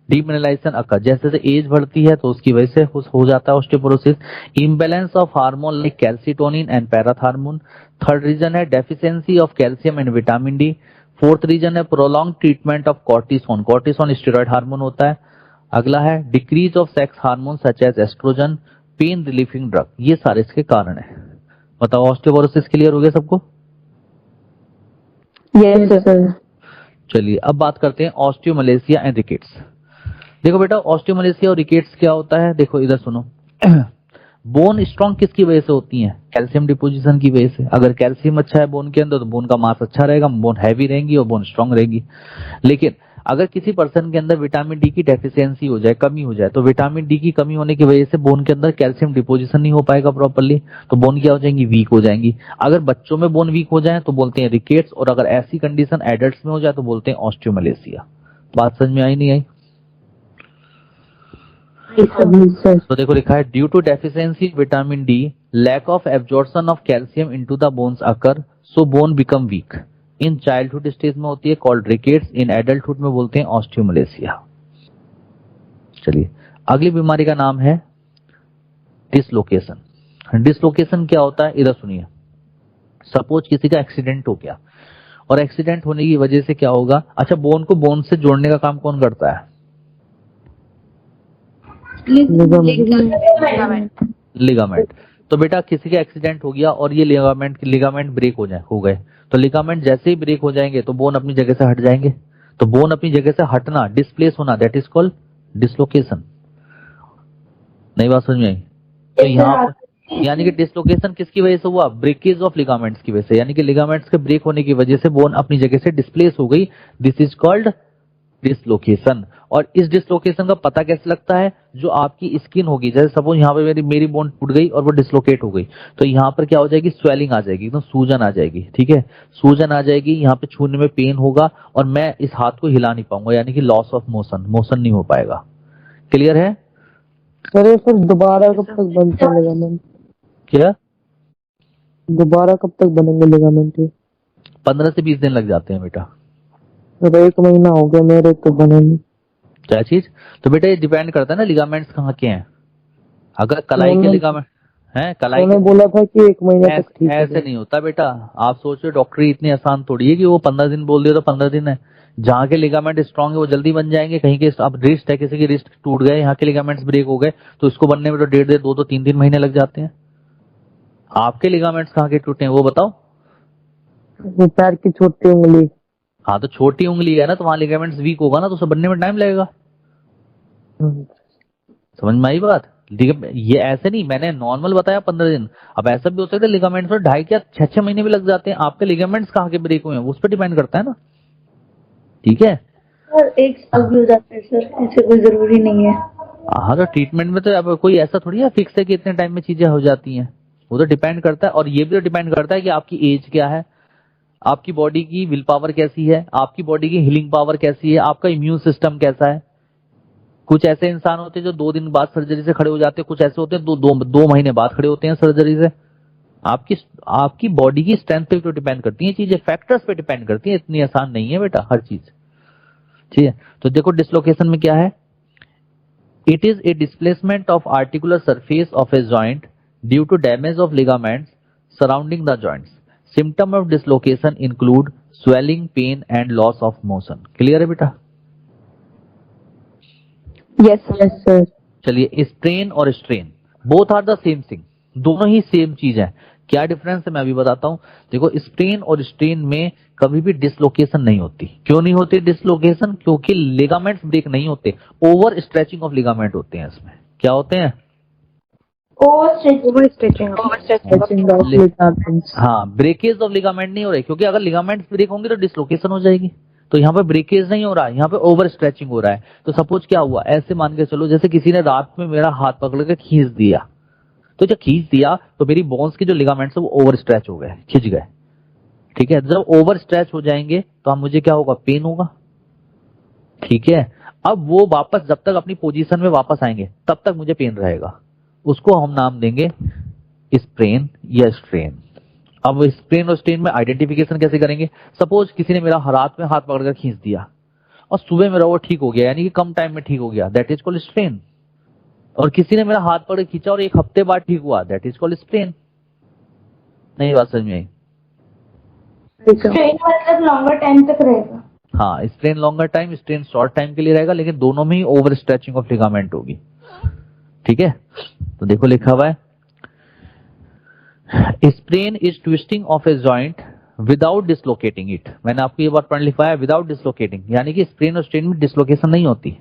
डीमिनरलाइजेशन अकर, जैसे जैसे एज बढ़ती है तो उसकी वजह से हो जाता है osteoporosis. Imbalance of hormone like calcitonin and parathormone. Third reason है deficiency of calcium and vitamin D. Fourth reason है prolong treatment of cortisone. Cortisone steroid hormone होता है। अगला है decrease of sex hormone such as estrogen, pain relieving drug. ये सारे इसके कारण है। बताओ ऑस्टियोपोरोसिस क्लियर हो गया सबको? Yes sir. चलिए अब बात करते हैं ऑस्टियोमलेशिया एंड रिकेट्स। देखो बेटा ऑस्टियोमलेशिया और रिकेट्स क्या होता है, देखो इधर सुनो। बोन स्ट्रांग किसकी वजह से होती है? कैल्शियम डिपोजिशन की वजह से। अगर कैल्शियम अच्छा है बोन के अंदर तो बोन का मास अच्छा रहेगा, बोन हैवी रहेंगी और बोन स्ट्रांग रहेगी। लेकिन अगर किसी पर्सन के अंदर विटामिन डी की डेफिशिएंसी हो जाए, कमी हो जाए, तो विटामिन डी की कमी होने की वजह से बोन के अंदर कैल्शियम डिपोजिशन नहीं हो पाएगा प्रॉपर्ली, तो बोन क्या हो जाएंगी, वीक हो जाएंगी। अगर बच्चों में बोन वीक हो जाए तो बोलते हैं रिकेट्स, और अगर ऐसी कंडीशन एडल्ट्स में हो जाए तो बोलते हैं ऑस्टियोमलेशिया। बात समझ में आई नहीं आई? तो देखो लिखा है due to deficiency vitamin D, lack of absorption of calcium into the bones occur, so bone become weak. In childhood stage में होती है कॉल्ड रिकेट्स, इन एडल्टहुड में बोलते हैं ऑस्टियोमलेशिया। चलिए अगली बीमारी का नाम है डिसलोकेशन। डिसलोकेशन क्या होता है इधर सुनिए। सपोज किसी का एक्सीडेंट हो गया, और एक्सीडेंट होने की वजह से क्या होगा, अच्छा बोन को बोन से जोड़ने का काम कौन करता है? लिगामेंट। तो बेटा किसी का एक्सीडेंट हो गया और ये लिगामेंट ब्रेक हो गए, तो लिगामेंट जैसे ही ब्रेक हो जाएंगे तो बोन अपनी जगह से हट जाएंगे। तो बोन अपनी जगह से हटना, डिस्प्लेस होना, दैट इज कॉल्ड डिसलोकेशन। नई बात समझ में आई? तो यहाँ पर यानी कि डिसलोकेशन किसकी वजह से हुआ? ब्रेकेज ऑफ लिगामेंट्स की वजह से, यानी कि लिगामेंट्स के ब्रेक होने की वजह से बोन अपनी जगह से डिस्प्लेस हो गई। This is called dislocation. और इस डिसलोकेशन का पता कैसे लगता है? जो आपकी स्किन होगी, जैसे सपोज यहाँ पे मेरी बोन टूट गई और वो डिसलोकेट हो गई, तो यहाँ पर क्या हो जाएगी? स्वेलिंग आ जाएगी, एकदम सूजन आ जाएगी। ठीक है, सूजन आ जाएगी, यहाँ पे छूने में पेन होगा और मैं इस हाथ को हिला नहीं पाऊंगा, यानी कि लॉस ऑफ मोशन नहीं हो पाएगा। क्लियर है? सर दोबारा कब तक बनता है लिगामेंट? क्या दोबारा कब तक बनेंगे लिगामेंट? 15 से 20 दिन लग जाते हैं बेटा। तो 1 महीना हो गया मेरे तो बने नहीं। क्या चीज? तो बेटा ये डिपेंड करता है ना लिगामेंट्स कहाँ के हैं। अगर कलाई के लिगामेंट है, कलाई उन्होंने बोला था कि 1 महीना तक ठीक है। ऐसे नहीं होता बेटा, आप सोच रहे डॉक्टरी इतनी आसान थोड़ी है कि वो 15 दिन बोल दिया तो 15 दिन है। जहाँ के लिगामेंट स्ट्रांग है वो जल्दी बन जाएंगे। कहीं के अब रिस्ट है, किसी की रिस्ट टूट गए, यहाँ के लिगामेंट्स ब्रेक हो गए, तो इसको बनने में तो 1.5 2 3 महीने लग जाते हैं। आपके लिगामेंट्स कहाँ के टूटे हैं वो बताओ? वो पैर की छोटी उंगली। हाँ, तो छोटी उंगली है ना, तो वहां लिगामेंट्स वीक होगा ना, तो उसे बनने में टाइम लगेगा। समझ में आई बात? ये ऐसे नहीं, मैंने नॉर्मल बताया 15 दिन। अब ऐसा भी हो सकता है लिगामेंट्स में 2.5 या 6 महीने भी लग जाते हैं। आपके लिगामेंट्स कहाँ के ब्रेक हुए हैं उस पर डिपेंड करता है ना। ठीक है सर, एक साल भी हो जाता है सर, ऐसे कोई जरूरी नहीं है। हाँ, तो ट्रीटमेंट में तो अब कोई ऐसा थोड़ी है फिक्स है कि इतने टाइम में चीजें हो जाती हैं। वो तो डिपेंड करता है, और ये भी तो डिपेंड करता है कि आपकी एज क्या है, आपकी बॉडी की विल पावर कैसी है, आपकी बॉडी की हीलिंग पावर कैसी है, आपका इम्यून सिस्टम कैसा है। कुछ ऐसे इंसान होते हैं जो 2 दिन बाद सर्जरी से खड़े हो जाते हैं, कुछ ऐसे होते हैं 2 महीने बाद खड़े होते हैं सर्जरी से। आपकी बॉडी की स्ट्रेंथ पे तो डिपेंड करती है चीजें, फैक्टर्स पे डिपेंड करती है। इतनी आसान नहीं है बेटा हर चीज। ठीक है, तो देखो डिसलोकेशन में क्या है? It is a displacement of articular surface of a joint due to damage of ligaments surrounding the joints. Symptom of dislocation include swelling, pain and loss of motion. Clear है बेटा? Yes sir. चलिए, स्ट्रेन और strain both are the same thing, दोनों ही सेम चीज है। क्या डिफरेंस है मैं अभी बताता हूं। देखो, स्ट्रेन और स्ट्रेन में कभी भी डिसलोकेशन नहीं होती। क्यों नहीं होती डिसलोकेशन? क्योंकि लिगामेंट्स ब्रेक नहीं होते, ओवर स्ट्रेचिंग ऑफ लिगामेंट होते हैं। इसमें क्या होते हैं? हाँ, ब्रेकेज ऑफ लिगामेंट नहीं हो रही, क्योंकि अगर लिगामेंट्स ब्रेक होंगे तो डिसलोकेशन हो जाएगी। तो यहाँ पे ब्रेकेज नहीं हो रहा है, यहाँ पे ओवर स्ट्रेचिंग हो रहा है। तो सपोज क्या हुआ, ऐसे मान के चलो जैसे किसी ने रात में मेरा हाथ पकड़ के खींच दिया, तो जब खींच दिया तो मेरी बोन्स के जो लिगामेंट्स है वो ओवर स्ट्रेच हो गए, खिंच गए। ठीक है, जब ओवर स्ट्रेच हो जाएंगे तो हम मुझे क्या होगा? पेन होगा। ठीक है, अब वो वापस जब तक अपनी पोजीशन में वापस आएंगे तब तक मुझे पेन रहेगा। उसको हम नाम देंगे स्प्रेन या स्ट्रेन। अब स्प्रेन और स्ट्रेन में आइडेंटिफिकेशन कैसे करेंगे? सपोज किसी ने मेरा रात में हाथ पकड़कर खींच दिया और सुबह मेरा वो ठीक हो गया, यानी कि कम टाइम में ठीक हो गया, दैट इज कॉल्ड स्ट्रेन। और किसी ने मेरा हाथ पकड़ खींचा और 1 हफ्ते बाद ठीक हुआ, दैट इज कॉल्ड स्ट्रेन। नहीं बात समझ में आई? स्ट्रेन मतलब लॉन्गर टाइम तक रहेगा। हाँ, strain longer time, strain short time के लिए रहेगा, लेकिन दोनों में ही ओवर स्ट्रेचिंग ऑफ लिगामेंट होगी। ठीक है, तो देखो लिखा हुआ है sprain is twisting of a joint without dislocating it. मैंने आपको ये बात पढ़ लिखवाया, विदाउट डिसलोकेटिंग, यानी कि स्प्रेन और स्ट्रेन में डिसलोकेशन नहीं होती।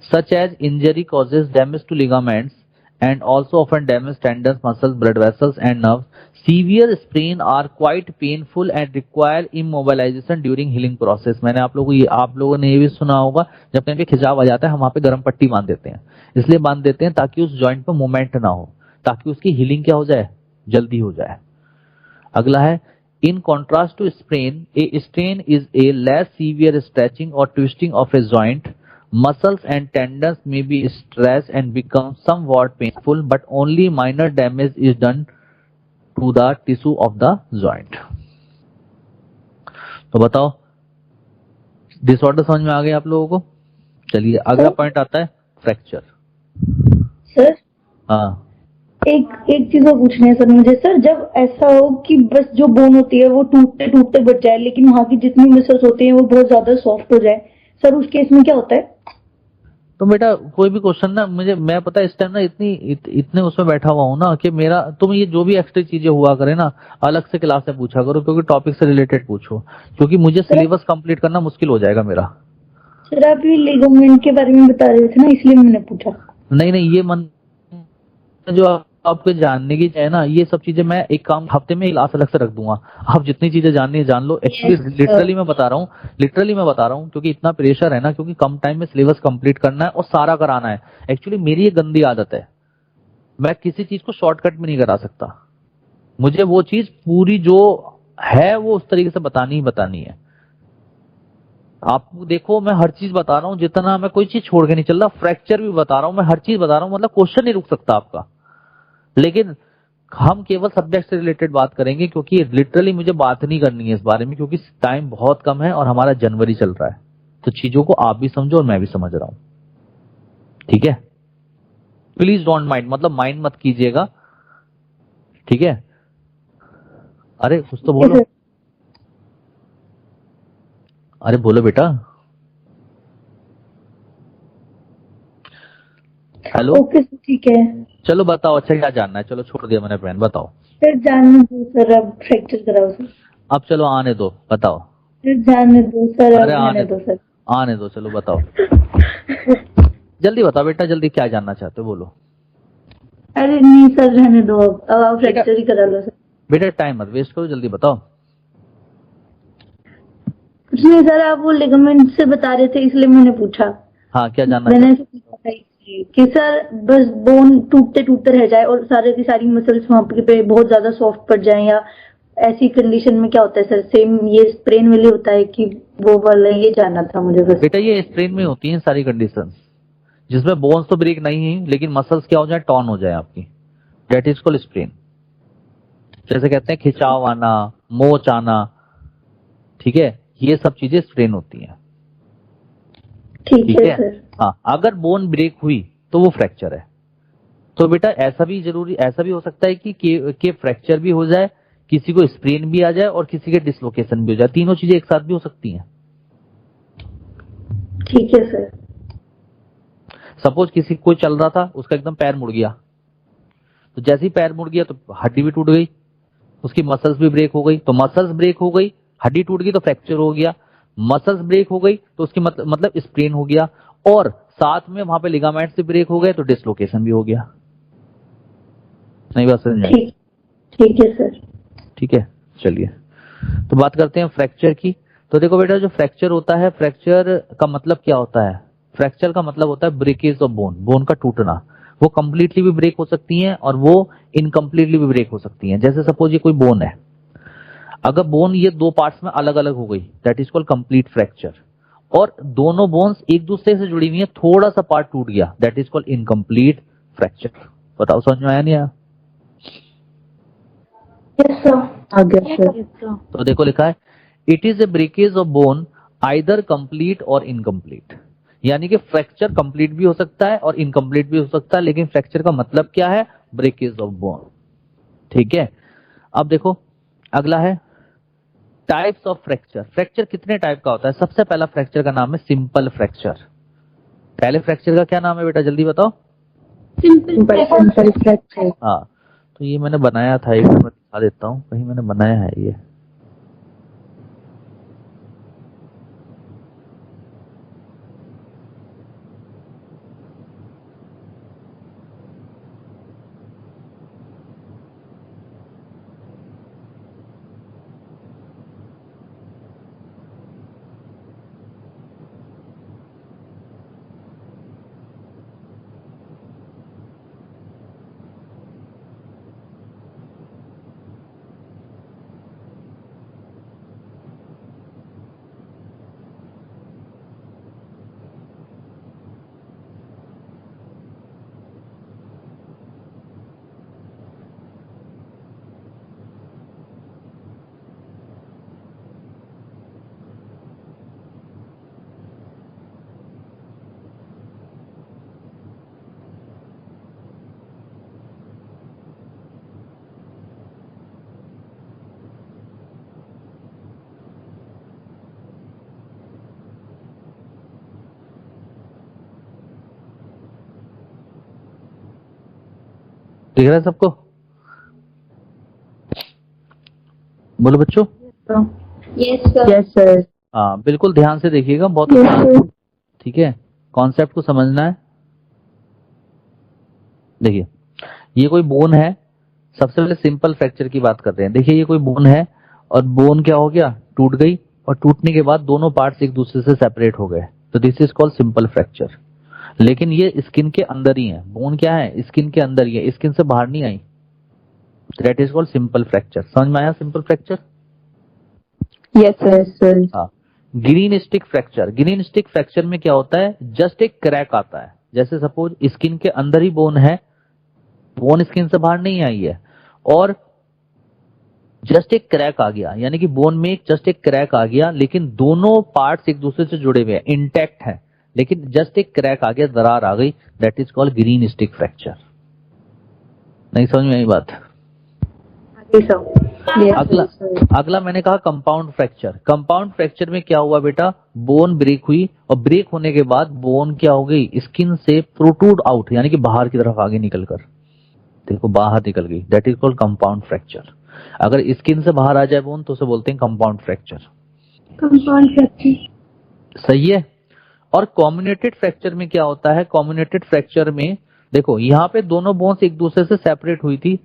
Such as injury causes damage to ligaments and also often damage tendons, muscles, blood vessels and nerves. Severe sprain are quite painful and require immobilization during healing process. मैंने आप लोगों ने ये भी सुना होगा, जब कहीं पे खिंचाव आ जाता है हम वहां पे गर्म पट्टी बांध देते हैं। इसलिए बांध देते हैं ताकि उस जॉइंट पे मूवमेंट ना हो, ताकि उसकी हीलिंग क्या हो जाए? जल्दी हो जाए। अगला है in contrast to sprain, a strain is a less severe stretching और twisting of a joint. Muscles and tendons may be stressed and become somewhat painful, but only minor damage is done to the tissue of the joint. तो बताओ, डिसऑर्डर समझ में आ गए आप लोगों को? चलिए अगला पॉइंट आता है फ्रैक्चर। सर हाँ, एक चीज और पूछनी है सर मुझे। सर, जब ऐसा हो कि बस जो बोन होती है वो टूटते टूटते बच जाए, लेकिन वहां की जितनी मसल्स होती हैं वो बहुत ज्यादा सॉफ्ट हो जाए, सर उस केस में क्या होता है? तो बेटा कोई भी क्वेश्चन ना मुझे, मैं पता है इस टाइम ना इतने उसमें बैठा हुआ हूँ ना कि मेरा, तुम ये जो भी एक्स्ट्रा चीजें हुआ करे ना अलग से क्लास में पूछा करो, क्योंकि टॉपिक से रिलेटेड पूछो, क्योंकि मुझे सिलेबस कंप्लीट करना मुश्किल हो जाएगा मेरा। सर आप ये लिगामेंट के बारे में बता रहे थे ना, इसलिए मैंने पूछा। नहीं ये मन जो आपको जानने की है ना, ये सब चीजें मैं एक काम हफ्ते में क्लास अलग से रख दूंगा, आप जितनी चीजें जाननी है जान लो। एक्चुअली लिटरली मैं बता रहा हूँ क्योंकि इतना प्रेशर है ना, क्योंकि कम टाइम में सिलेबस कंप्लीट करना है और सारा कराना है। एक्चुअली मेरी ये गंदी आदत है, मैं किसी चीज को शॉर्टकट में नहीं करा सकता, मुझे वो चीज पूरी जो है वो उस तरीके से बतानी ही बतानी है। आप देखो मैं हर चीज बता रहा हूँ, जितना मैं कोई चीज छोड़ के नहीं चल रहा, फ्रैक्चर भी बता रहा हूँ, मैं हर चीज बता रहा हूँ, मतलब क्वेश्चन नहीं रुक सकता आपका। लेकिन हम केवल सब्जेक्ट से रिलेटेड बात करेंगे, क्योंकि लिटरली मुझे बात नहीं करनी है इस बारे में, क्योंकि टाइम बहुत कम है और हमारा जनवरी चल रहा है, तो चीजों को आप भी समझो और मैं भी समझ रहा हूं, ठीक है। प्लीज डोंट माइंड, मतलब माइंड मत कीजिएगा, ठीक है। अरे कुछ तो बोलो, अरे बोलो बेटा। हेलो, ओके सर, ठीक है। चलो बताओ, अच्छा क्या जानना है, चलो छोड़ दिया मैंने पेन, बताओ। सर जानने दो सर, अब फ्रैक्चर कराओ सर। अब चलो आने दो, बताओ। सर जानने दो सर, अब अरे रहने दो सर। आने दो, चलो बताओ। जल्दी बताओ बेटा, जल्दी क्या जानना चाहते हो, बोलो। अरे नहीं सर, रहने दो, अब आप फ्रैक्चर ही करा लो सर। बेटा टाइम मत वेस्ट करो, जल्दी बताओ। कुछ नहीं सर, आप वो लिगामेंट से बता रहे थे इसलिए मैंने पूछा। हाँ क्या जानना मैंने चाहते पूछा था इसलिए कि सर बस बोन टूटते टूटते रह जाए और सारे की सारी मसल्स वहां पे बहुत ज्यादा सॉफ्ट पड़ जाए, या ऐसी कंडीशन में क्या होता है सर? सेम ये स्प्रेन वाली होता है कि वो वाला? ये जानना था मुझे बस। बेटा ये स्प्रेन में होती हैं सारी कंडीशंस, जिसमें बोन्स तो ब्रेक नहीं है लेकिन मसल्स क्या हो जाए, टॉर्न हो जाए आपकी, दैट इज कॉल्ड स्प्रेन। जैसे कहते हैं खिंचाव आना, मोच आना, ठीक है, ये सब चीजें स्प्रेन होती हैं, ठीक है सर। हाँ अगर बोन ब्रेक हुई तो वो फ्रैक्चर है। तो बेटा ऐसा भी हो सकता है कि फ्रैक्चर भी हो जाए, किसी को स्प्रेन भी आ जाए और किसी के डिसलोकेशन भी हो जाए, तीनों चीजें एक साथ भी हो सकती हैं। ठीक है सर। सपोज किसी कोई चल रहा था, उसका एकदम पैर मुड़ गया, तो जैसे ही पैर मुड़ गया तो हड्डी भी टूट गई, उसकी मसल्स भी ब्रेक हो गई, तो मसल्स ब्रेक हो गई, हड्डी टूट गई तो फ्रैक्चर हो गया, मसल्स ब्रेक हो गई तो उसकी मतलब स्प्रेन हो गया, और साथ में वहां पे लिगामेंट्स भी ब्रेक हो गए तो डिसलोकेशन भी हो गया। नहीं बात समझ आई? ठीक है सर। ठीक है, चलिए तो बात करते हैं फ्रैक्चर की। तो देखो बेटा, जो फ्रैक्चर होता है, फ्रैक्चर का मतलब क्या होता है? फ्रैक्चर का मतलब होता है ब्रेकेज ऑफ बोन, बोन का टूटना। वो कंप्लीटली भी ब्रेक हो सकती हैं और वो इनकम्प्लीटली भी ब्रेक हो सकती हैं। जैसे सपोज ये कोई बोन है, अगर बोन ये दो पार्ट्स में अलग अलग हो गई, that is called complete fracture. और दोनों बोन्स एक दूसरे से जुड़ी हुई है, थोड़ा सा पार्ट टूट गया, that is called incomplete fracture. बताओ समझ में आया नहीं आया? Yes sir. तो देखो लिखा है, it is A breakage of bone either complete और इनकम्प्लीट। यानी कि फ्रैक्चर कंप्लीट भी हो सकता है और इनकम्प्लीट भी हो सकता है, लेकिन फ्रैक्चर का मतलब क्या है? ब्रेकेज ऑफ बोन, ठीक है। अब देखो अगला है टाइप्स ऑफ फ्रैक्चर। फ्रैक्चर कितने टाइप का होता है? सबसे पहला फ्रैक्चर का नाम है सिंपल फ्रैक्चर। पहले फ्रैक्चर का क्या नाम है बेटा, जल्दी बताओ। Simple fracture. हाँ, तो ये मैंने बनाया था, एक मिनट दिखा देता हूँ, कहीं मैंने बनाया है ये। दिख रहा है सबको? बोलो बच्चों। Yes sir. हाँ बिल्कुल ध्यान से देखिएगा, बहुत ठीक है, कॉन्सेप्ट को समझना है। देखिए ये कोई बोन है, सबसे पहले सिंपल फ्रैक्चर की बात करते हैं। देखिए ये कोई बोन है और बोन क्या हो गया, टूट गई, और टूटने के बाद दोनों पार्ट्स एक दूसरे से सेपरेट हो गए, तो this is called simple fracture. लेकिन ये स्किन के अंदर ही है, बोन क्या है, स्किन के अंदर ही है, स्किन से बाहर नहीं आई, that is called simple fracture. समझ में आया सिंपल फ्रैक्चर? Yes sir. हाँ। Green stick fracture, green stick fracture में क्या होता है, जस्ट एक क्रैक आता है। जैसे सपोज स्किन के अंदर ही बोन है, बोन स्किन से बाहर नहीं आई है, और जस्ट एक क्रैक आ गया, यानी कि बोन में जस्ट एक क्रैक आ गया, लेकिन दोनों पार्ट्स एक दूसरे से जुड़े हुए हैं, इंटैक्ट है, लेकिन जस्ट एक क्रैक आ गया, दरार आ गई, that is called green stick fracture. नहीं समझ में आई बात? अगला मैंने कहा कंपाउंड फ्रैक्चर। कंपाउंड फ्रैक्चर में क्या हुआ बेटा, बोन ब्रेक हुई, और ब्रेक होने के बाद बोन क्या हो गई, स्किन से प्रोट्रूड आउट, यानी कि बाहर की तरफ आगे निकलकर, देखो बाहर निकल गई, that is called compound fracture. अगर स्किन से बाहर आ जाए बोन तो उसे बोलते हैं कंपाउंड फ्रैक्चर। कंपाउंड फ्रैक्चर सही है। और कॉम्बिनेटेड फ्रैक्चर में क्या होता है, कॉम्बिनेटेड फ्रैक्चर में देखो यहाँ पे दोनों बोन्स एक दूसरे से सेपरेट हुई थी,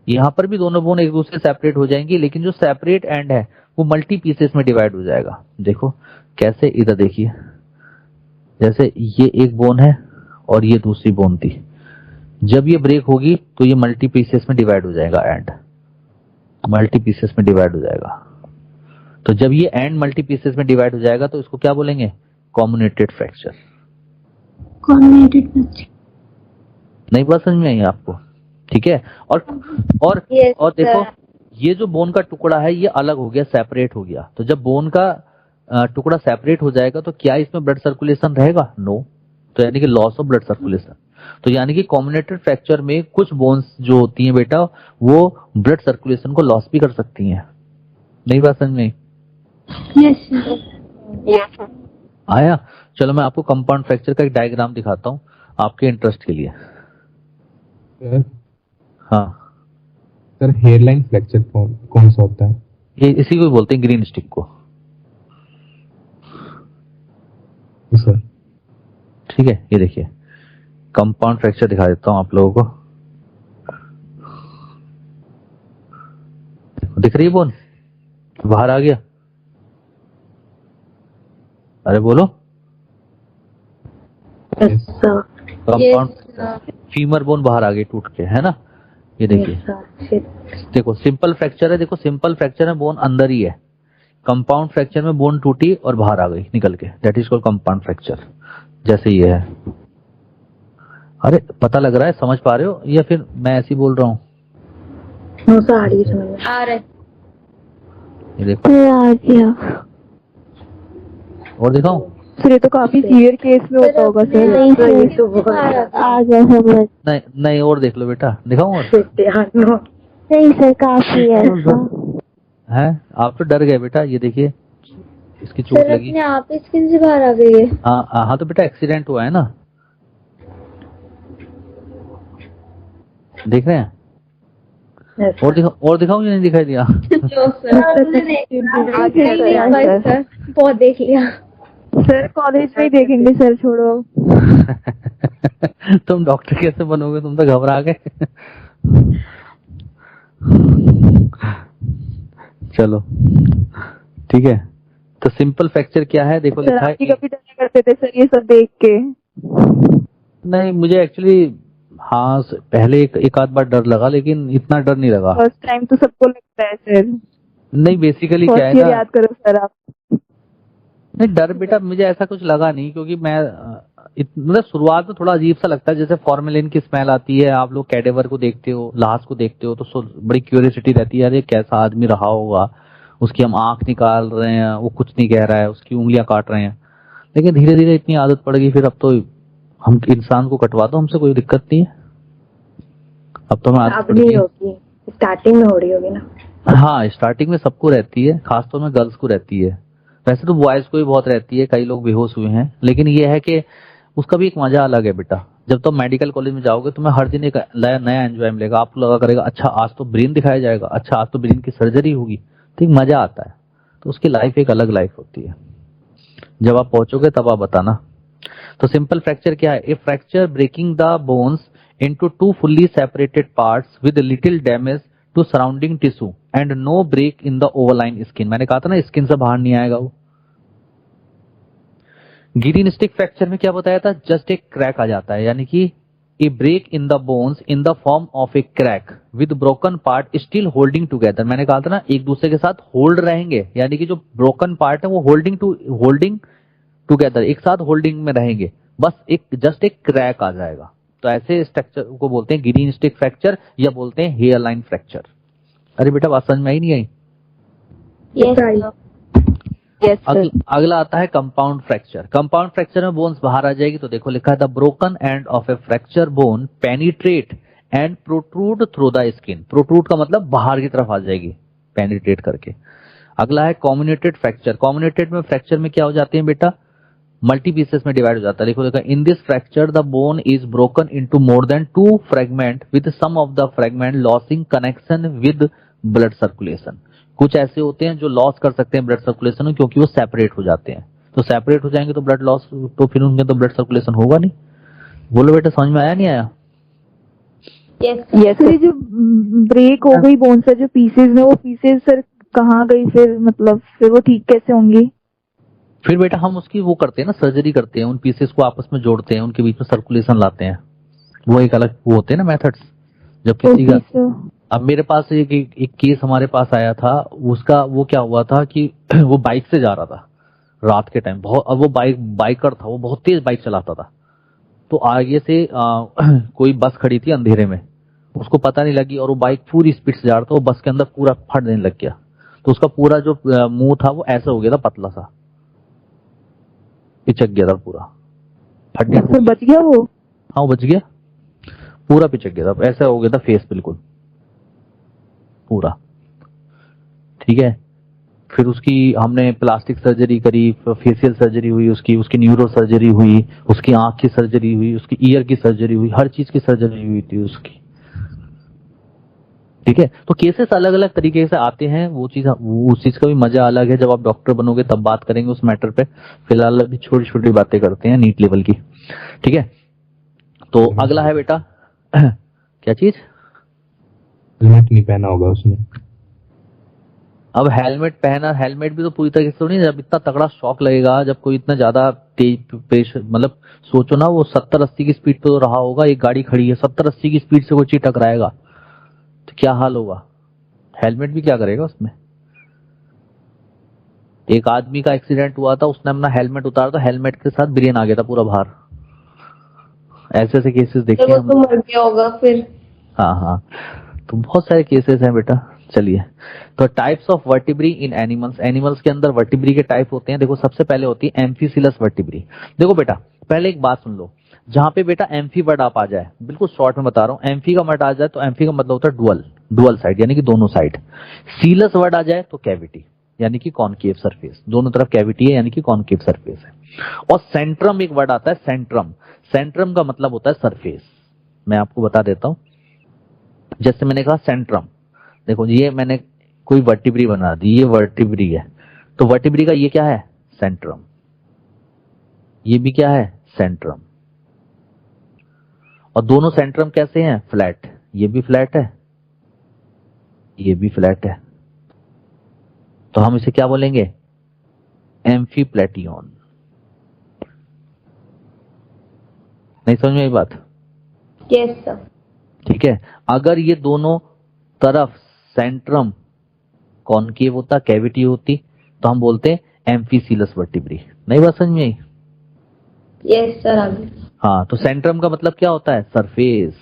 यहाँ पर भी दोनों बोन एक दूसरे से सेपरेट हो जाएंगी, लेकिन जो सेपरेट एंड है वो मल्टी पीसेस में डिवाइड हो जाएगा। देखो कैसे, इधर देखिए, जैसे ये एक बोन है और ये दूसरी बोन थी, जब ये ब्रेक होगी तो ये मल्टी पीसेस में डिवाइड हो जाएगा, एंड मल्टी पीसेस में डिवाइड हो जाएगा। तो जब ये एंड मल्टी पीसेस में डिवाइड हो जाएगा तो इसको क्या बोलेंगे, कॉम्बिनेटेड फ्रैक्चर। कॉम्बिनेटेड फ्रैक्चर नहीं बात समझ में आई आपको? ठीक है। और देखो ये जो बोन का टुकड़ा है ये अलग हो गया, सेपरेट हो गया, तो जब बोन का टुकड़ा सेपरेट हो जाएगा तो क्या इसमें ब्लड सर्कुलेशन रहेगा, नो, तो यानी कि लॉस ऑफ ब्लड सर्कुलेशन। तो यानी कि कॉम्बिनेटेड फ्रैक्चर में कुछ बोन्स जो होती हैं बेटा वो ब्लड सर्कुलेशन को लॉस भी कर सकती हैं। नहीं बात समझ में? यस आया? चलो मैं आपको कंपाउंड फ्रैक्चर का एक डायग्राम दिखाता हूँ आपके इंटरेस्ट के लिए। सर हाँ सर, हेयरलाइन फ्रैक्चर कौन सा होता है? ये इसी को बोलते हैं ग्रीन स्टिक को। सर ठीक है, ये देखिए कंपाउंड फ्रैक्चर दिखा देता हूं आप लोगों को। दिख रही है बोन, बाहर आ गया? अरे बोलो। कंपाउंड फीमर बोन बाहर आ गई टूट के, है ना? ये देखिए, देखो सिंपल फ्रैक्चर है, देखो सिंपल फ्रैक्चर में बोन अंदर ही है, कंपाउंड फ्रैक्चर में बोन टूटी और बाहर आ गई निकल के, that is called compound fracture. जैसे ये है, अरे पता लग रहा है, समझ पा रहे हो या फिर मैं ऐसे ही बोल रहा हूँ? आ रहे। ये देखो, आ गया और दिखाऊं? सर, ये तो काफी सीवियर केस में होता होगा सर। नहीं सर, आ गया समझ। नहीं नहीं, और देख लो बेटा, दिखाऊं और? नहीं सर, काफी है है, आप तो डर गए बेटा। ये देखिए इसकी चोट सर, लगी। अपने आप स्किन से बाहर आ गई है। हाँ तो बेटा एक्सीडेंट हुआ है ना, देख रहे हैं? और दिखाऊं या नहीं दिखाई दिया? सर बहुत देख लिया सर, कॉलेज में ही देखेंगे सर, छोड़ो। तुम डॉक्टर कैसे बनोगे, तुम तो घबरा गए। चलो ठीक है, तो सिंपल फ्रैक्चर क्या है, देखो सर लिखा है। आप कभी डर करते थे सर ये सब देख के? नहीं मुझे एक्चुअली हाँ पहले एक आध बार डर लगा, लेकिन इतना डर नहीं लगा। फर्स्ट टाइम तो सबको लगता है सर। नहीं बेसिकली क्या है फर्स्ट ईयर ना, याद करो सर आप। नहीं डर बेटा मुझे ऐसा कुछ लगा नहीं, क्योंकि मैं मतलब शुरुआत में थोड़ा अजीब सा लगता है, जैसे फॉर्मेलिन की स्मेल आती है, आप लोग कैडेवर को देखते हो, लाश को देखते हो, तो बड़ी क्यूरियोसिटी रहती है, अरे कैसा आदमी रहा होगा, उसकी हम आंख निकाल रहे हैं, वो कुछ नहीं कह रहा है, उसकी उंगलियां काट रहे हैं। लेकिन धीरे धीरे इतनी आदत पड़ गई, फिर अब तो हम इंसान को कटवा दो, हमसे कोई दिक्कत नहीं है। अब तो मैं अब नहीं होगी, स्टार्टिंग में हो रही होगी ना? हाँ स्टार्टिंग में सबको रहती है, खासतौर में गर्ल्स को रहती है, वैसे तो बॉयज को भी बहुत रहती है, कई लोग बेहोश हुए हैं, लेकिन ये है कि उसका भी एक मजा अलग है बेटा। जब तुम मेडिकल कॉलेज में जाओगे तुम्हें हर दिन एक नया एंजॉय मिलेगा, आपको लगा करेगा अच्छा आज तो ब्रेन दिखाया जाएगा, अच्छा आज तो ब्रेन की सर्जरी होगी, तो एक मजा आता है। तो उसकी लाइफ एक अलग लाइफ होती है। जब आप पहुंचोगे तब आप बताना। तो सिंपल फ्रैक्चर क्या है? A fracture breaking the bones into two fully separated parts with little damage to surrounding tissue and no break in the overline skin. मैंने कहा था ना स्किन से बाहर नहीं आएगा वो। गिरीन स्टिक फ्रैक्चर में क्या बताया था? जस्ट एक क्रैक आ जाता है, यानी कि a break in the bones in the form of a crack with broken part still holding together. मैंने कहा था ना एक दूसरे के साथ होल्ड रहेंगे, यानी कि जो ब्रोकन पार्ट है वो होल्डिंग टुगेदर, एक साथ होल्डिंग में रहेंगे, बस एक जस्ट एक क्रैक आ जाएगा। तो ऐसे स्ट्रक्चर को बोलते हैं गिरीन स्टिक फ्रैक्चर या बोलते हैं हेयर लाइन फ्रैक्चर। अरे बेटा बात समझ में आई नहीं आई? अगला आता है कंपाउंड फ्रैक्चर। कंपाउंड फ्रैक्चर में बोन्स बाहर आ जाएगी। तो देखो लिखा है the broken end of A fracture bone penetrate and protrude through the skin. Protrude का मतलब बाहर की तरफ आ जाएगी पेनिट्रेट करके। अगला है कॉम्बिनेटेड फ्रैक्चर। कॉम्बिनेटेड में फ्रैक्चर में क्या हो जाते हैं बेटा? मल्टी पीसेस में डिवाइड हो जाता है। देखो देखो in this fracture the bone is broken into more than 2 fragment with some of the fragment losing connection with blood circulation. कुछ ऐसे होते हैं जो लॉस कर सकते हैं ब्लड सर्कुलेशन क्योंकि वो सेपरेट हो जाते हैं। तो सेपरेट हो जाएंगे तो ब्लड लॉस, तो फिर उनके तो ब्लड सर्कुलेशन होगा नहीं। बोलो बेटा समझ में आया नहीं आया? Yes sir. जो ब्रेक हो गई बोन से जो पीसेस में, वो पीसेस सर कहाँ गई फिर? मतलब फिर वो ठीक कैसे होंगी? फिर बेटा हम उसकी वो करते हैं ना, सर्जरी करते हैं, उन पीसेस को आपस में जोड़ते हैं, उनके बीच में सर्कुलेशन लाते हैं। वो एक अलग वो होते हैं ना मेथड्स। जब किसी का अब मेरे पास एक केस हमारे पास आया था, उसका वो क्या हुआ था कि वो बाइक से जा रहा था रात के टाइम, बहुत, अब वो बाइकर था, वो बहुत तेज बाइक चलाता था। तो आगे से कोई बस खड़ी थी अंधेरे में, उसको पता नहीं लगी और वो बाइक पूरी स्पीड से जा रहा था, वो बस के अंदर पूरा फट देने लग गया। तो उसका पूरा जो मुंह था वो ऐसा हो गया था, पतला सा पिचक गया था पूरा, फट गया। सर बच गया वो? हाँ वो बच गया, पूरा पिचक गया था, ऐसा हो गया था फेस बिल्कुल पूरा। ठीक है, फिर उसकी हमने प्लास्टिक सर्जरी करी, फेशियल सर्जरी हुई, उसकी न्यूरो सर्जरी हुई, उसकी आंख की सर्जरी हुई, उसकी ईयर की सर्जरी हुई, हर चीज की सर्जरी हुई थी उसकी। ठीक है, तो केसेस अलग अलग तरीके से आते हैं। उस चीज का भी मजा अलग है। जब आप डॉक्टर बनोगे तब बात करेंगे उस मैटर पे। फिलहाल अभी छोटी छोटी बातें करते हैं नीट लेवल की। ठीक है, तो अगला है बेटा क्या चीज? हेलमेट नहीं पहना होगा उसने। अब हेलमेट पहना, हेलमेट भी तो पूरी तरीके से नहीं। जब इतना तगड़ा शॉक लगेगा, जब कोई इतना ज्यादा तेज प्रेशर, मतलब सोचो ना वो 70-80 की स्पीड तो रहा होगा, एक गाड़ी खड़ी है 70-80 की स्पीड से कोई चीज टकराएगा तो क्या हाल होगा? हेलमेट भी क्या करेगा उसमें? एक आदमी का एक्सीडेंट हुआ था, उसने अपना हेलमेट उतारा था, हेलमेट के साथ ब्रेन आ गया था पूरा बाहर। ऐसे ऐसे केसेस देखे हम। तो मर गया होगा फिर। हाँ, तो बहुत सारे केसेस हैं बेटा। चलिए, तो types of vertebrae in animals. Animals के अंदर वर्टिब्री के टाइप होते हैं। देखो सबसे पहले होती है एम्फीसिलस वर्टिब्री। देखो बेटा पहले एक बात सुन लो, जहां पे बेटा एम्फी वर्ड आप आ जाए, बिल्कुल शॉर्ट में बता रहा हूं, एम्फी का वर्ड आ जाए तो एम्फी का मतलब होता है डुअल साइड, यानी कि दोनों साइड। सीलस वर्ड आ जाए तो कैविटी, यानी कि कॉनकेव सरफेस, दोनों तरफ कैविटी है यानी कि कॉनकेव सरफेस है। और सेंट्रम एक वर्ड आता है, सेंट्रम का मतलब होता है सरफेस। मैं आपको बता देता हूं, जैसे मैंने कहा सेंट्रम, देखो ये मैंने कोई वर्टिब्री बना दी, ये वर्टिब्री है, तो वर्टिब्री का ये क्या है? सेंट्रम। ये भी क्या है? सेंट्रम। और दोनों सेंट्रम कैसे हैं? फ्लैट। ये भी फ्लैट है, ये भी फ्लैट है, तो हम इसे क्या बोलेंगे? एम्फीप्लेटियन। नहीं समझ में आई बात? Yes sir. ठीक है, अगर ये दोनों तरफ सेंट्रम कॉनकेव होता, कैविटी होती, तो हम बोलते हैं एम्फीसिलस वर्टिब्री। नहीं बात समझ में आई? यस सर आगे। हाँ, तो सेंट्रम का मतलब क्या होता है? सरफेस।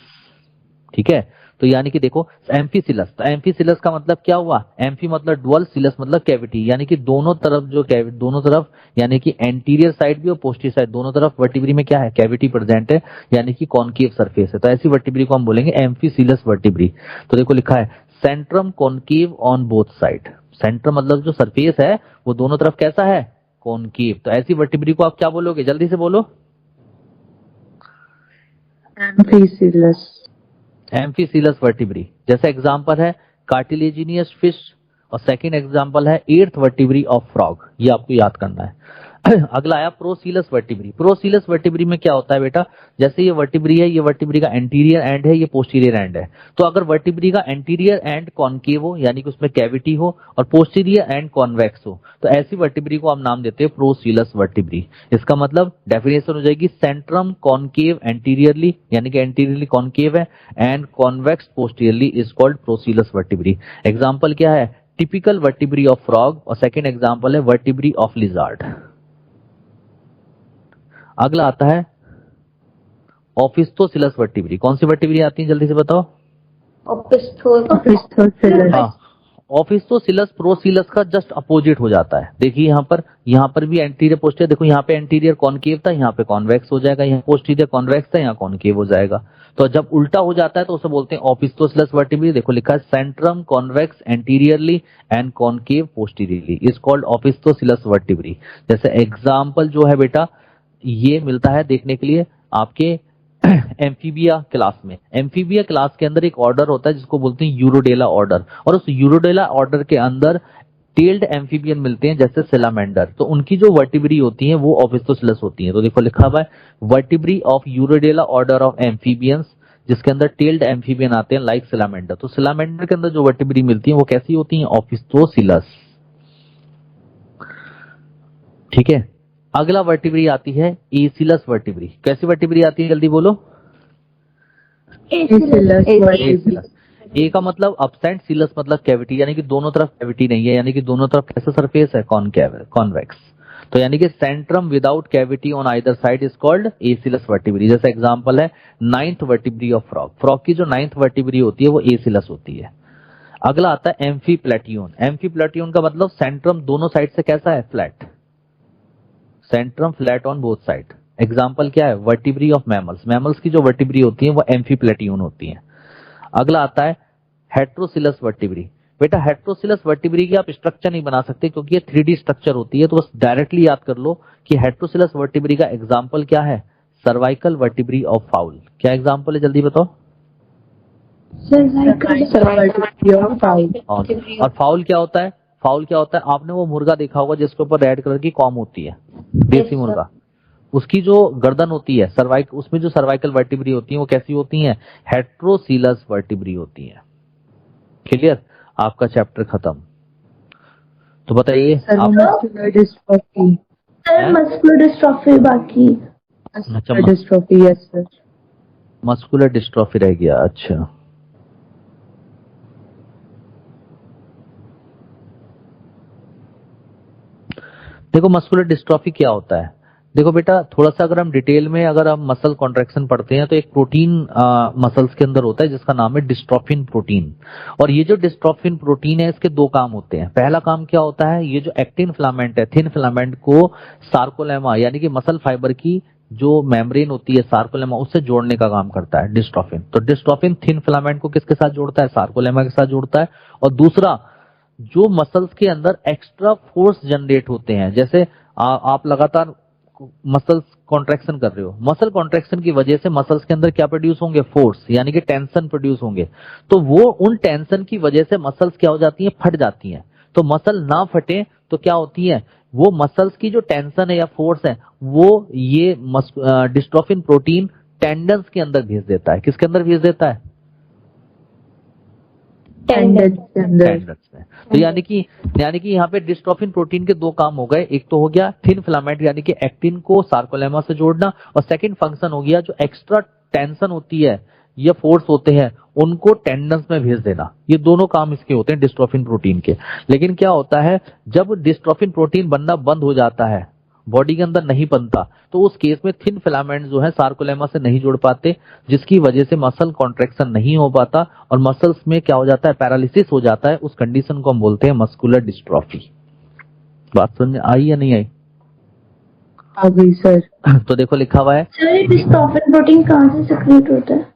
ठीक है, तो यानी कि देखो एम्फीसिलस, तो एम्फीसिलस का मतलब क्या हुआ? एम्फी मतलब डुअल, सिलस मतलब कैविटी, यानी कि दोनों तरफ जो दोनों तरफ, यानी कि एंटीरियर साइड भी और पोस्टीरियर साइड, दोनों तरफ वर्टिब्री में क्या है? कैविटी प्रेजेंट है, यानी कि कॉनकेव सरफेस है। तो ऐसी वर्टिब्री को हम बोलेंगे एम्फीसिलस वर्टिब्री। तो देखो लिखा है Centrum concave on both side. Centrum मतलब जो सरफेस है वो दोनों तरफ कैसा है? कॉनकेव। तो ऐसी वर्टिब्री को आप क्या बोलोगे? जल्दी से बोलो। एम्फीसिलस वर्टिब्री। जैसे एग्जांपल है कार्टिलेजिनियस फिश और सेकंड एग्जांपल है एर्थ वर्टिब्री ऑफ फ्रॉग, ये आपको याद करना है। अगला आया प्रोसीलस वर्टिब्री। प्रोसीलस वर्टिब्री में क्या होता है बेटा, जैसे ये वर्टिब्री है, ये वर्टिब्री का एंटीरियर एंड है, ये पोस्टीरियर एंड है। तो अगर वर्टिब्री का एंटीरियर एंड कॉनकेव हो यानी कि उसमें कैविटी हो और पोस्टीरियर एंड कॉन्वेक्स हो तो ऐसी वर्टिब्री को हम नाम देते हैं प्रोसीलस वर्टिब्री। इसका मतलब डेफिनेशन हो जाएगी सेंट्रम कॉनकेव एंटीरियरली यानी कि एंटीरियरली कॉनकेव है and convex posteriorly is called procoelous vertebrae. Example क्या है, टिपिकल वर्टिब्री ऑफ फ्रॉग और सेकेंड एग्जाम्पल है वर्टिब्री ऑफ लिजार्ड। अगला आता है ओफिस्थोसिलस वर्टिब्री। कौन सी वर्टिब्री आती है जल्दी से बताओ? ओफिस्थोसिलस प्रोसीलस का जस्ट अपोजिट हो जाता है। देखिए यहाँ पर भी एंटीरियर पोस्टीरियर, देखो यहाँ पे एंटीरियर कॉनकेव था, यहाँ पे कॉन्वेक्स हो जाएगा, यहाँ पोस्टीरियर कॉन्वेक्स था, यहाँ कॉनकेव हो जाएगा। तो जब उल्टा हो जाता है तो उसे बोलते हैं ओफिस्थोसिलस वर्टिब्री। देखो लिखा है centrum convex anteriorly and concave posteriorly is called opisthocoelous vertebrae. जैसे एग्जाम्पल जो है बेटा ये मिलता है देखने के लिए आपके एम्फीबिया क्लास में। एम्फीबिया क्लास के अंदर एक ऑर्डर होता है जिसको बोलते हैं यूरोडेला ऑर्डर, और उस यूरोडेला ऑर्डर के अंदर टेल्ड एम्फीबियन मिलते हैं जैसे सेलामेंडर। तो उनकी जो वर्टिब्री होती है वो ओफिस्थोसिलस होती है। तो देखो लिखा हुआ है vertebrae of Urodela order of amphibians, जिसके अंदर टेल्ड एम्फीबियन आते हैं लाइक सेलामेंडर। तो सेलामेंडर के अंदर जो वर्टिब्री मिलती है वो कैसी होती है? ओफिस्थोसिलस। ठीक है, अगला वर्टिब्री आती है एसिलस वर्टिब्री। कैसी वर्टिब्री आती है जल्दी बोलो? एसिलस। ए का मतलब अब्सेंट, सिलस मतलब कैविटी यानी कि दोनों तरफ कैविटी नहीं है, यानी कि दोनों तरफ कैसा सरफेस है? Concave, convex. तो यानी कि centrum without cavity on either side is called acoelous vertebrae. जैसे एग्जांपल है ninth vertebrae of frog. Frog की जो नाइन्थ वर्टिब्री होती है वो एसिलस होती है। अगला आता है एम्फीप्लेटियन। एम्फीप्लेटियन का मतलब सेंट्रम दोनों साइड से कैसा है? Flat, Centrum flat on both side. Example क्या है? Vertebrae of mammals. मैमल्स की जो वर्टिब्री होती है वो एम्फीप्लेटियन होती है। अगला आता है हेट्रोसिलस वर्टिब्री। बेटा हेट्रोसिलस वर्टिब्री की आप स्ट्रक्चर नहीं बना सकते क्योंकि ये 3D स्ट्रक्चर होती है, तो बस डायरेक्टली याद कर लो कि हेट्रोसिलस वर्टिब्री का एग्जाम्पल क्या है? Cervical vertebrae of foul. क्या एग्जाम्पल है जल्दी बताओ? और फाउल क्या होता है? फाउल क्या होता है? आपने वो मुर्गा देखा होगा जिसके ऊपर रेड कलर की कॉम होती है, देसी मुर्गा। उसकी जो गर्दन होती है उसमें जो सर्वाइकल वर्टिब्री होती है वो कैसी होती है? हेट्रोसिलस वर्टिब्री होती है। क्लियर? आपका चैप्टर खत्म। तो बताइए मस्कुलर डिस्ट्रॉफी बाकी। अच्छा, मस्कुलर डिस्ट्रॉफी रह गया। अच्छा, देखो मस्कुलर डिस्ट्रॉफी क्या होता है? देखो बेटा थोड़ा सा अगर हम डिटेल में अगर हम मसल कॉन्ट्रैक्शन पढ़ते हैं तो एक प्रोटीन मसल्स के अंदर होता है जिसका नाम है डिस्ट्रोफिन प्रोटीन। और ये जो डिस्ट्रोफिन प्रोटीन है इसके दो काम होते हैं। पहला काम क्या होता है? ये जो एक्टिन फिलामेंट है, थिन फिलामेंट को सार्कोलेमा यानी कि मसल फाइबर की जो मेम्ब्रेन होती है सार्कोलेमा उससे जोड़ने का काम करता है डिस्ट्रोफिन। तो डिस्ट्रोफिन थिन फिलामेंट को किसके साथ जोड़ता है? सार्कोलेमा के साथ जोड़ता है। और दूसरा, जो मसल्स के अंदर एक्स्ट्रा फोर्स जनरेट होते हैं, जैसे आप लगातार मसल्स कॉन्ट्रैक्शन कर रहे हो, मसल कॉन्ट्रैक्शन की वजह से मसल्स के अंदर क्या प्रोड्यूस होंगे? फोर्स यानी कि टेंशन प्रोड्यूस होंगे। तो वो उन टेंशन की वजह से मसल्स क्या हो जाती हैं? फट जाती हैं। तो मसल ना फटे तो क्या होती है? वो मसल्स की जो टेंशन है या फोर्स है वो ये डिस्ट्रोफिन प्रोटीन टेंडन्स के अंदर भेज देता है। किसके अंदर भेज देता है? टेंडन्स में। तो यानी कि यहाँ पे डिस्ट्रोफिन प्रोटीन के दो काम हो गए। एक तो हो गया थिन फिलामेंट यानी कि एक्टिन को सार्कोलेमा से जोड़ना, और सेकंड फंक्शन हो गया जो एक्स्ट्रा टेंशन होती है या फोर्स होते हैं उनको टेंडन्स में भेज देना। ये दोनों काम इसके होते हैं डिस्ट्रोफिन प्रोटीन के। लेकिन क्या होता है जब डिस्ट्रोफिन प्रोटीन बनना बंद हो जाता है, बॉडी के अंदर नहीं बनता, तो उस केस में थिन फिलामेंट जो है सार्कोलेमा से नहीं जुड़ पाते, जिसकी वजह से मसल कॉन्ट्रैक्शन नहीं हो पाता और मसल्स में क्या हो जाता है? पैरालिसिस हो जाता है। उस कंडीशन को हम बोलते हैं मस्कुलर डिस्ट्रॉफी। बात समझ में आई या नहीं आई? आ गई सर। तो देखो लिखा हुआ है डिस्ट्रोफिन प्रोटीन कहाँ से सेक्रेट होता है?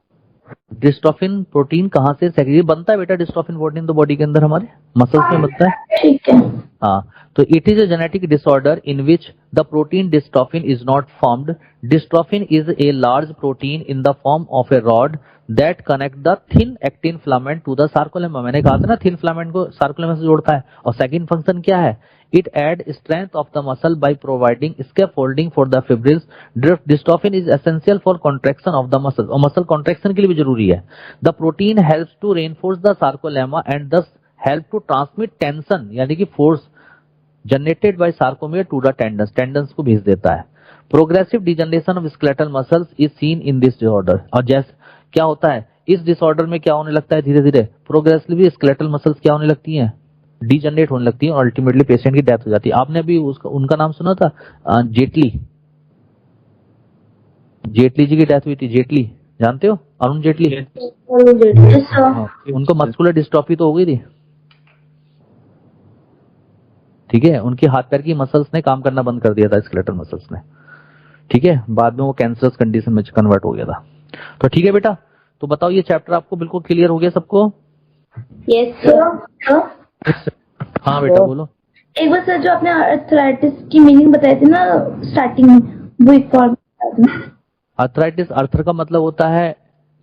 डिस्ट्रोफिन प्रोटीन कहाँ से सेक्रेट बनता है? बेटा डिस्ट्रोफिन प्रोटीन तो बॉडी के अंदर हमारे मसल्स में बनता है। ठीक है। हाँ, तो it is a genetic disorder in which the protein dystrophin is not formed. Dystrophin is a large protein in the form of a rod that connect the thin actin filament to the sarcolemma. मैंने कहा था ना, थिन फिलामेंट को सार्कोलेमा से जोड़ता है. और सेकंड फंक्शन क्या है? It aid strength of the muscle by providing scaffolding for the fibrils. Dystrophin is essential for contraction of the muscle. और मसल कॉन्ट्रैक्शन के लिए भी जरूरी है. The protein helps to reinforce the sarcolemma and thus help to transmit tension, यानी कि force generated by sarcomere to the tendons. Tendons को भेज देता है. Progressive degeneration of skeletal muscles is seen in this disorder. और जैसे क्या होता है इस डिसऑर्डर में, क्या होने लगता है धीरे धीरे प्रोग्रेसिवली स्केलेटल मसल्स क्या होने लगती हैं, डिजनरेट होने लगती है और अल्टीमेटली पेशेंट की डेथ हो जाती है. आपने अभी उनका नाम सुना था, जेटली. जेटली जी की डेथ हुई थी. जेटली जानते हो? अरुण जेटली. उनको मस्कुलर डिस्ट्रॉफी तो हो गई थी. ठीक है, उनके हाथ पैर की मसल्स ने काम करना बंद कर दिया था, स्केलेटल मसल्स ने. ठीक है, बाद में वो कैंसरस कंडीशन में कन्वर्ट हो गया था. तो ठीक है बेटा, तो बताओ ये चैप्टर आपको बिल्कुल क्लियर हो गया सबको? Yes sir. हाँ बेटा बोलो. एक बार सर जो आपने आर्थराइटिस की मीनिंग बताई थी ना स्टार्टिंग में, वो एक और बता दो. आर्थराइटिस, आर्थर का मतलब होता है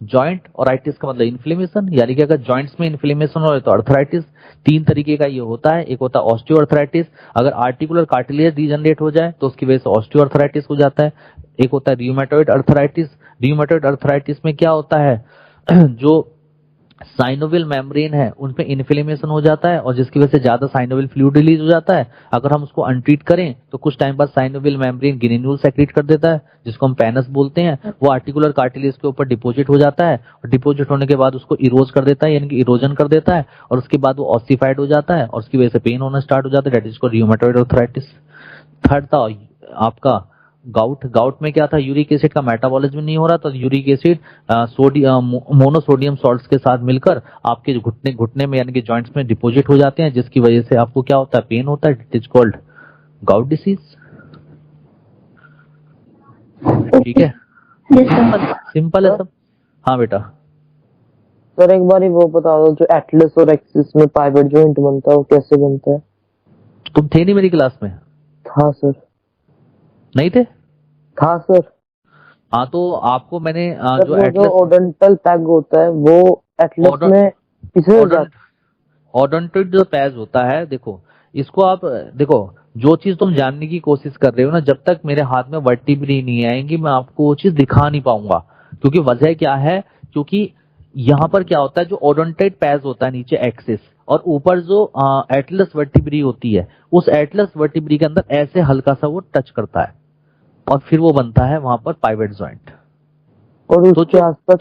जॉइंट और राइटिस का मतलब इन्फ्लेमेशन. यानी कि अगर जॉइंट्स में इन्फ्लेमेशन हो तो अर्थराइटिस. तीन तरीके का ये होता है. एक होता है ऑस्टियोआर्थराइटिस. अगर आर्टिकुलर कार्टिलेज डिजनरेट हो जाए तो उसकी वजह से ऑस्टियोआर्थराइटिस हो जाता है. एक होता है रियूमेटॉइड अर्थराइटिस. रियूमेटॉइड अर्थराइटिस में क्या होता है, जो साइनोविल मेम्ब्रेन है उनपे इन्फ्लेमेशन हो जाता है और जिसकी वजह से ज्यादा साइनोविल फ्लूइड रिलीज हो जाता है. अगर हम उसको अनट्रीट करें तो कुछ टाइम बाद साइनोविल मेम्ब्रेन ग्रेन्यूल सेक्रेट कर देता है, जिसको हम पेनस बोलते हैं. वो आर्टिकुलर कार्टिलेज के ऊपर डिपोजिट हो जाता है और डिपोजिट होने के बाद उसको इरोज कर देता है, यानी कि इरोजन कर देता है. और उसके बाद वो ऑसिफाइड हो जाता है और उसकी वजह से पेन होना स्टार्ट हो जाता है. That is called rheumatoid arthritis. Third था आपका गाउट. गाउट में क्या था, यूरिक एसिड का मेटाबॉलिज्म नहीं हो रहा, तो यूरिक एसिड मोनोसोडियम सॉल्ट्स के साथ मिलकर आपके घुटने में यानी कि जॉइंट्स में डिपोजिट हो जाते हैं, जिसकी वजह से आपको क्या होता है, पेन होता है. It is called gout disease. ठीक है, सिंपल है सब. हाँ बेटा. सर एक बार वो बता दो, जो एटलस और एक्सिस में पाइवट जॉइंट बनता है वो कैसे बनता है? तुम थे नहीं मेरी क्लास में? हाँ सर. नहीं थे? हाँ सर. हाँ, तो आपको मैंने जो एटलस ओडेंटल पैग होता है वो एटलस में किसे ओडेंटल जो पैज होता है, देखो इसको आप देखो, जो चीज तुम जानने की कोशिश कर रहे हो ना, जब तक मेरे हाथ में वर्टिब्री नहीं आएंगी मैं आपको वो चीज दिखा नहीं पाऊंगा. क्योंकि वजह क्या है, क्योंकि यहाँ पर क्या होता है, जो ओडोंटाइड पैज होता है नीचे एक्सिस और ऊपर जो एटलस वर्टिब्री होती है, उस एटलस वर्टिब्री के अंदर ऐसे हल्का सा वो टच करता है और फिर वो बनता है वहां पर पाइवेट जॉइंट. और उसके आसपास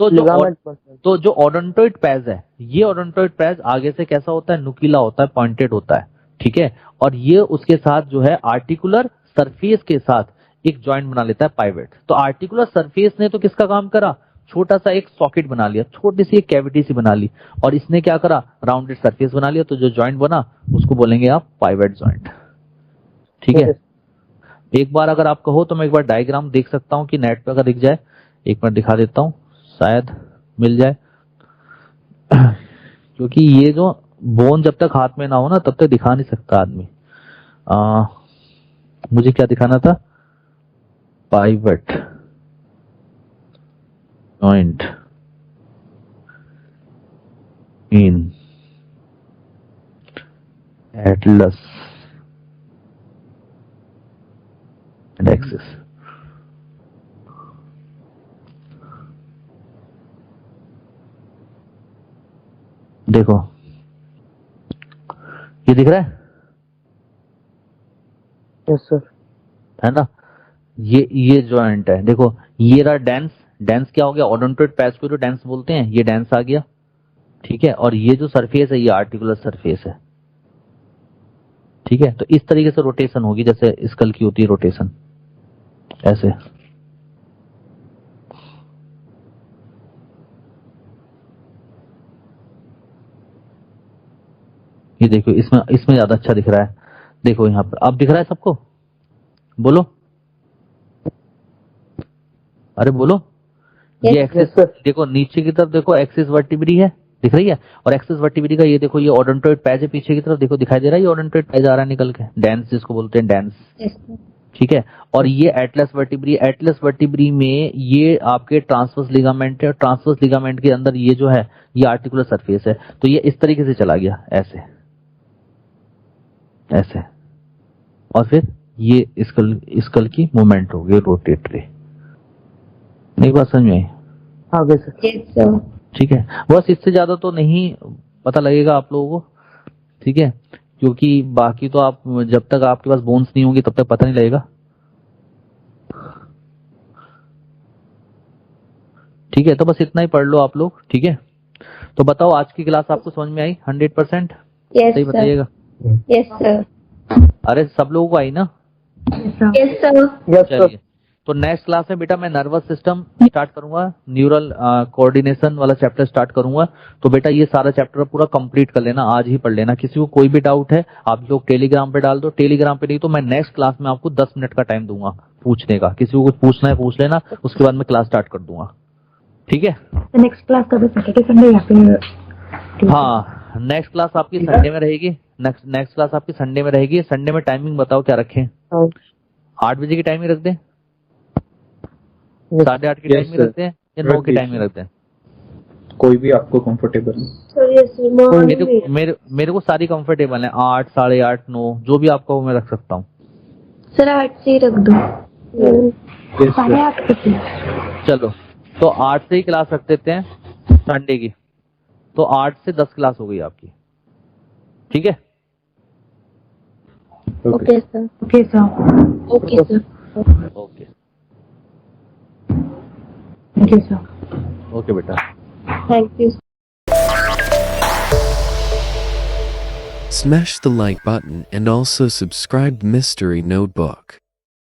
तो जो ओडोंटॉइड पैज है, ये ओडोंटॉइड पैज आगे से कैसा होता है, नुकीला होता है, पॉइंटेड होता है. ठीक है, और ये उसके साथ जो है आर्टिकुलर सरफेस के साथ एक जॉइंट बना लेता है पाइवेट. तो आर्टिकुलर सरफेस ने तो किसका काम करा, छोटा सा एक सॉकेट बना लिया, छोटी सी एक कैविटी सी बना ली, और इसने क्या करा, राउंडेड सरफेस बना लिया. तो जो जॉइंट बना उसको बोलेंगे आप पाइवेट जॉइंट. ठीक है, एक बार अगर आप कहो तो मैं एक बार डायग्राम देख सकता हूं कि नेट पे अगर दिख जाए. एक मिनट दिखा देता हूं, शायद मिल जाए. क्योंकि ये जो बोन जब तक हाथ में ना हो ना तब तक दिखा नहीं सकता आदमी. मुझे क्या दिखाना था, pivot joint in atlas and axis. देखो ये दिख रहा है? Yes sir. है ना, ये जॉइंट है. देखो ये रहा डेंस. डेंस क्या हो गया, ओडोंटॉइड पैच को जो डेंस बोलते हैं, ये डेंस आ गया. ठीक है, और ये जो सरफेस है ये आर्टिकुलर सरफेस है. ठीक है, तो इस तरीके से रोटेशन होगी जैसे स्कल की होती है रोटेशन, ऐसे. ये देखो इसमें ज्यादा अच्छा दिख रहा है. देखो यहाँ पर अब दिख रहा है सबको? बोलो, अरे बोलो. ये एक्सिस देखो, नीचे की तरफ देखो एक्सिस वर्टिब्री है, दिख रही है। और एक्सेस वर्टिब्री का ये देखो, ये ओडोंटोइड पैच है पीछे की तरफ, देखो दिखाई दे रहा है, ये ओडोंटोइड पैच आ रहा है निकल के, डेंस जिसको बोलते हैं, डेंस, ठीक है। और ये एटलस वर्टिब्री में ये आपके ट्रांसवर्स लिगामेंट है, और ट्रांसवर्स लिगामेंट के अंदर ये जो है ये आर्टिकुलर सरफेस है। तो ये इस तरीके से चला गया, ऐसे ऐसे, और फिर ये स्कल की मूवमेंट हो गई रोटेटरी। एक बात समझ में आई? आगे से ठीक है, बस इससे ज्यादा तो नहीं पता लगेगा आप लोगों को, ठीक है, क्योंकि बाकी तो आप जब तक आपके पास बोन्स नहीं होंगी तब तक पता नहीं लगेगा, ठीक है। तो बस इतना ही पढ़ लो आप लोग, ठीक है। तो बताओ आज की क्लास आपको समझ में आई 100%? सही बताइएगा। Yes sir. अरे सब लोगों को आई ना? Yes sir. चलिए, तो नेक्स्ट क्लास में बेटा मैं नर्वस सिस्टम स्टार्ट करूंगा, न्यूरल कोऑर्डिनेशन वाला चैप्टर स्टार्ट करूंगा। तो बेटा ये सारा चैप्टर पूरा कंप्लीट कर लेना, आज ही पढ़ लेना। किसी को कोई भी डाउट है आप लोग टेलीग्राम पे डाल दो, टेलीग्राम पे नहीं तो मैं नेक्स्ट क्लास में आपको 10 मिनट का टाइम दूंगा पूछने का, किसी को कुछ पूछना है पूछ लेना, उसके बाद मैं क्लास स्टार्ट कर दूंगा, ठीक है। नेक्स्ट क्लास कब है? सैटरडे संडे या फिर? हाँ, नेक्स्ट क्लास आपकी संडे में रहेगी, नेक्स्ट क्लास आपकी संडे में रहेगी। संडे में टाइमिंग बताओ क्या रखें? 8 बजे की टाइमिंग रख दें, 8:30 की टाइमिंग रखते हैं, या 9 की टाइमिंग रखते हैं? कोई भी आपको कंफर्टेबल है। Sir yes sir. मेरे को सारी कंफर्टेबल है, 8, 8:30, 9 जो भी आपका हो मैं रख सकता हूँ। सर 8 से ही रख दो। 8:30 चलो, तो 8 से ही क्लास रख देते हैं संडे की, तो 8 से 10 क्लास हो गई आपकी, ठीक है। Okay sir. Okay sir. Okay sir. Okay okay sir. Okay बेटा, thank you. Smash the like button and also subscribe Mystery Notebook.